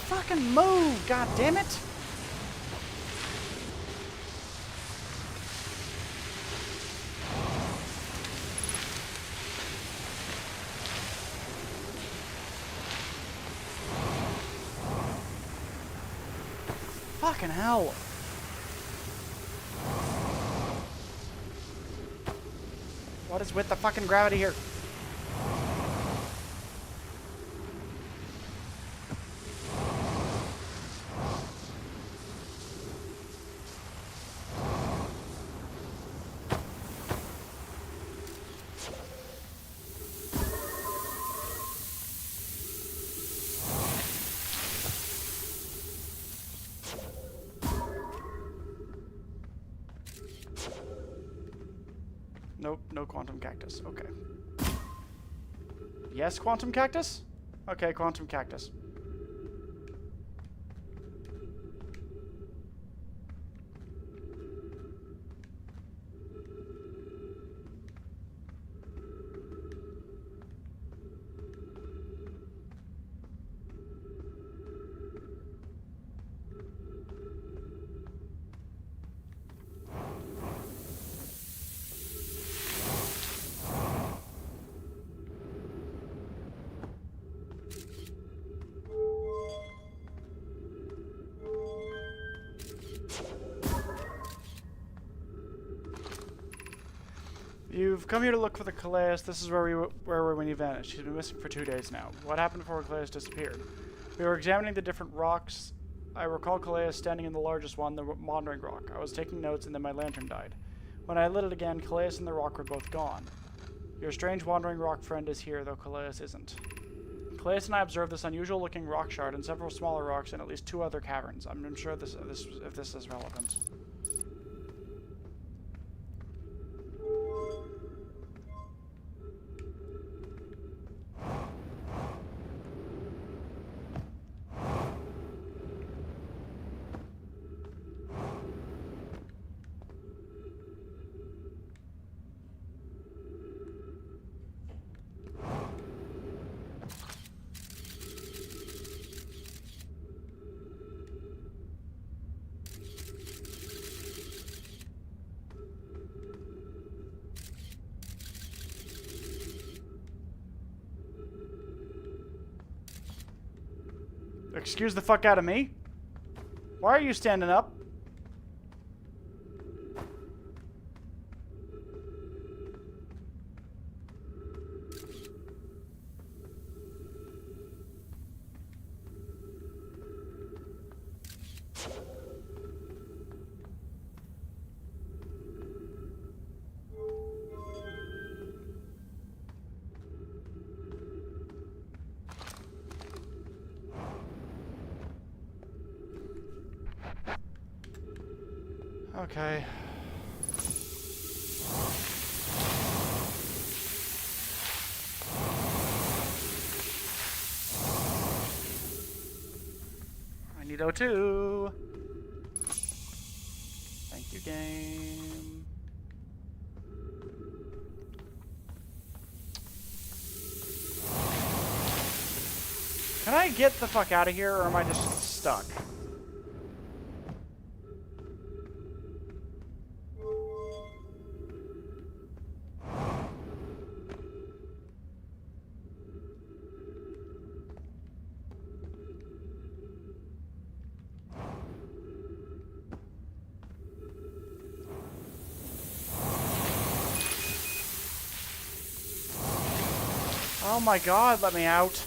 Fucking move, god damn it! Fucking hell. What is with the fucking gravity here? Nope, no quantum cactus. Okay. Yes, quantum cactus? Okay, quantum cactus. You've come here to look for the Calais. This is where we were when you vanished. She's been missing for 2 days now. What happened before Calais disappeared? We were examining the different rocks. I recall Calais standing in the largest one, the Wandering Rock. I was taking notes and then my lantern died. When I lit it again, Calais and the rock were both gone. Your strange Wandering Rock friend is here, though Calais isn't. Calais and I observed this unusual looking rock shard and several smaller rocks and at least 2 other caverns. I'm unsure if this is relevant. Excuse the fuck out of me? Why are you standing up? Okay. I need O2. Thank you, game. Can I get the fuck out of here, or am I just stuck? Oh my god, let me out.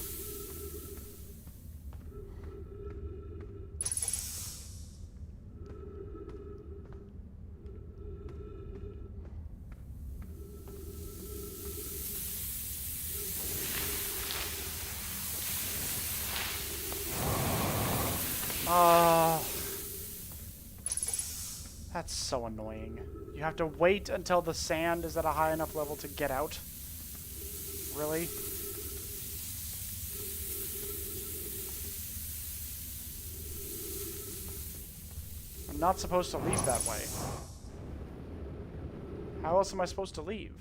Oh. That's so annoying. You have to wait until the sand is at a high enough level to get out. Really? I'm not supposed to leave that way. How else am I supposed to leave?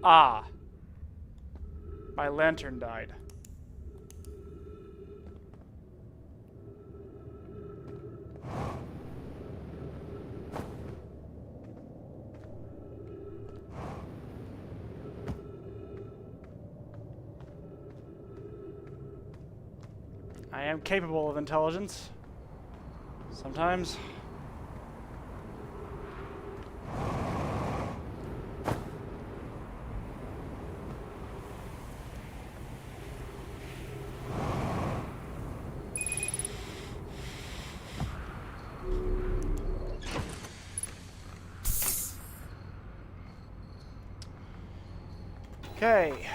Ah. My lantern died. I am capable of intelligence. Sometimes. Okay.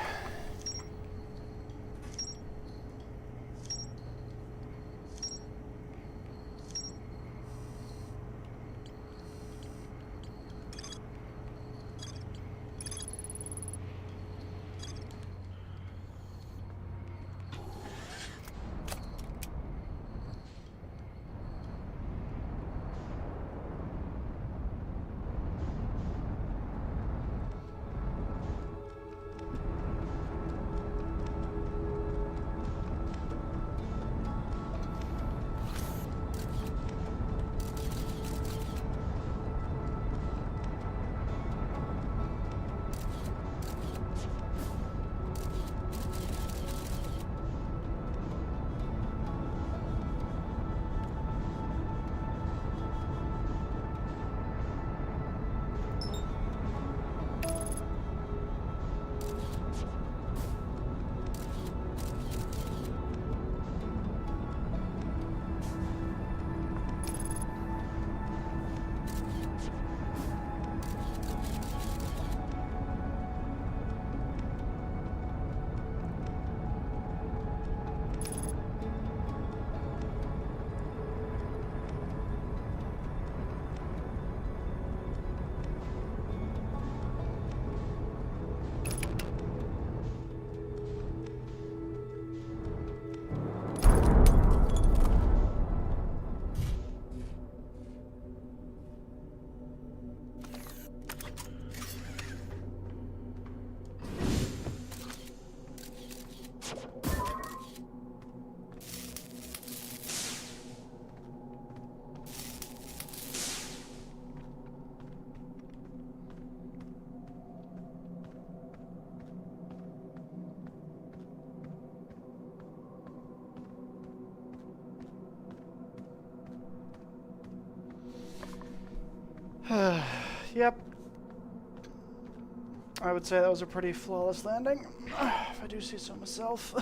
Yep. I would say that was a pretty flawless landing, if I do say so myself.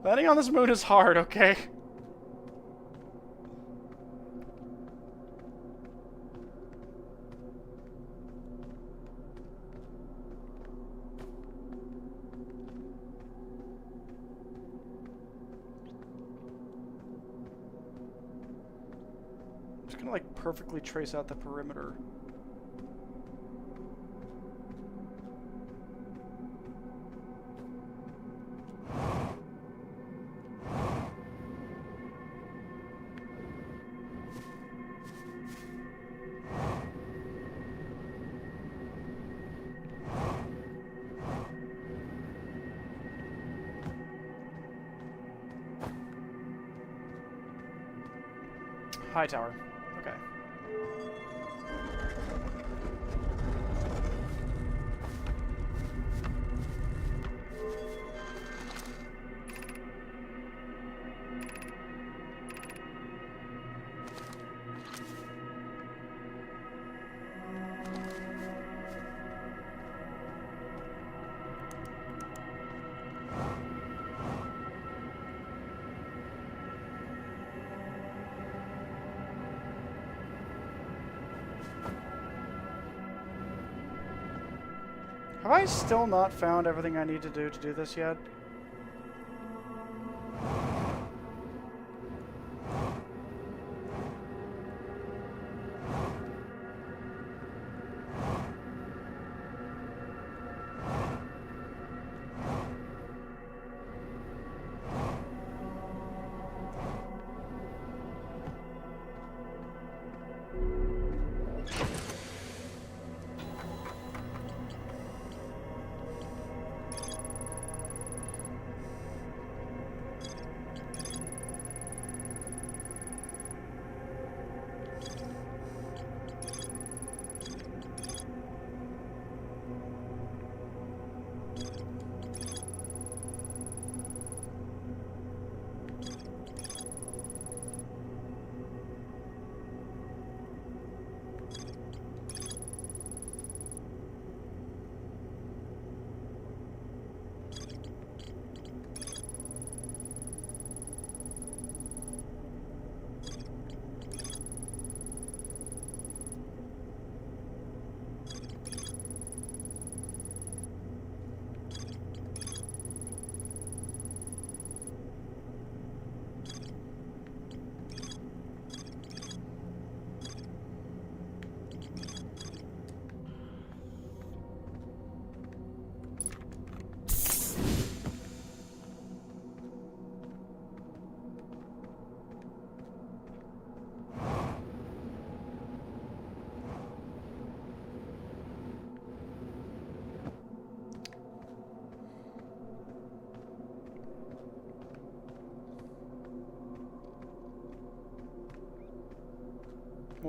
Landing on this moon is hard, okay? I'm just gonna like perfectly trace out the perimeter. High tower. Okay. Have I still not found everything I need to do this yet?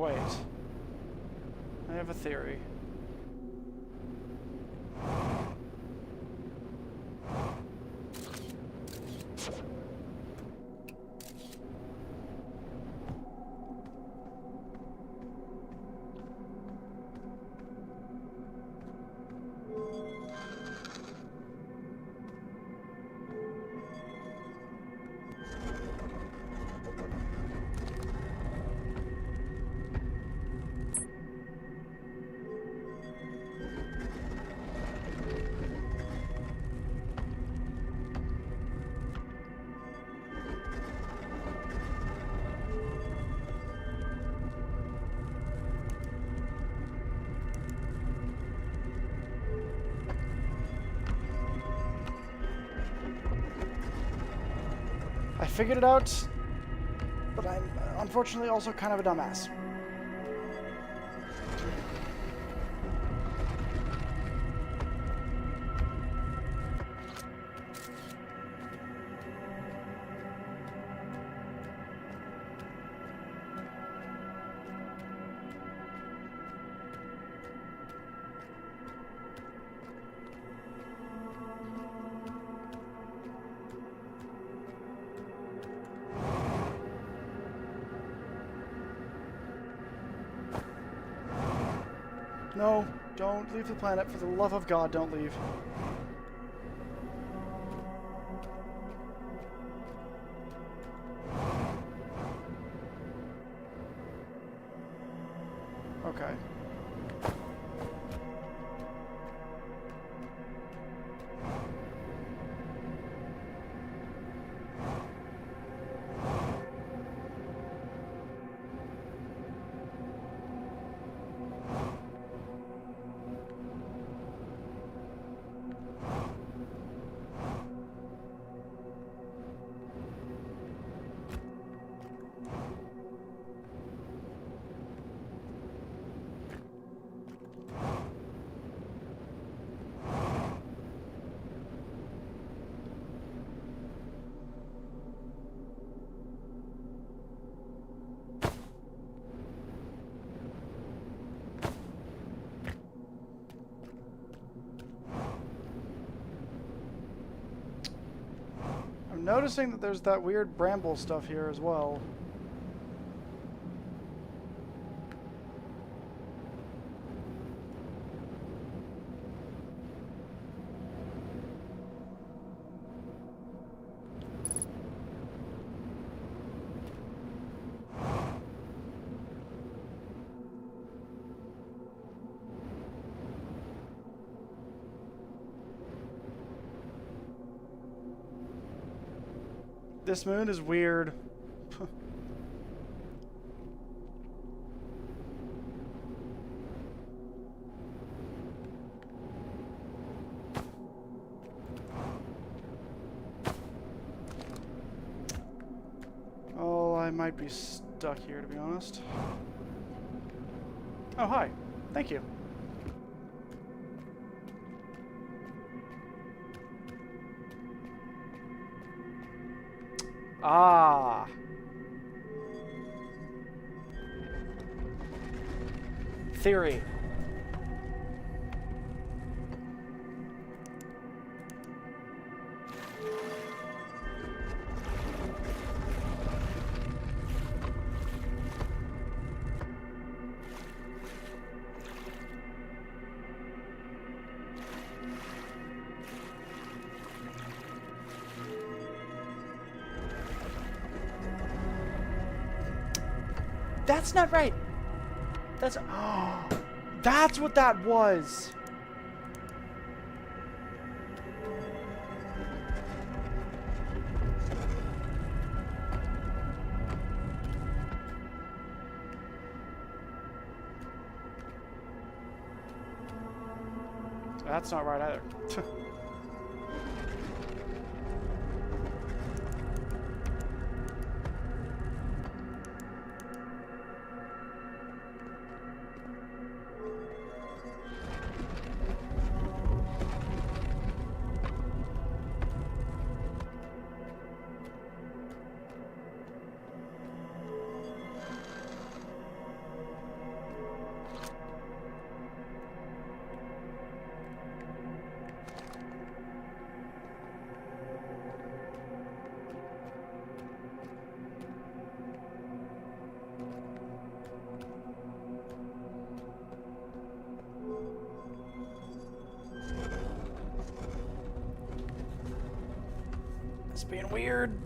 Wait. I have a theory. I figured it out, but I'm unfortunately also kind of a dumbass. No, don't leave the planet. For the love of God, don't leave. Okay. I'm noticing that there's that weird bramble stuff here as well. This moon is weird. Oh, I might be stuck here, to be honest. Oh, hi. Thank you. Ah. Theory. That's not right. That's... Oh, that's what that was. That's not right either. being weird.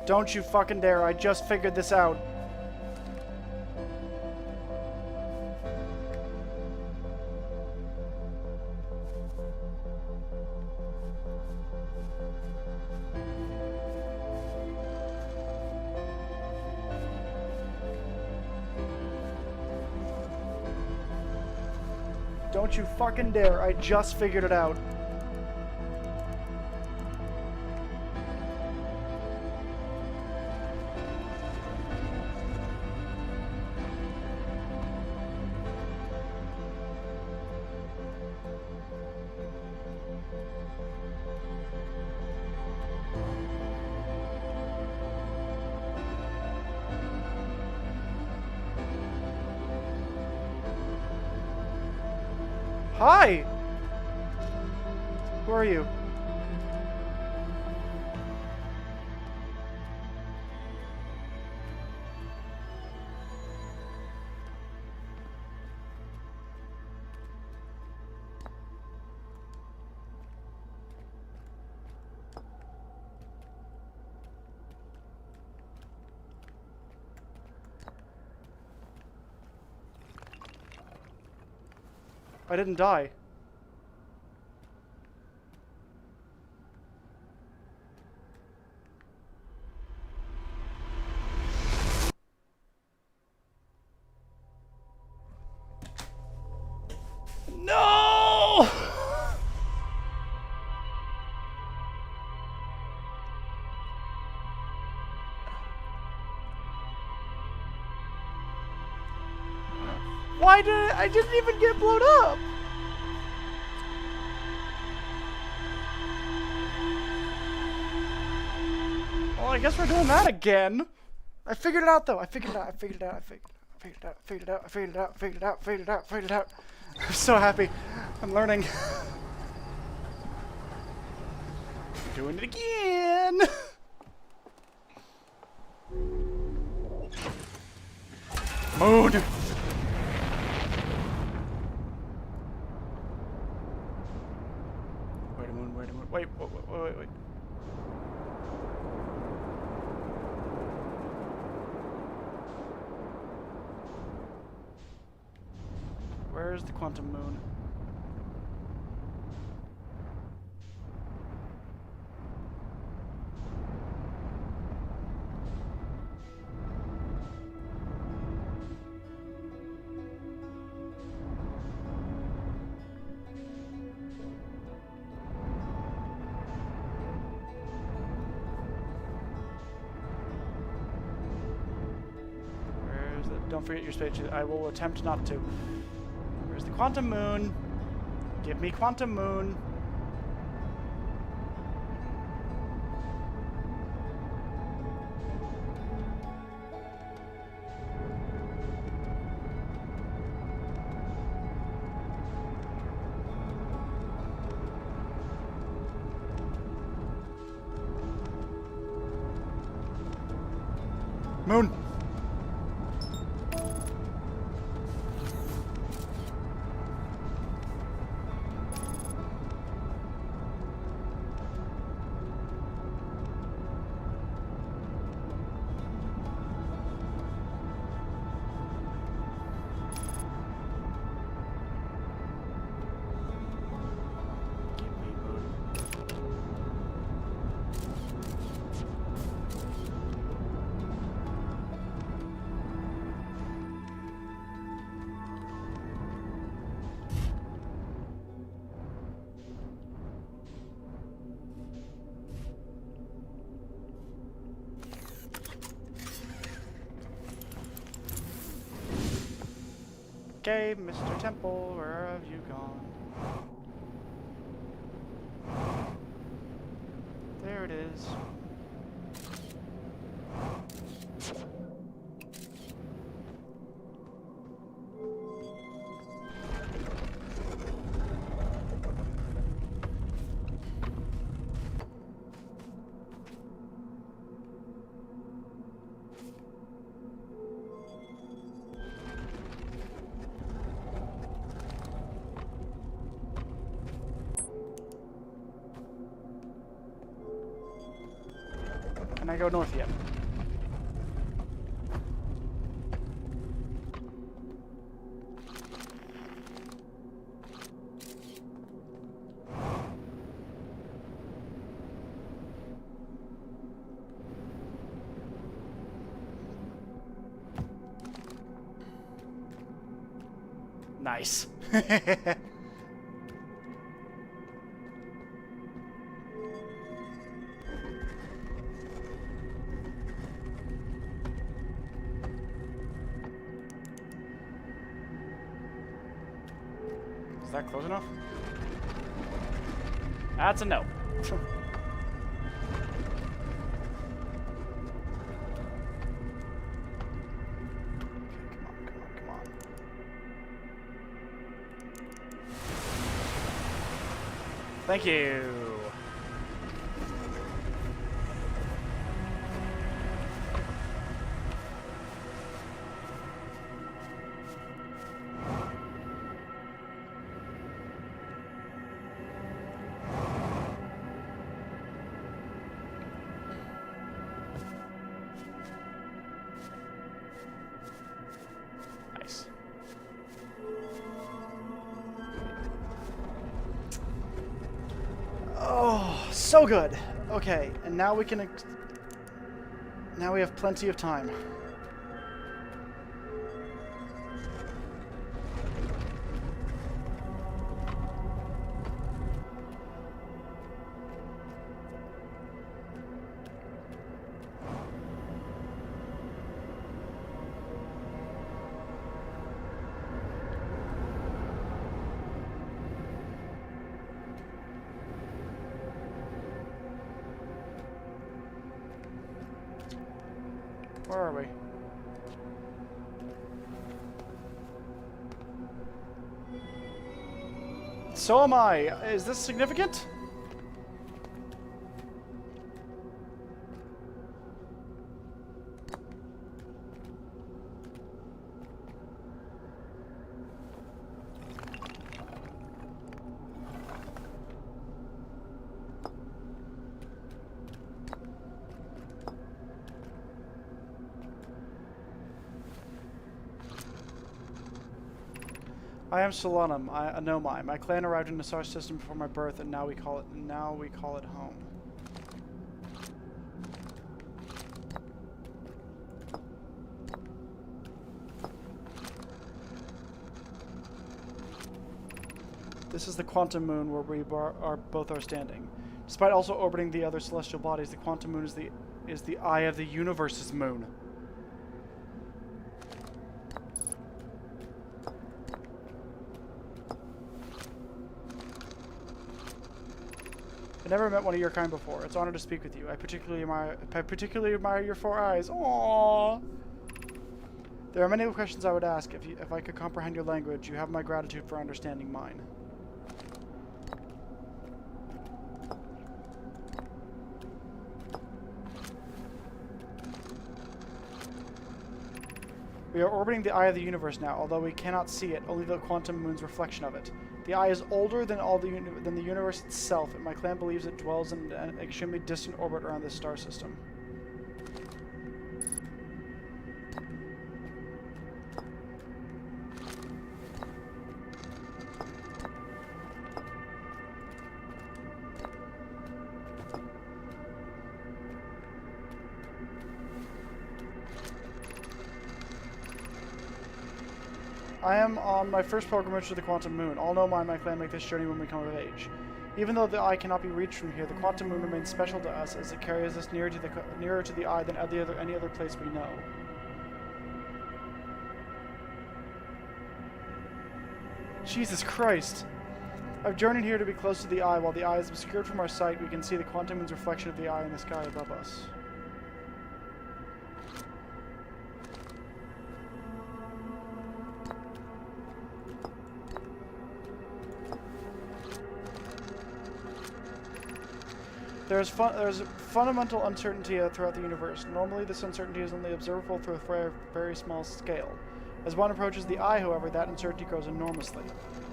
Don't you fucking dare, I just figured this out. Don't you fucking dare, I just figured it out. Hi! Who are you? I didn't die. No! Why did I didn't even get blown up? Well, I guess we're doing that again. I figured it out though. I figured it out. I figured it out. I figured it out. I figured it out. I figured it out. I figured it out. I figured it out. I'm so happy. I'm learning. Doing it again. Moon. Wait a minute. Wait a minute. Wait. Where's the quantum moon? Where's the... Don't forget your space. I will attempt not to. Where's the quantum moon? Give me quantum moon. Moon. Okay, Mr. Temple, where have you gone? There it is. Can I go north yet? Nice. Is that close enough? That's a no. Okay, come on. Thank you. Nice. Oh, so good. Okay, and now we can. Now we have plenty of time. Where are we? So am I. Is this significant? I am Solanum, a Nomai. My clan arrived in the star system before my birth, and now we call it home. This is the quantum moon where we both are standing. Despite also orbiting the other celestial bodies, the quantum moon is the eye of the universe's moon. I never met one of your kind before. It's an honor to speak with you. I particularly admire your 4 eyes. Aww. There are many questions I would ask if I could comprehend your language. You have my gratitude for understanding mine. We are orbiting the eye of the universe now, although we cannot see it, only the quantum moon's reflection of it. The eye is older than the universe itself, and my clan believes it dwells in an extremely distant orbit around this star system. I am on my first pilgrimage to the quantum moon. All know my clan make this journey when we come of age. Even though the eye cannot be reached from here, the quantum moon remains special to us as it carries us nearer to the eye than any other place we know. Jesus Christ. I've journeyed here to be close to the eye. While the eye is obscured from our sight, we can see the quantum moon's reflection of the eye in the sky above us. There's fundamental uncertainty throughout the universe. Normally, this uncertainty is only observable through a very small scale. As one approaches the eye, however, that uncertainty grows enormously.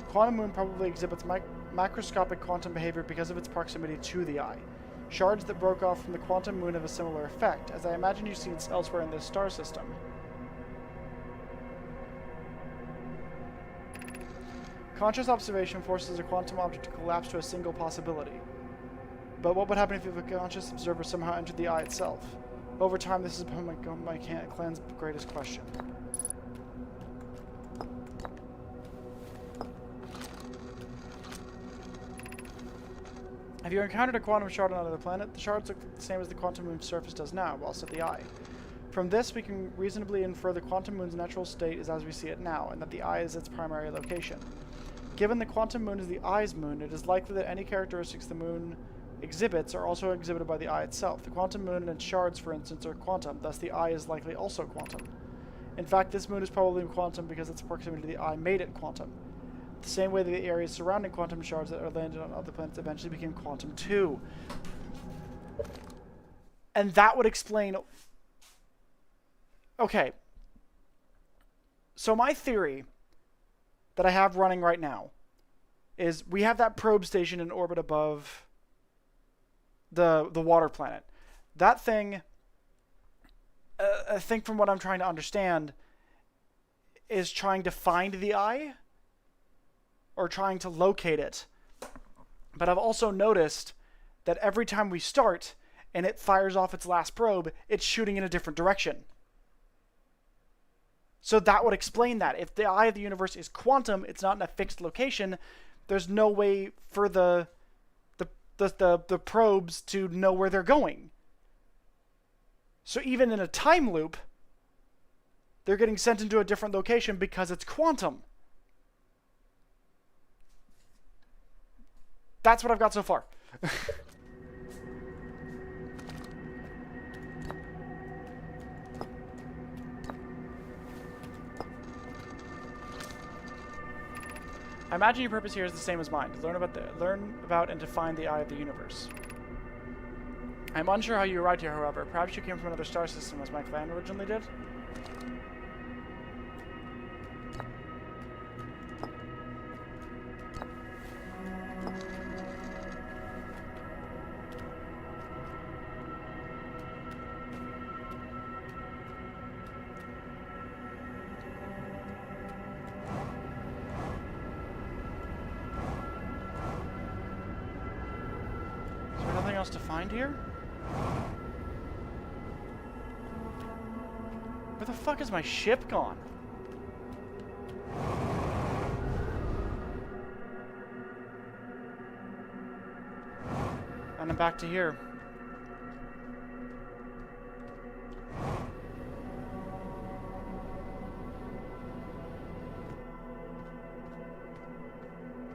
Quantum moon probably exhibits macroscopic quantum behavior because of its proximity to the eye. Shards that broke off from the quantum moon have a similar effect, as I imagine you've seen elsewhere in this star system. Conscious observation forces a quantum object to collapse to a single possibility. But what would happen if a conscious observer somehow entered the eye itself? Over time, this has become my clan's greatest question. Have you encountered a quantum shard on another planet? The shards look the same as the quantum moon's surface does now, whilst at the eye. From this, we can reasonably infer the quantum moon's natural state is as we see it now, and that the eye is its primary location. Given the quantum moon is the eye's moon, it is likely that any characteristics the moon exhibits are also exhibited by the eye itself. The quantum moon and its shards, for instance, are quantum, thus the eye is likely also quantum. In fact, this moon is probably quantum because its proximity to the eye made it quantum. The same way that the areas surrounding quantum shards that are landed on other planets eventually became quantum too. And that would explain... Okay. So my theory that I have running right now is we have that probe station in orbit above the water planet. That thing, I think from what I'm trying to understand, is trying to find the eye or trying to locate it. But I've also noticed that every time we start and it fires off its last probe, it's shooting in a different direction. So that would explain that. If the eye of the universe is quantum, it's not in a fixed location, there's no way for the probes to know where they're going. So even in a time loop, they're getting sent into a different location because it's quantum. That's what I've got so far. I imagine your purpose here is the same as mine, to learn about and to find the eye of the universe. I'm unsure how you arrived here, however. Perhaps you came from another star system, as my clan originally did? To find here? Where the fuck is my ship gone? And I'm back to here.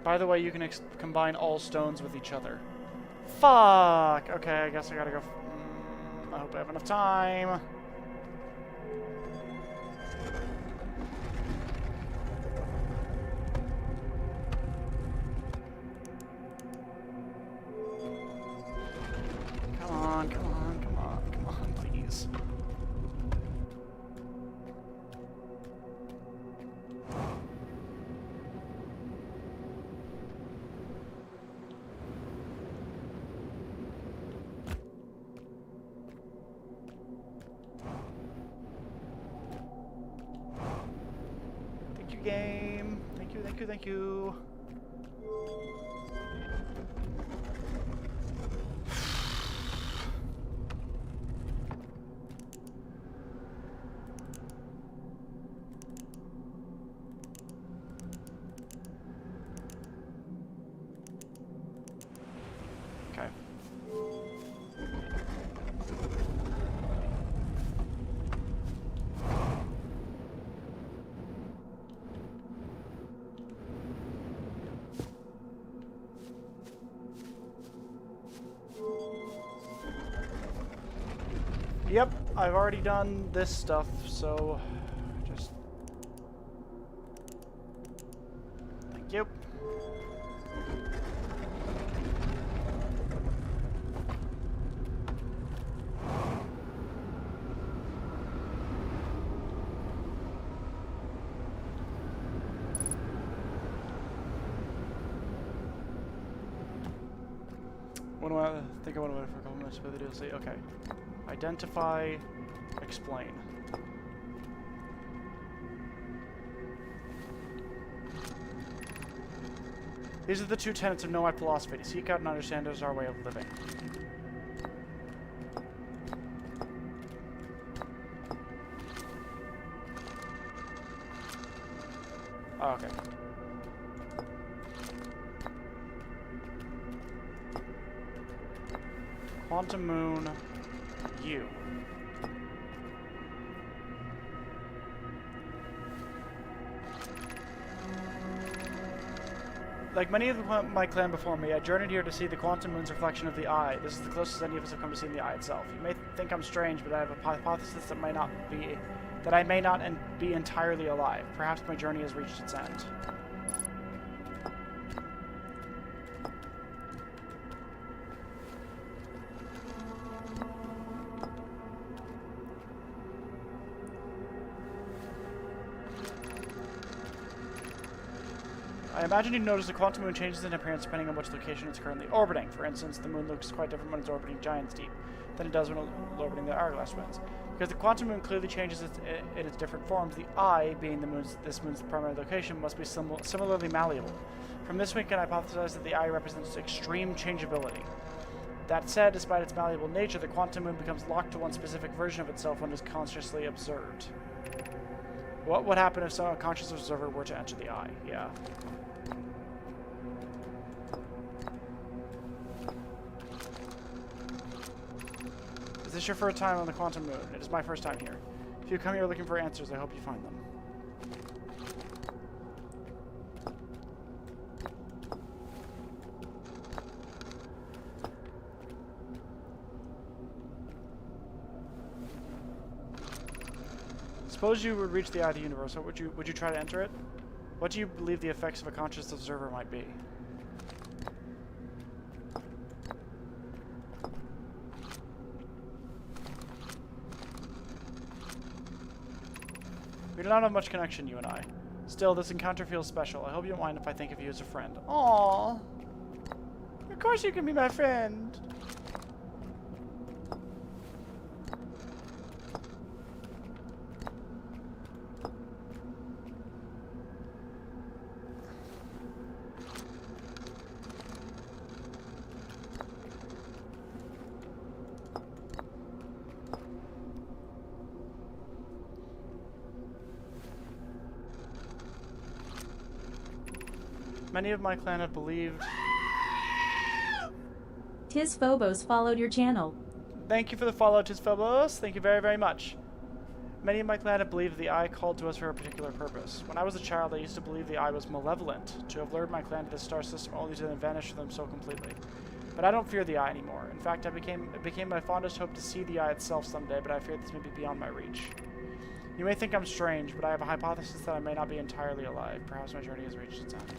By the way, you can combine all stones with each other. Fuck! Okay, I guess I gotta go. I hope I have enough time. Come on, come on, come on, come on, please. Game. Thank you, thank you, thank you. Okay. Yep, I've already done this stuff, so just... Thank you. What do I think I want to wait for a couple minutes for the DLC? Okay. Identify, explain. These are the two tenets of no-I philosophy: to seek out and understand as our way of living. Oh, okay. Quantum Moon, you. Like many of my clan before me, I journeyed here to see the Quantum Moon's reflection of the eye. This is the closest any of us have come to seeing the eye itself. You may think I'm strange, but I have a hypothesis that I may not be entirely alive. Perhaps my journey has reached its end. I imagine you notice the quantum moon changes in appearance depending on which location it's currently orbiting. For instance, the moon looks quite different when it's orbiting Giant's Deep than it does when it's orbiting the Hourglass Winds. Because the quantum moon clearly changes in its different forms, the eye, being this moon's primary location, must be similarly malleable. From this we can hypothesize that the eye represents extreme changeability. That said, despite its malleable nature, the quantum moon becomes locked to one specific version of itself when it is consciously observed. What would happen if some unconscious observer were to enter the eye? Yeah. Is this your first time on the Quantum Moon? It is my first time here. If you come here looking for answers, I hope you find them. Suppose you would reach the eye of the universe. Would you try to enter it? What do you believe the effects of a conscious observer might be? We do not have much connection, you and I. Still, this encounter feels special. I hope you don't mind if I think of you as a friend. Aww. Of course you can be my friend. Many of my clan have believed... Tis Phobos followed your channel. Thank you for the follow, Tis Phobos. Thank you very, very much. Many of my clan have believed the eye called to us for a particular purpose. When I was a child, I used to believe the eye was malevolent, to have lured my clan to this star system only to then vanish them so completely. But I don't fear the eye anymore. In fact, it became my fondest hope to see the eye itself someday, but I fear this may be beyond my reach. You may think I'm strange, but I have a hypothesis that I may not be entirely alive. Perhaps my journey has reached its end.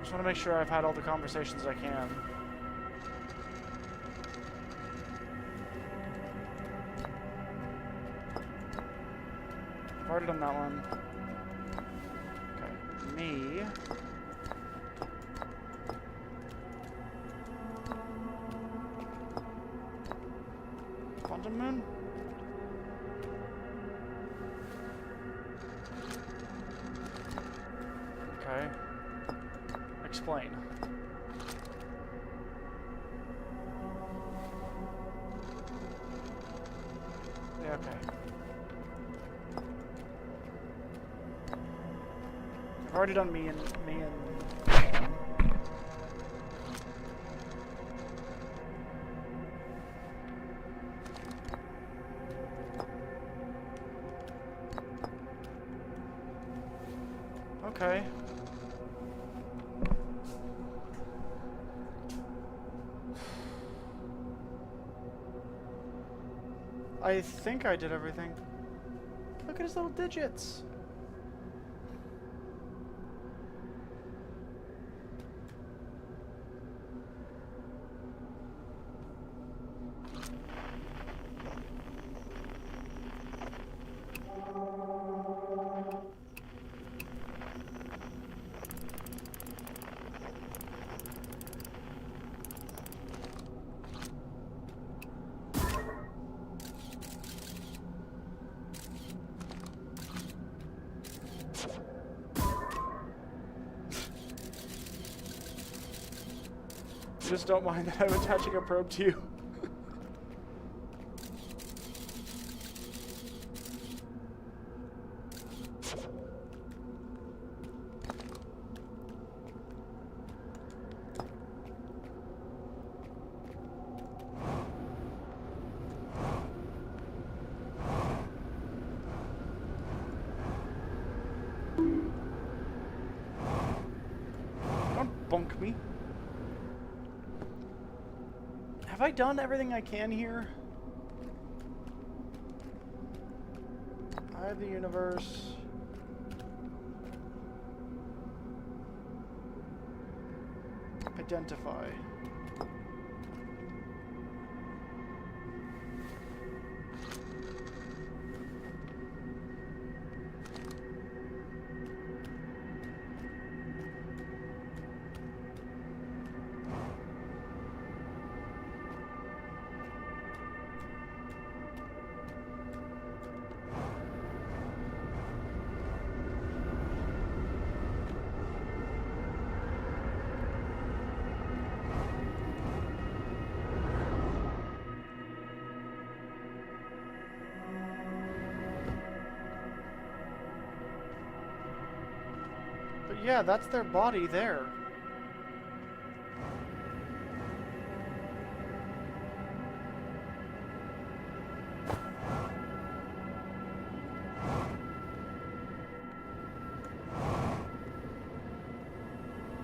I want to make sure I've had all the conversations I can. I've already done that one. Okay, me. Quantum Moon? Okay. Explain. Okay. I've already done me and okay. I think I did everything. Look at his little digits. Just don't mind that I'm attaching a probe to you. Don't bunk me. Have I done everything I can here? Eye of the universe. Identify. But yeah, that's their body there.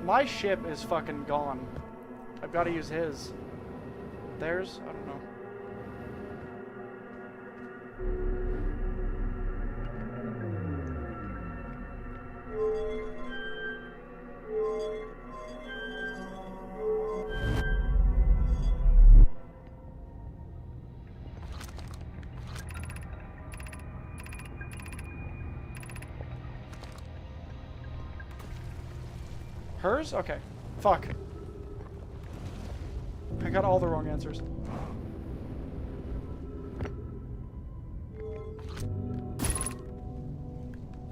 My ship is fucking gone. I've got to use his. Theirs? I don't know. Hers? Okay. Fuck. I got all the wrong answers.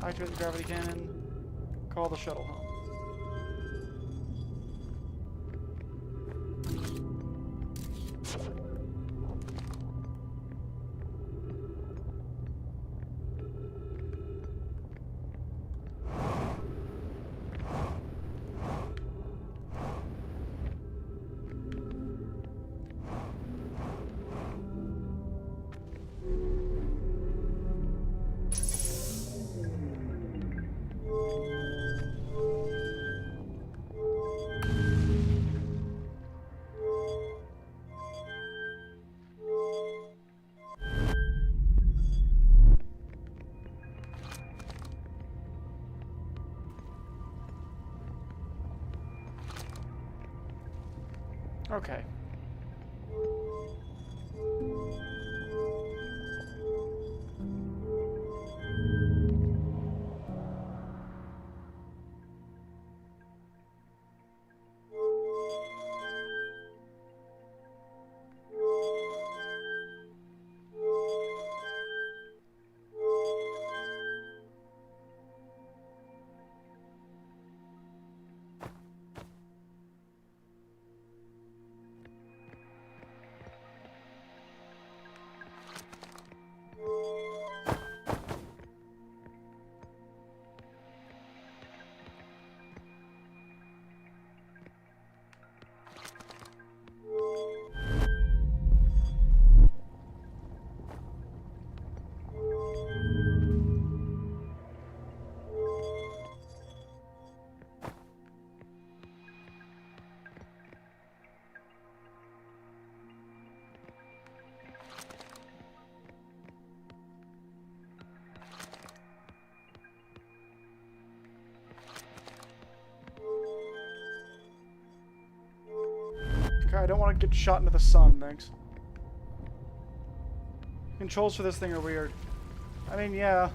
Activate the gravity cannon. Call the shuttle home. Okay. Okay, I don't want to get shot into the sun, thanks. Controls for this thing are weird. I mean, yeah.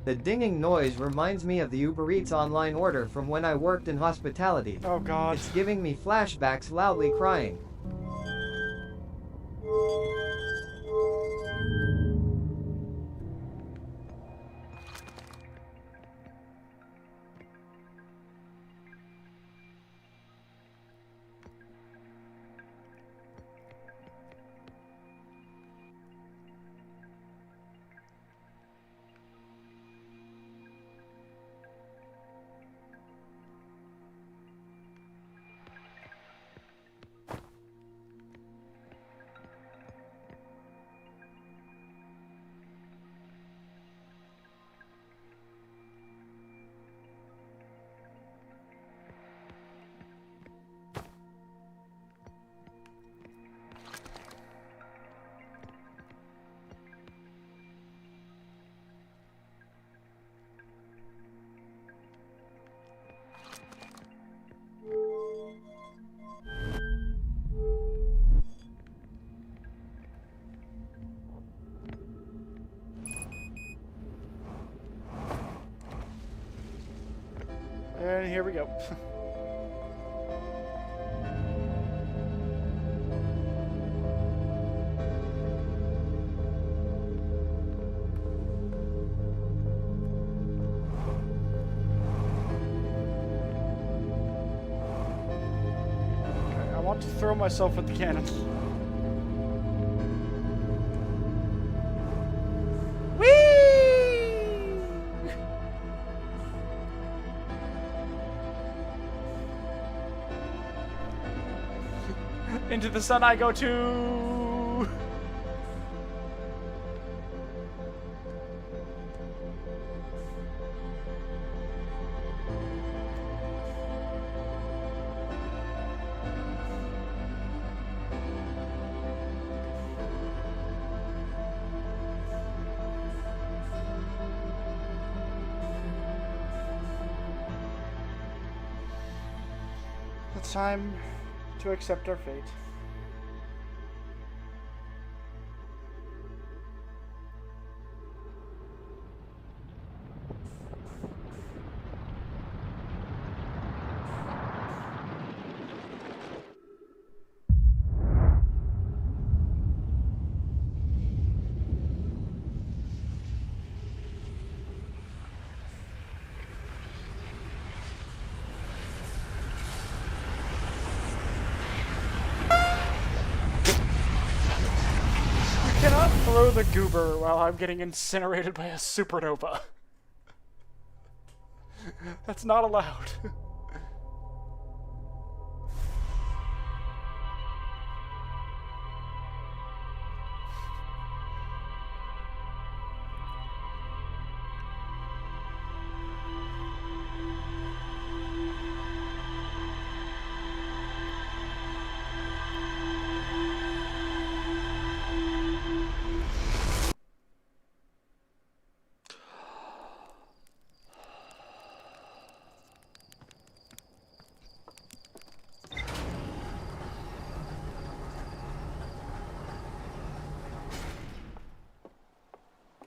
The dinging noise reminds me of the Uber Eats online order from when I worked in hospitality. Oh god. It's giving me flashbacks, loudly crying. And here we go. Okay, I want to throw myself with the cannon. Into the sun I go to. It's time to accept our fate. Cannot throw the goober while I'm getting incinerated by a supernova. That's not allowed.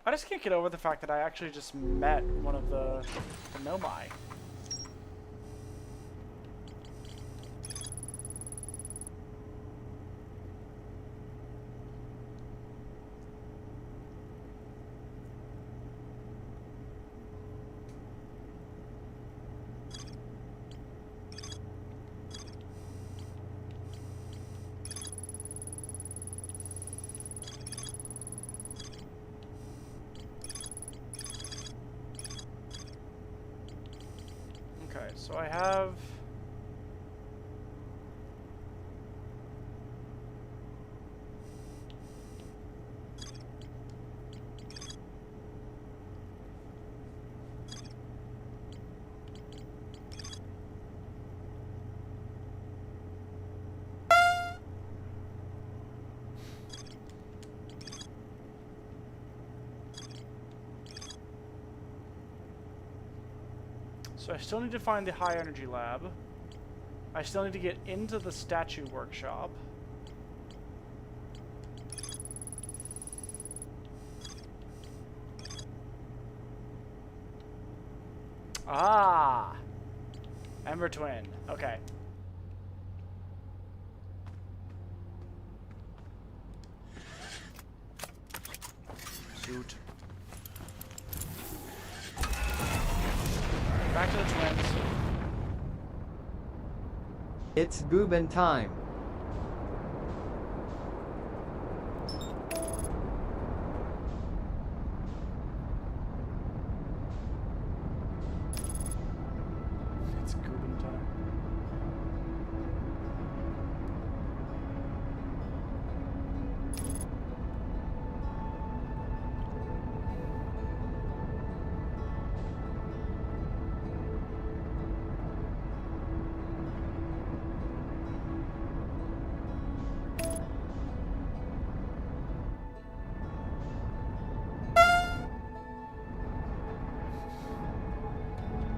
I just can't get over the fact that I actually just met one of the Nomai. So I have... So I still need to find the high energy lab. I still need to get into the statue workshop. Ah! Ember Twin. Okay. Shoot. Back to the twins. It's Goobin time. It's Goobin time.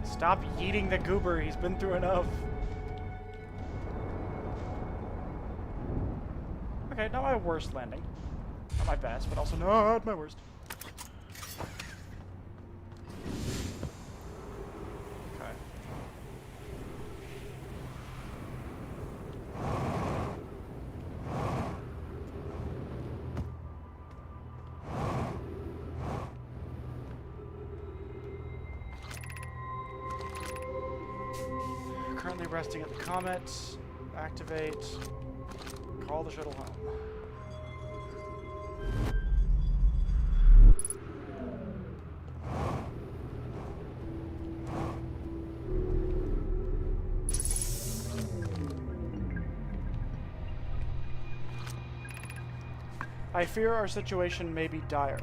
Stop yeeting the goober, he's been through enough. Okay, not my worst landing. Not my best, but also not my worst. Okay. Currently resting at the Comet. Activate. Call the shuttle home. I fear our situation may be dire.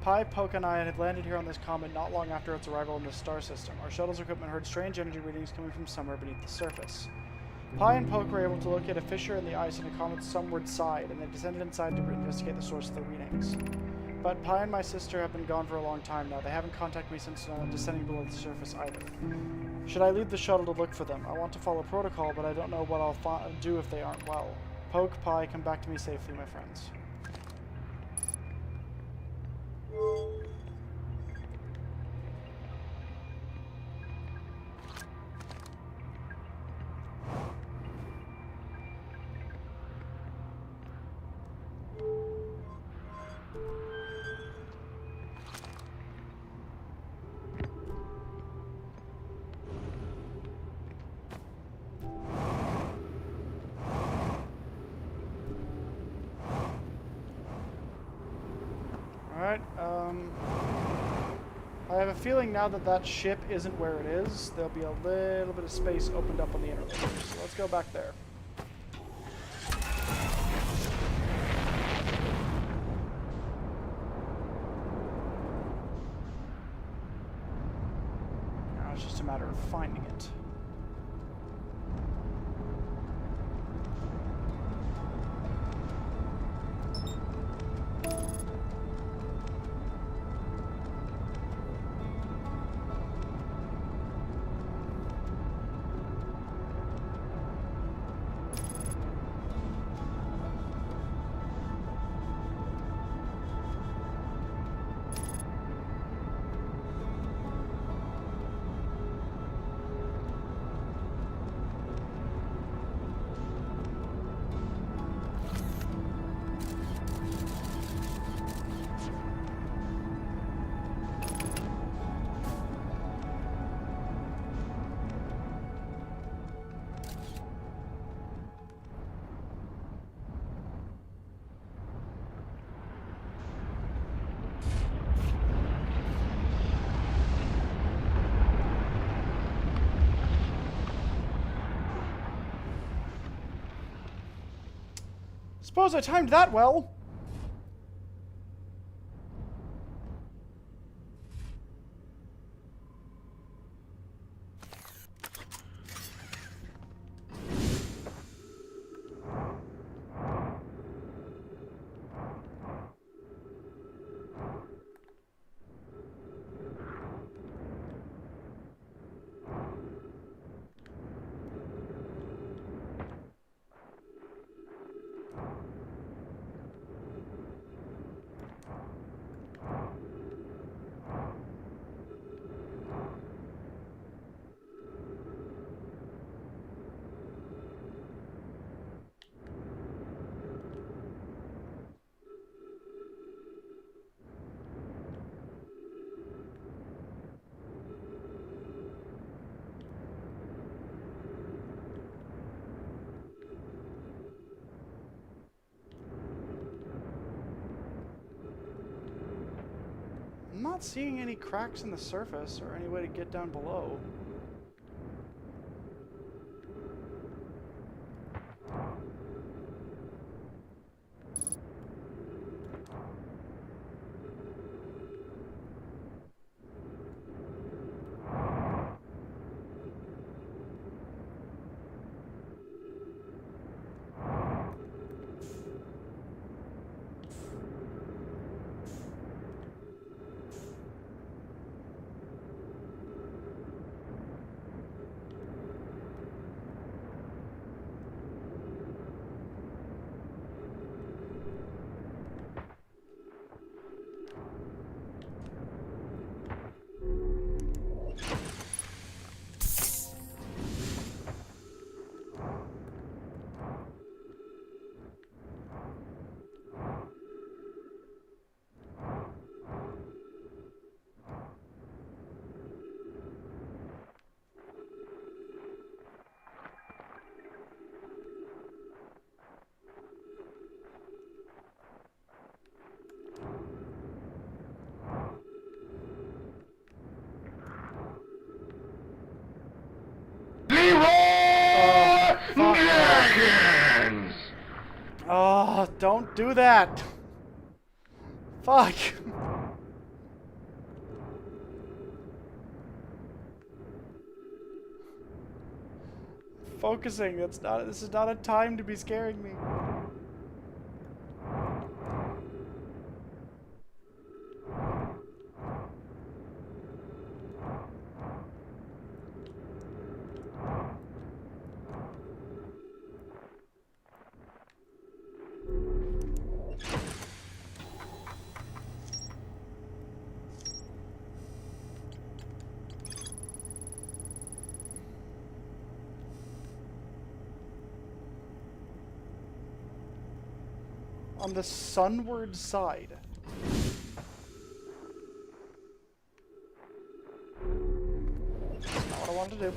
Pi, Poke, and I had landed here on this comet not long after its arrival in this star system. Our shuttle's equipment heard strange energy readings coming from somewhere beneath the surface. Pi and Poke were able to locate a fissure in the ice on the comet's sunward side, and they descended inside to investigate the source of the readings. But Pi and my sister have been gone for a long time now. They haven't contacted me since descending below the surface either. Should I leave the shuttle to look for them? I want to follow protocol, but I don't know what I'll do if they aren't well. Poke, Pi, come back to me safely, my friends. Alright, I have a feeling now that that ship isn't where it is, there'll be a little bit of space opened up on the interface. So let's go back there. Now it's just a matter of finding it. Suppose I timed that well. I'm not seeing any cracks in the surface or any way to get down below. Oh, don't do that. Fuck. Focusing. This is not a time to be scaring me. On the sunward side. That's not what I wanted to do.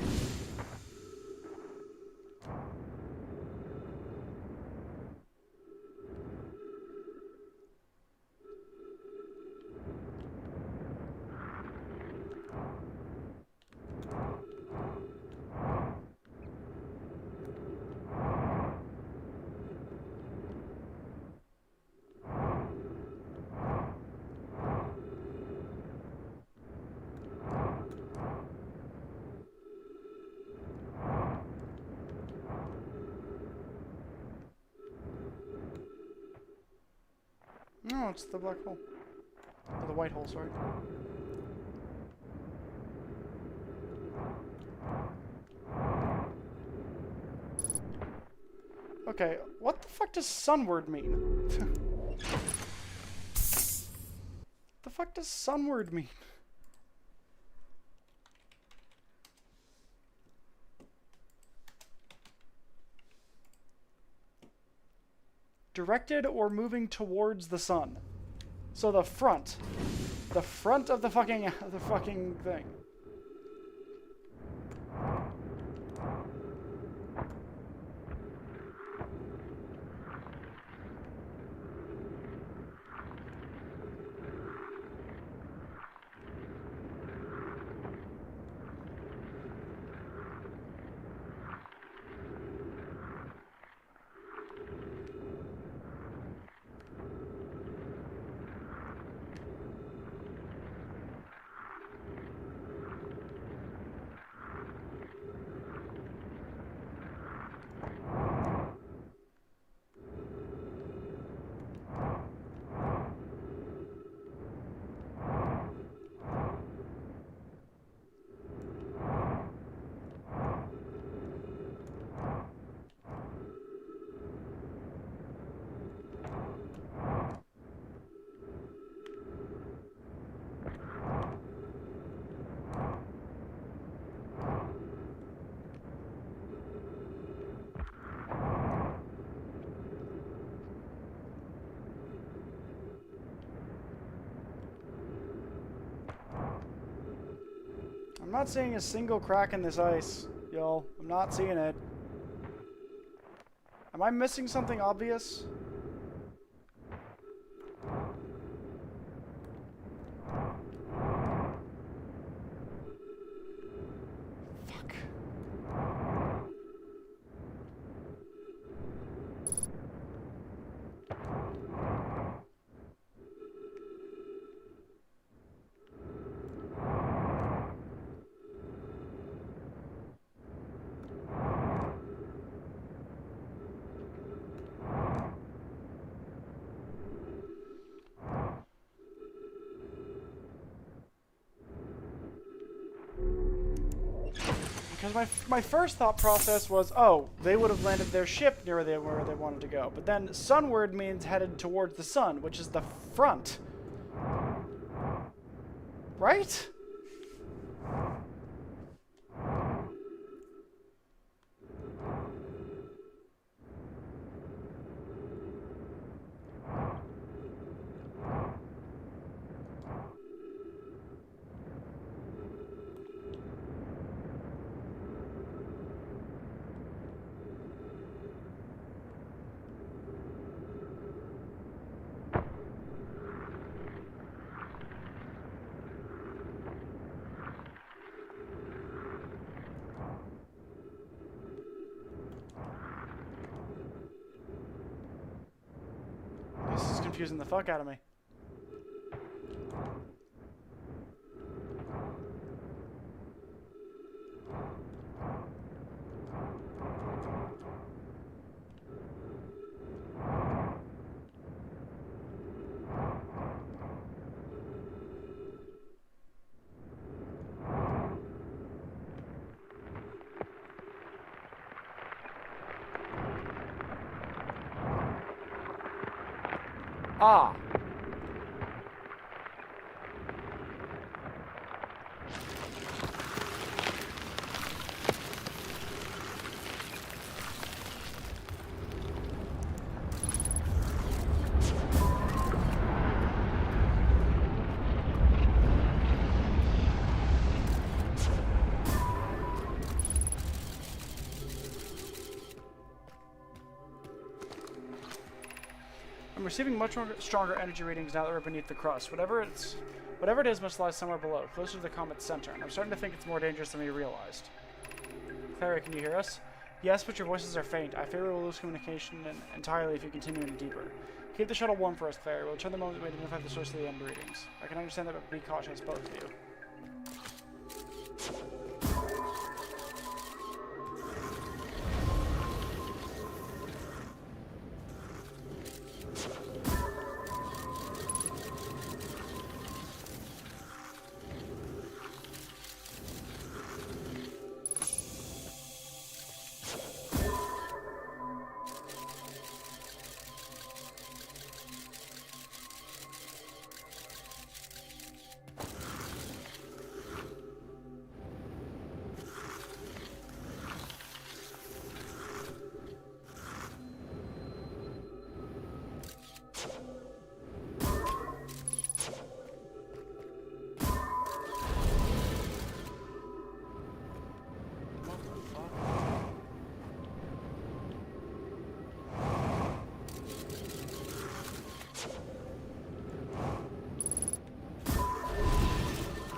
No, it's the black hole. Or the white hole, sorry. Okay, what the fuck does sunward mean? The fuck does sunward mean? Directed or moving towards the sun. So the front of the fucking thing. I'm not seeing a single crack in this ice, y'all. I'm not seeing it. Am I missing something obvious? Fuck. Because my first thought process was, oh, they would have landed their ship near where they wanted to go. But then sunward means headed towards the sun, which is the front. Right? This is confusing the fuck out of me. Ah. I'm receiving much stronger energy readings now that we're beneath the crust. Whatever it is must lie somewhere below, closer to the comet's center, and I'm starting to think it's more dangerous than we realized. Clary, can you hear us? Yes, but your voices are faint. I fear we will lose communication entirely if you continue any deeper. Keep the shuttle warm for us, Clary. We'll return the moment we identify the source of the end readings. I can understand that, but be cautious, both of you.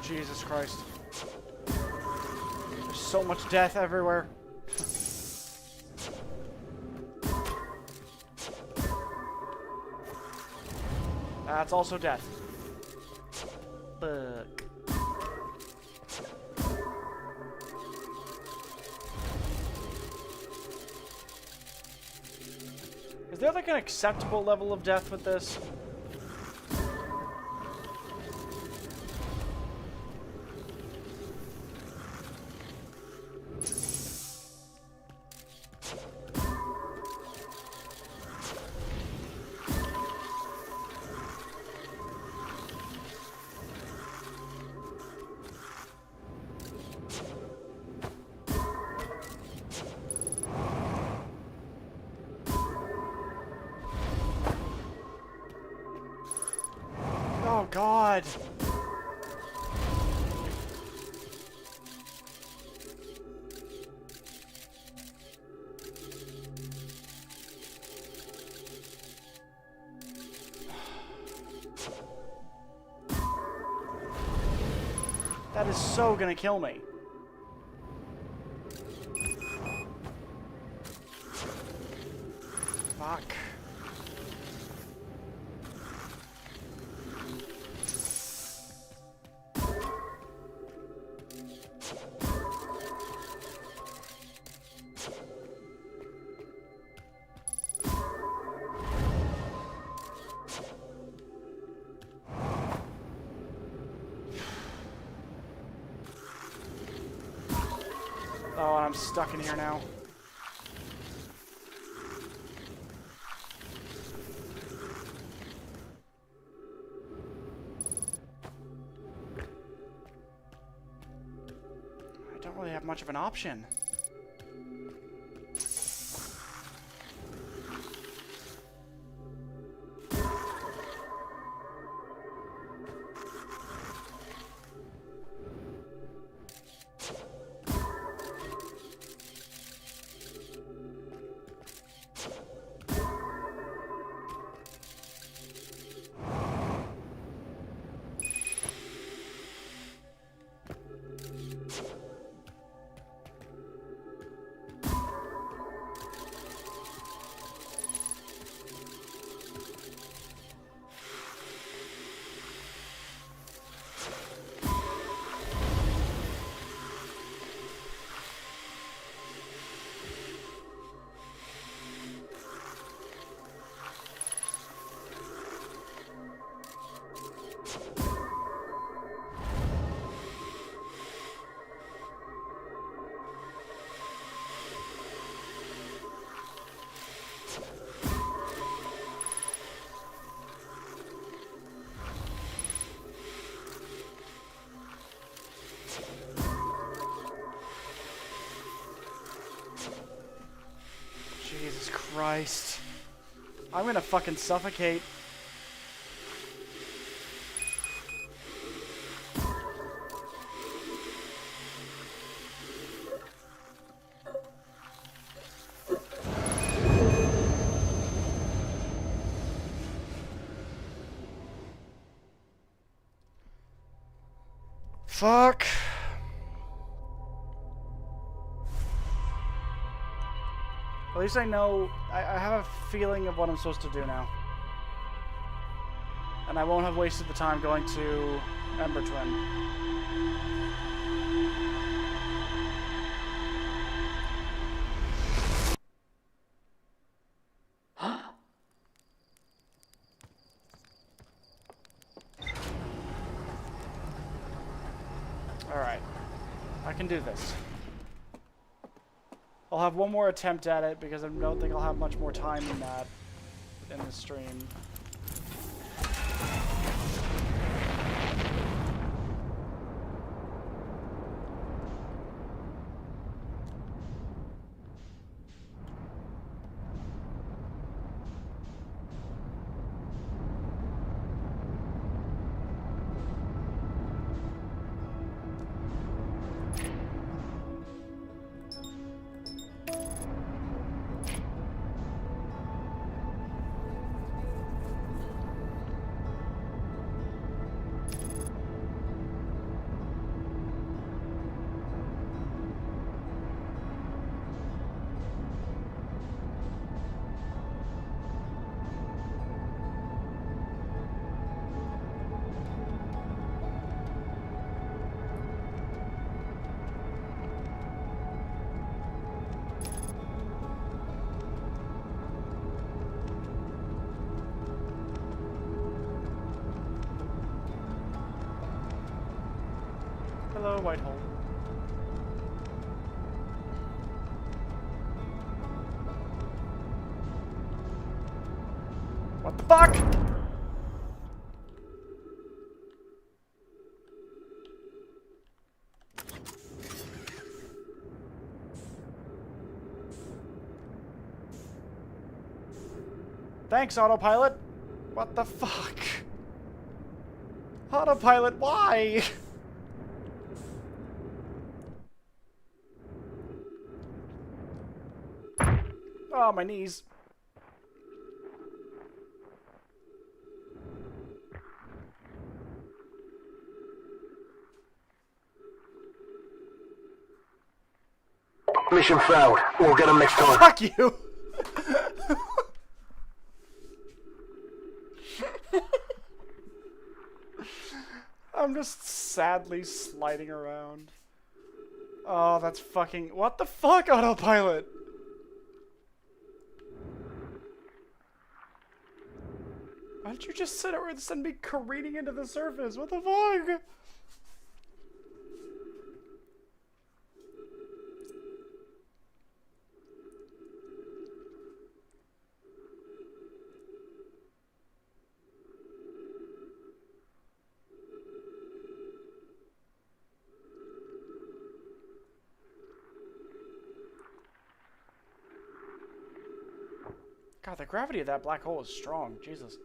Jesus Christ. There's so much death everywhere. That's also death. Fuck. Is there like an acceptable level of death with this? Oh God. is so gonna kill me. Fuck. Oh, and I'm stuck in here now. I don't really have much of an option. Jesus Christ. I'm gonna fucking suffocate. Fuck. At least I know, I have a feeling of what I'm supposed to do now. And I won't have wasted the time going to Ember Twin. Alright. I can do this. I'll have one more attempt at it because I don't think I'll have much more time than that in the stream. Hello, Whitehole. What the fuck? Thanks, autopilot. What the fuck? Autopilot, why? Oh, my knees. Mission failed. We'll get them next time. Fuck you! I'm just sadly sliding around. Oh, that's fucking... What the fuck, autopilot? Why don't you just sit over and send me careening into the surface? What the fuck? God, the gravity of that black hole is strong. Jesus.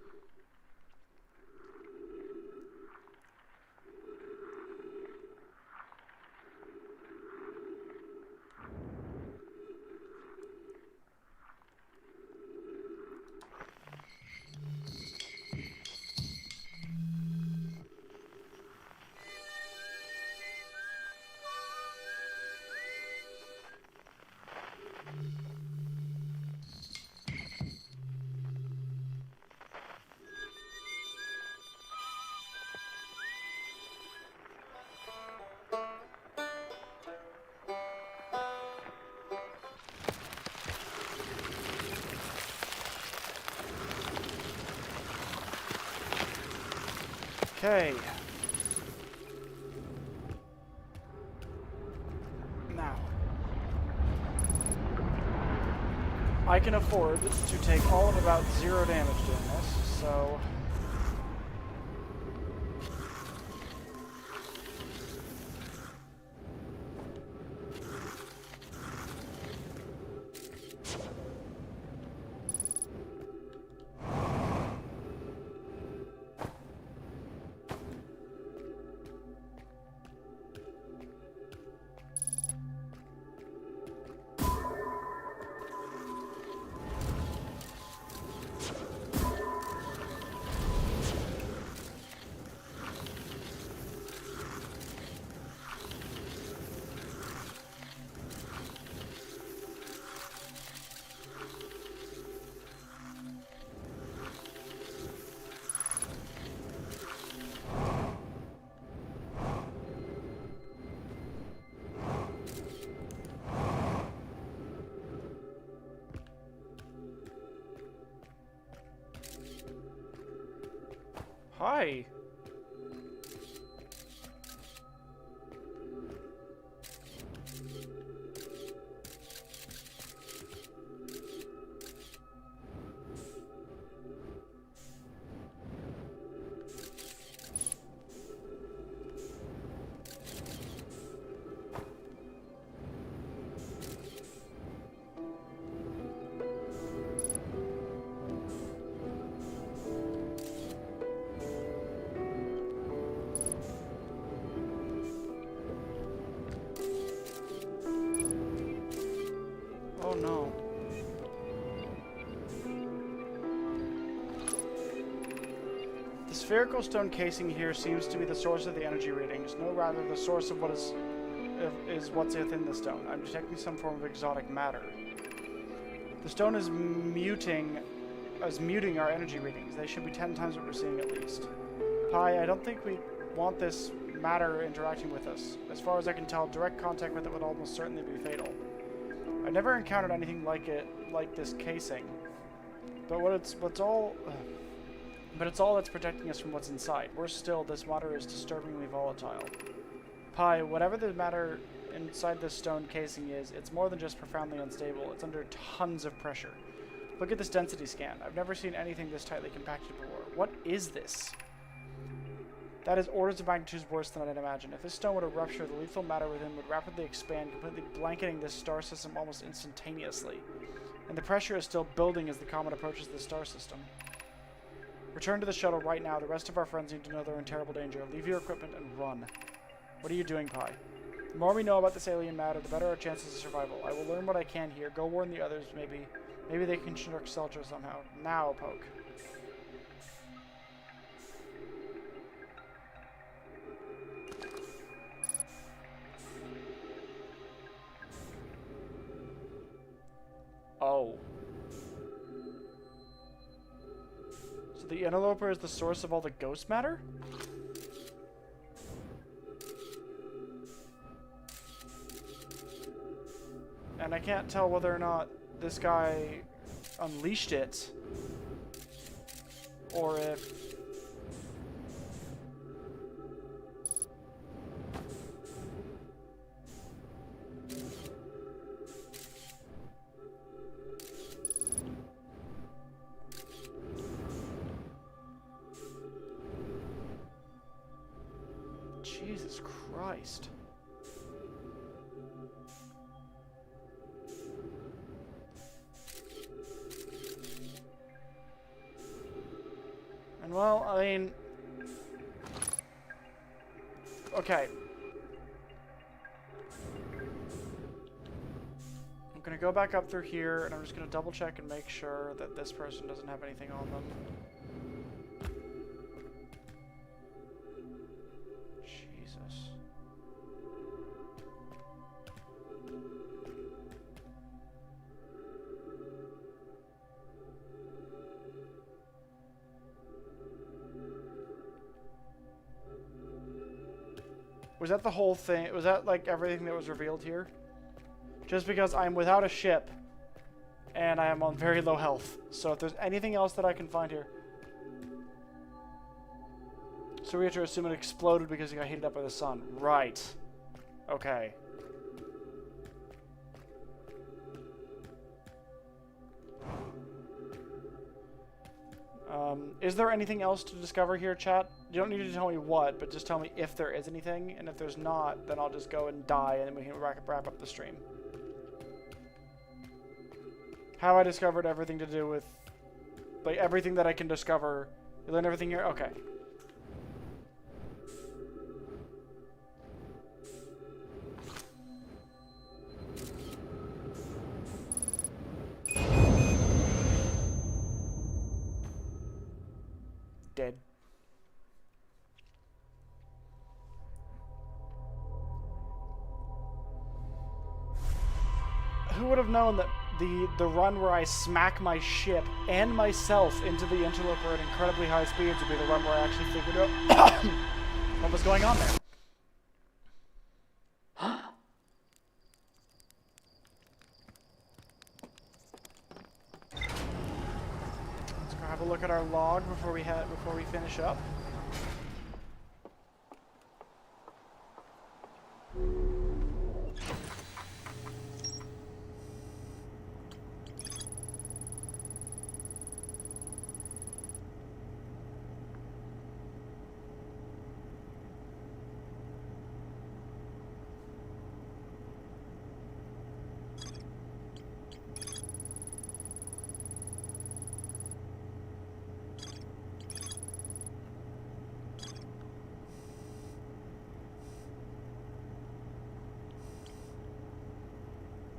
Okay. Now. I can afford to take all of about 0 damage doing this, so... Hi. Oh no. The spherical stone casing here seems to be the source of the energy readings, no rather the source of what is what's within the stone. I'm detecting some form of exotic matter. The stone is muting our energy readings. They should be 10 times what we're seeing at least. Pi, I don't think we want this matter interacting with us. As far as I can tell, direct contact with it would almost certainly be fatal. I've never encountered anything like this casing. But it's all that's protecting us from what's inside. Worse still, this matter is disturbingly volatile. Pi, whatever the matter inside this stone casing is, it's more than just profoundly unstable. It's under tons of pressure. Look at this density scan. I've never seen anything this tightly compacted before. What is this? That is orders of magnitude worse than I'd imagine. If this stone were to rupture, the lethal matter within would rapidly expand, completely blanketing this star system almost instantaneously. And the pressure is still building as the comet approaches the star system. Return to the shuttle right now. The rest of our friends need to know they're in terrible danger. Leave your equipment and run. What are you doing, Pi? The more we know about this alien matter, the better our chances of survival. I will learn what I can here. Go warn the others, maybe. Maybe they can shirk shelter somehow. Now, Poke. So the interloper is the source of all the ghost matter? And I can't tell whether or not this guy unleashed it, or if... Jesus Christ. And well, I mean... Okay. I'm gonna go back up through here, and I'm just gonna double check and make sure that this person doesn't have anything on them. Jesus. Was that the whole thing? Was that like everything that was revealed here? Just because I'm without a ship and I am on very low health. So if there's anything else that I can find here. So we have to assume it exploded because it got heated up by the sun. Right. Okay. Is there anything else to discover here, chat? You don't need to tell me what, but just tell me if there is anything. And if there's not, then I'll just go and die and then we can wrap up the stream. Have I discovered everything to do with... Like, everything that I can discover? You learn everything here? Okay. Dead. Who would have known that the run where I smack my ship and myself into the interloper at incredibly high speeds would be the run where I actually figured out what was going on there. Let's go have a look at our log before we finish up.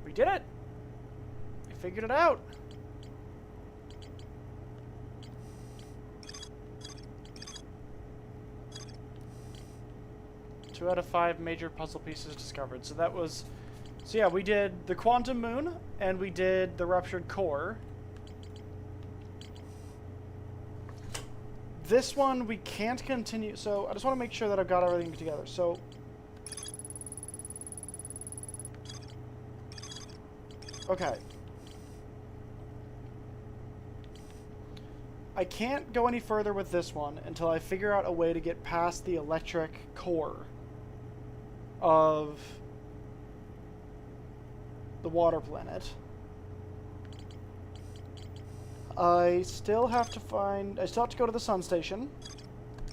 We did it! We figured it out! Two out of 5 major puzzle pieces discovered. So that was... So yeah, we did the quantum moon, and we did the ruptured core. This one we can't continue... So I just want to make sure that I've got everything together. So... Okay. I can't go any further with this one until I figure out a way to get past the electric core of the water planet. I still have to go to the sun station.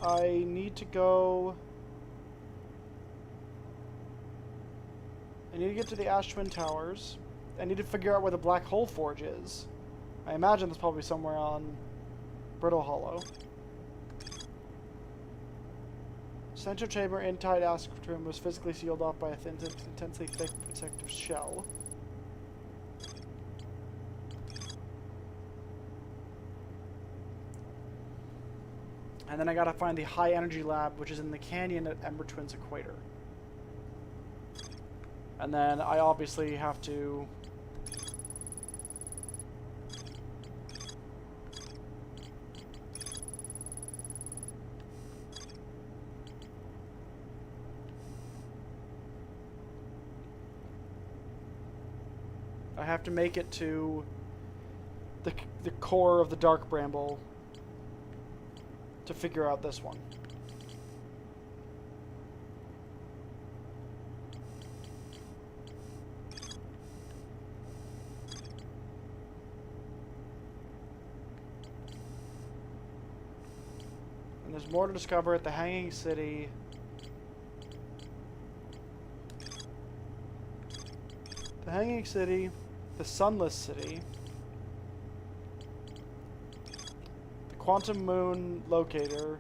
I need to go... I need to get to the Ash Twin Towers. I need to figure out where the Black Hole Forge is. I imagine it's probably somewhere on Brittle Hollow. Central chamber in tight Astrum was physically sealed off by a thin, intensely thick protective shell. And then I gotta find the high energy lab, which is in the canyon at Ember Twins Equator. And then I obviously have to... have to make it to the core of the Dark Bramble to figure out this one. And there's more to discover at the Hanging City. The Hanging City, the Sunless City, the Quantum Moon Locator,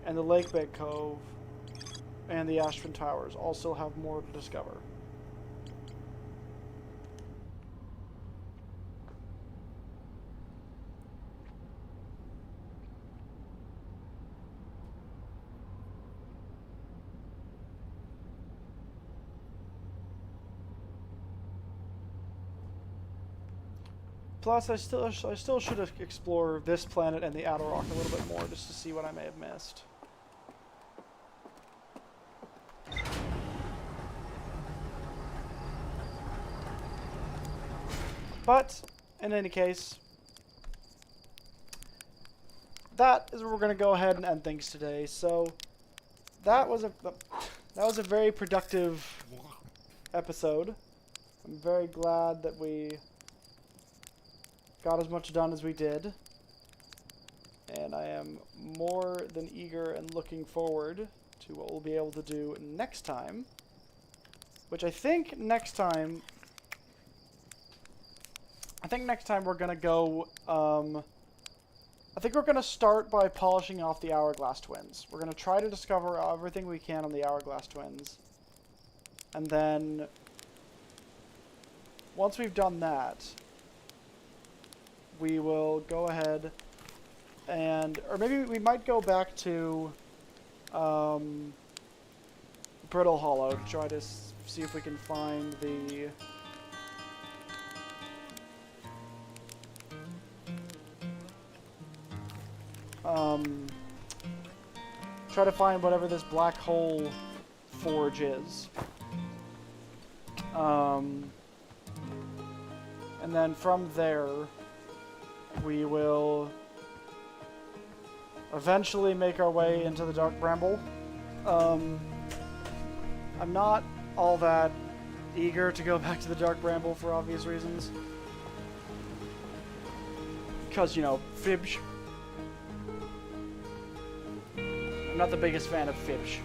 and the Lake Bed Cove, and the Ashfin Towers all still have more to discover. Plus, I still should explore this planet and the Outer Rock a little bit more just to see what I may have missed. But, in any case, that is where we're going to go ahead and end things today. So, that was a very productive episode. I'm very glad that we got as much done as we did, and I am more than eager and looking forward to what we'll be able to do next time, which I think next time we're gonna go, I think we're gonna start by polishing off the Hourglass Twins. We're gonna try to discover everything we can on the Hourglass Twins, and then once we've done that, we will go ahead and, or maybe we might go back to Brittle Hollow to try to see if we can find the try to find whatever this black hole forge is. And then from there, we will eventually make our way into the Dark Bramble. I'm not all that eager to go back to the Dark Bramble for obvious reasons. Because, you know, Fibsh. I'm not the biggest fan of Fibsh.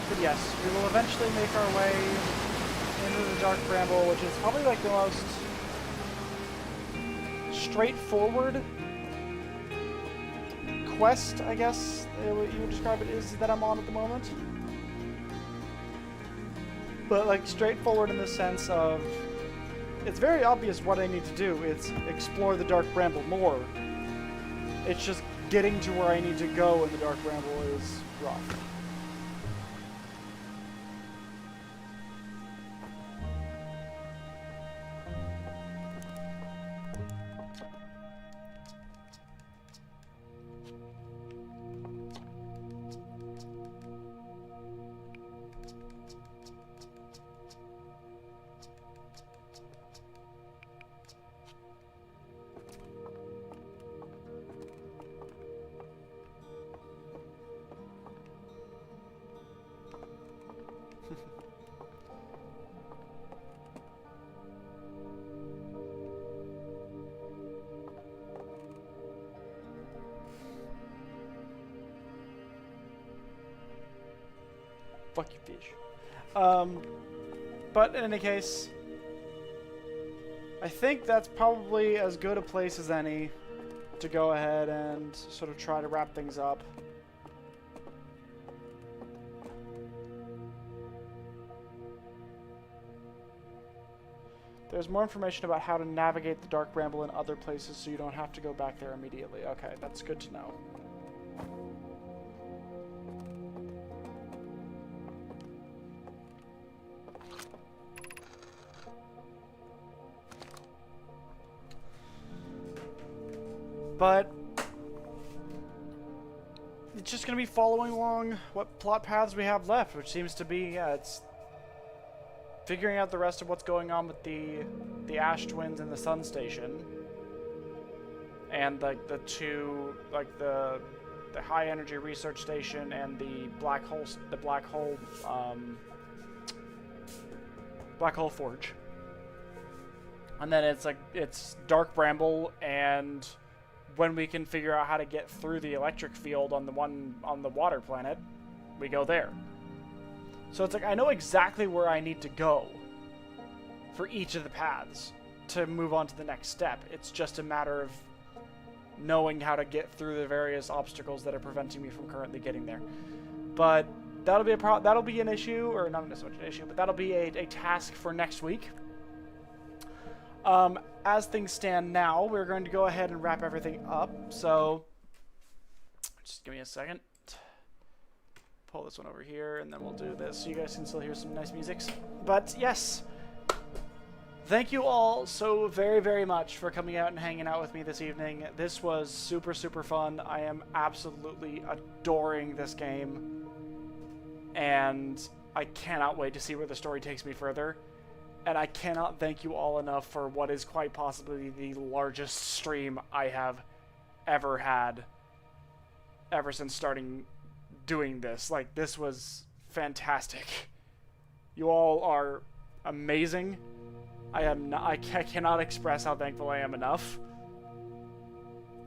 But yes, we will eventually make our way into the Dark Bramble, which is probably like the most straightforward quest, I guess you would describe it, is that I'm on at the moment. But like straightforward in the sense of it's very obvious what I need to do. It's explore the Dark Bramble more. It's just getting to where I need to go in the Dark Bramble is rough. Fuck you, fish. But in any case, I think that's probably as good a place as any to go ahead and sort of try to wrap things up. There's more information about how to navigate the Dark Bramble in other places so you don't have to go back there immediately. Okay, that's good to know. But it's just going to be following along what plot paths we have left, which seems to be, yeah, it's figuring out the rest of what's going on with the Ash Twins and the Sun Station. And, like, the two, like, the high energy research station and the black hole forge. And then it's like it's Dark Bramble, and when we can figure out how to get through the electric field on the water planet, we go there. So it's like I know exactly where I need to go for each of the paths to move on to the next step. It's just a matter of knowing how to get through the various obstacles that are preventing me from currently getting there. But that'll be an issue, or not so much an issue, but that'll be a task for next week. As things stand now, we're going to go ahead and wrap everything up. So, just give me a second. Pull this one over here, and then we'll do this so you guys can still hear some nice music. But yes, thank you all so very, very much for coming out and hanging out with me this evening. This was super, super fun. I am absolutely adoring this game, and I cannot wait to see where the story takes me further. And I cannot thank you all enough for what is quite possibly the largest stream I have ever had ever since starting doing this. Like, this was fantastic. You all are amazing. I cannot express how thankful I am enough.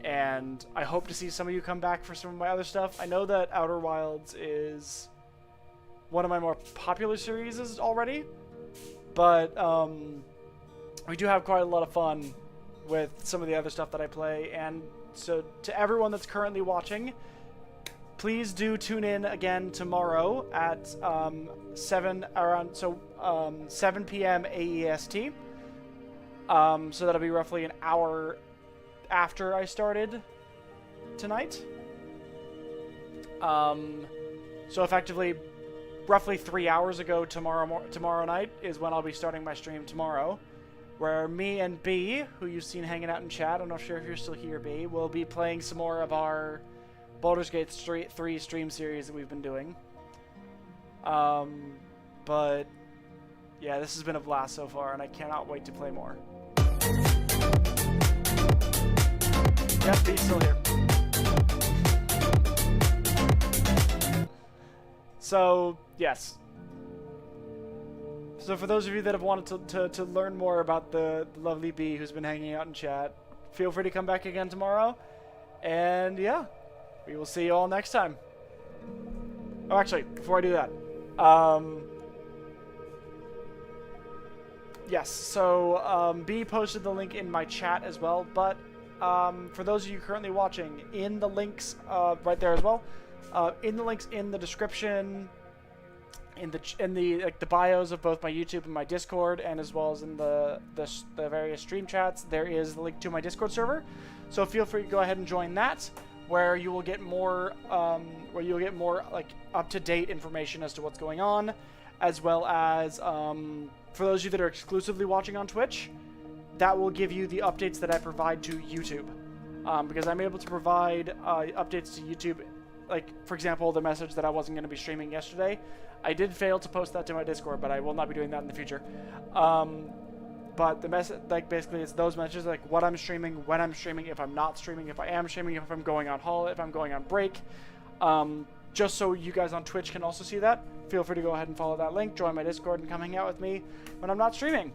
And I hope to see some of you come back for some of my other stuff. I know that Outer Wilds is one of my more popular series already. But we do have quite a lot of fun with some of the other stuff that I play. And so to everyone that's currently watching, please do tune in again tomorrow at 7 p.m. AEST. So that'll be roughly an hour after I started tonight. So effectively, roughly 3 hours ago tomorrow night is when I'll be starting my stream tomorrow, where me and B, who you've seen hanging out in chat, I'm not sure if you're still here, B, will be playing some more of our Baldur's Gate 3 stream series that we've been doing. But yeah, this has been a blast so far, and I cannot wait to play more. Yep, B's still here. So, yes. So for those of you that have wanted to learn more about the lovely Bee who's been hanging out in chat, feel free to come back again tomorrow. And yeah, we will see you all next time. Oh, actually, before I do that, yes, so Bee posted the link in my chat as well, but for those of you currently watching, in the links right there as well, in the links in the description, in the bios of both my YouTube and my Discord, and as well as in the various stream chats, there is the link to my Discord server. So feel free to go ahead and join that, where you will get more like up-to-date information as to what's going on, as well as for those of you that are exclusively watching on Twitch, that will give you the updates that I provide to YouTube, because I'm able to provide updates to YouTube. Like, for example, the message that I wasn't going to be streaming yesterday, I did fail to post that to my Discord, but I will not be doing that in the future. But the message, like, basically it's those messages, like what I'm streaming, when I'm streaming, if I'm not streaming, if I am streaming, if I'm going on holiday, if I'm going on break. Just so you guys on Twitch can also see that, feel free to go ahead and follow that link, join my Discord, and come hang out with me when I'm not streaming.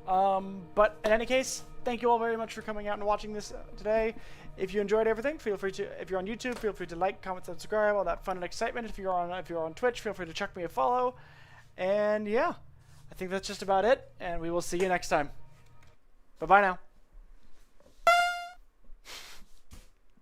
But in any case, thank you all very much for coming out and watching this today. If you enjoyed everything, feel free to, if you're on YouTube, feel free to like, comment, subscribe, all that fun and excitement. If you're on Twitch, feel free to chuck me a follow. And yeah, I think that's just about it, and we will see you next time. Bye-bye now.